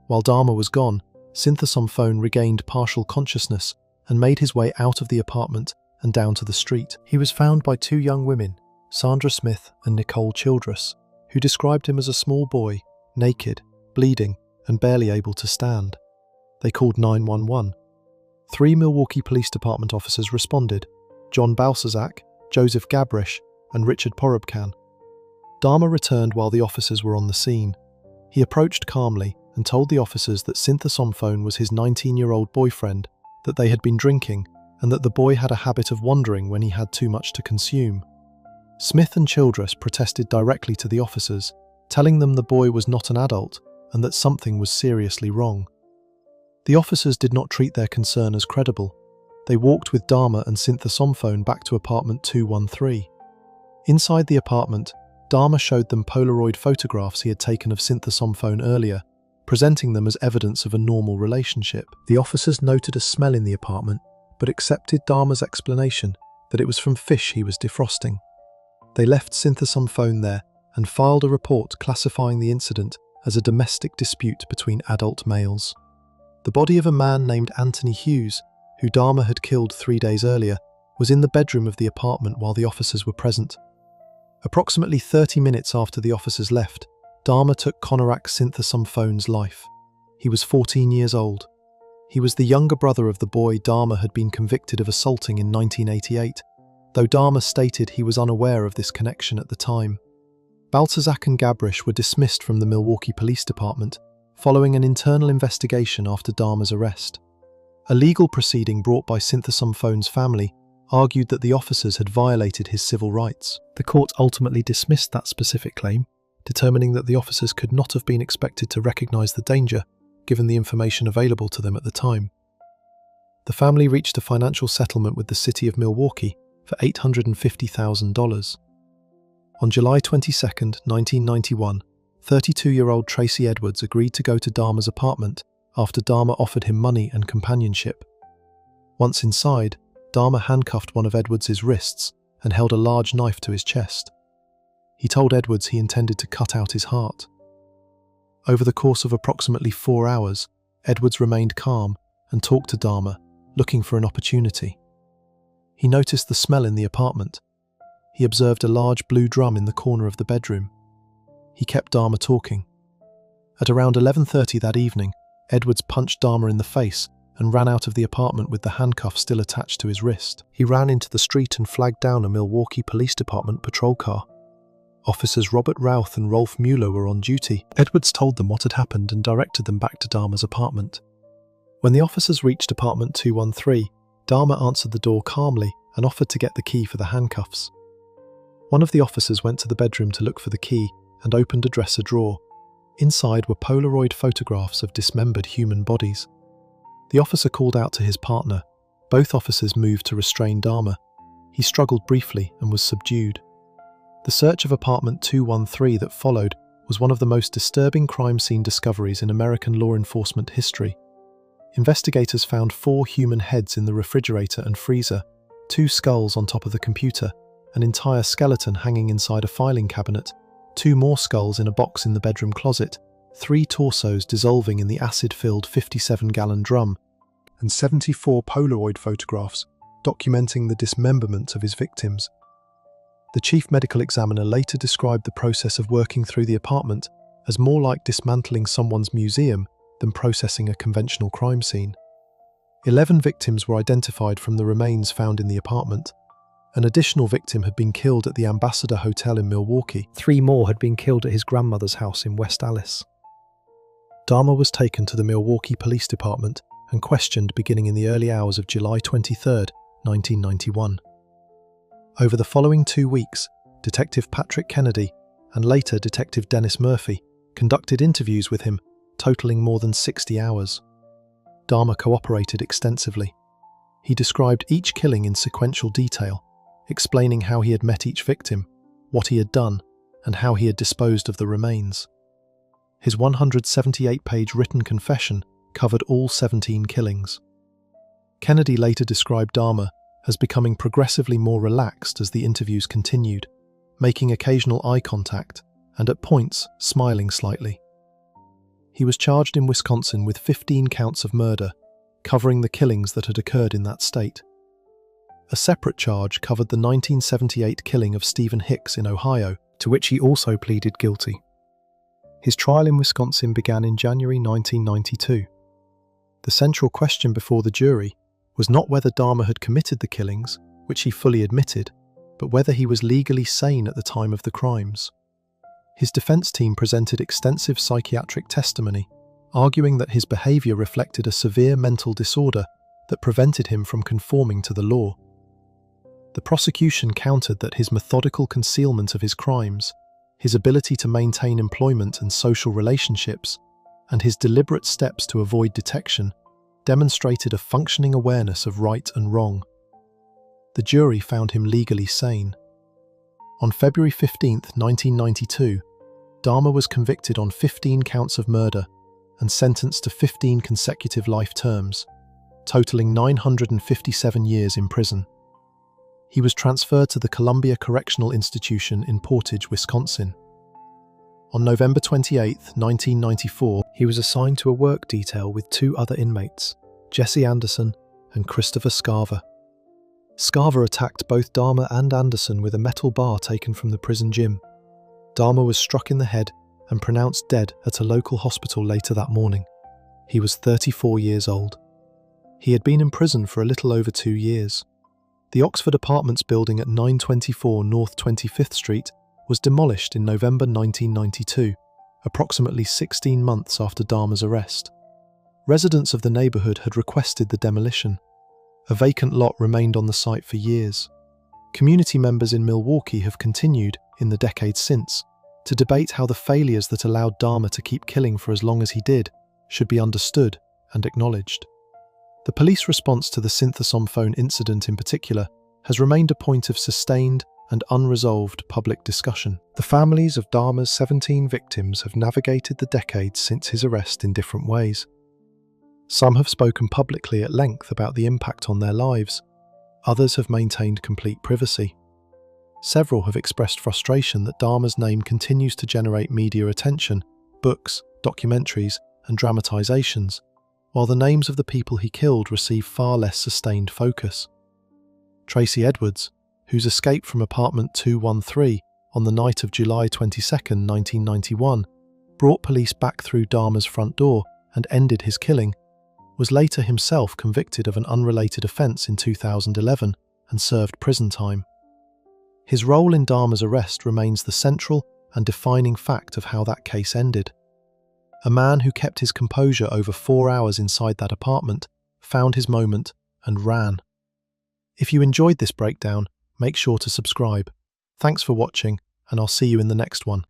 While Dahmer was gone, Synthesom regained partial consciousness and made his way out of the apartment and down to the street. He was found by 2 young women, Sandra Smith and Nicole Childress, who described him as a small boy, naked, bleeding, and barely able to stand. They called 911. 3 Milwaukee Police Department officers responded: John Balsazak, Joseph Gabrish, and Richard Porobkan. Dahmer returned while the officers were on the scene. He approached calmly and told the officers that Synthesom was his 19-year-old boyfriend, that they had been drinking, and that the boy had a habit of wandering when he had too much to consume. Smith and Childress protested directly to the officers, telling them the boy was not an adult and that something was seriously wrong. The officers did not treat their concern as credible. They walked with Dahmer and Cynthia Somphone back to apartment 213. Inside the apartment, Dahmer showed them Polaroid photographs he had taken of Cynthia Somphone earlier, presenting them as evidence of a normal relationship. The officers noted a smell in the apartment, but accepted Dahmer's explanation that it was from fish he was defrosting. They left Cynthia Somphone there and filed a report classifying the incident as a domestic dispute between adult males. The body of a man named Anthony Hughes, who Dahmer had killed 3 days earlier, was in the bedroom of the apartment while the officers were present. Approximately 30 minutes after the officers left, Dahmer took Konorak Cynthia Somphone's life. He was 14 years old. He was the younger brother of the boy Dahmer had been convicted of assaulting in 1988, though Dahmer stated he was unaware of this connection at the time. Baltazak and Gabrish were dismissed from the Milwaukee Police Department following an internal investigation after Dahmer's arrest. A legal proceeding brought by Cynthia Somphone's family argued that the officers had violated his civil rights. The court ultimately dismissed that specific claim, determining that the officers could not have been expected to recognise the danger given the information available to them at the time. The family reached a financial settlement with the city of Milwaukee for $850,000. On July 22, 1991, 32-year-old Tracy Edwards agreed to go to Dahmer's apartment after Dahmer offered him money and companionship. Once inside, Dahmer handcuffed one of Edwards' wrists and held a large knife to his chest. He told Edwards he intended to cut out his heart. Over the course of approximately 4 hours, Edwards remained calm and talked to Dahmer, looking for an opportunity. He noticed the smell in the apartment. He observed a large blue drum in the corner of the bedroom. He kept Dahmer talking. At around 11:30 that evening, Edwards punched Dahmer in the face and ran out of the apartment with the handcuff still attached to his wrist. He ran into the street and flagged down a Milwaukee Police Department patrol car. Officers Robert Routh and Rolf Mueller were on duty. Edwards told them what had happened and directed them back to Dahmer's apartment. When the officers reached apartment 213, Dahmer answered the door calmly and offered to get the key for the handcuffs. One of the officers went to the bedroom to look for the key and opened a dresser drawer. Inside were Polaroid photographs of dismembered human bodies. The officer called out to his partner. Both officers moved to restrain Dahmer. He struggled briefly and was subdued. The search of apartment 213 that followed was one of the most disturbing crime scene discoveries in American law enforcement history. Investigators found 4 human heads in the refrigerator and freezer, 2 skulls on top of the computer, an entire skeleton hanging inside a filing cabinet, 2 more skulls in a box in the bedroom closet, 3 torsos dissolving in the acid-filled 57-gallon drum, and 74 Polaroid photographs documenting the dismemberment of his victims. The chief medical examiner later described the process of working through the apartment as more like dismantling someone's museum than processing a conventional crime scene. 11 victims were identified from the remains found in the apartment. An additional victim had been killed at the Ambassador Hotel in Milwaukee. 3 more had been killed at his grandmother's house in West Allis. Dahmer was taken to the Milwaukee Police Department and questioned beginning in the early hours of July 23, 1991. Over the following 2 weeks, Detective Patrick Kennedy and later Detective Dennis Murphy conducted interviews with him, totaling more than 60 hours. Dahmer cooperated extensively. He described each killing in sequential detail, explaining how he had met each victim, what he had done, and how he had disposed of the remains. His 178-page written confession covered all 17 killings. Kennedy later described Dahmer as becoming progressively more relaxed as the interviews continued, making occasional eye contact and at points smiling slightly. He was charged in Wisconsin with 15 counts of murder, covering the killings that had occurred in that state. A separate charge covered the 1978 killing of Stephen Hicks in Ohio, to which he also pleaded guilty. His trial in Wisconsin began in January 1992. The central question before the jury was not whether Dahmer had committed the killings, which he fully admitted, but whether he was legally sane at the time of the crimes. His defense team presented extensive psychiatric testimony, arguing that his behavior reflected a severe mental disorder that prevented him from conforming to the law. The prosecution countered that his methodical concealment of his crimes, his ability to maintain employment and social relationships, and his deliberate steps to avoid detection demonstrated a functioning awareness of right and wrong. The jury found him legally sane. On February 15, 1992, Dahmer was convicted on 15 counts of murder and sentenced to 15 consecutive life terms, totaling 957 years in prison. He was transferred to the Columbia Correctional Institution in Portage, Wisconsin. On November 28, 1994, he was assigned to a work detail with two other inmates, Jesse Anderson and Christopher Scarver. Scarver attacked both Dahmer and Anderson with a metal bar taken from the prison gym. Dahmer was struck in the head and pronounced dead at a local hospital later that morning. He was 34 years old. He had been in prison for a little over 2 years. The Oxford Apartments building at 924 North 25th Street was demolished in November 1992, approximately 16 months after Dahmer's arrest. Residents of the neighbourhood had requested the demolition. A vacant lot remained on the site for years. Community members in Milwaukee have continued, in the decades since, to debate how the failures that allowed Dahmer to keep killing for as long as he did should be understood and acknowledged. The police response to the Synthosom phone incident in particular has remained a point of sustained and unresolved public discussion. The families of Dahmer's 17 victims have navigated the decades since his arrest in different ways. Some have spoken publicly at length about the impact on their lives. Others have maintained complete privacy. Several have expressed frustration that Dahmer's name continues to generate media attention, books, documentaries, and dramatizations, while the names of the people he killed receive far less sustained focus. Tracy Edwards, whose escape from apartment 213 on the night of July 22, 1991, brought police back through Dahmer's front door and ended his killing, was later himself convicted of an unrelated offence in 2011 and served prison time. His role in Dahmer's arrest remains the central and defining fact of how that case ended. A man who kept his composure over 4 hours inside that apartment found his moment and ran. If you enjoyed this breakdown, make sure to subscribe. Thanks for watching, and I'll see you in the next one.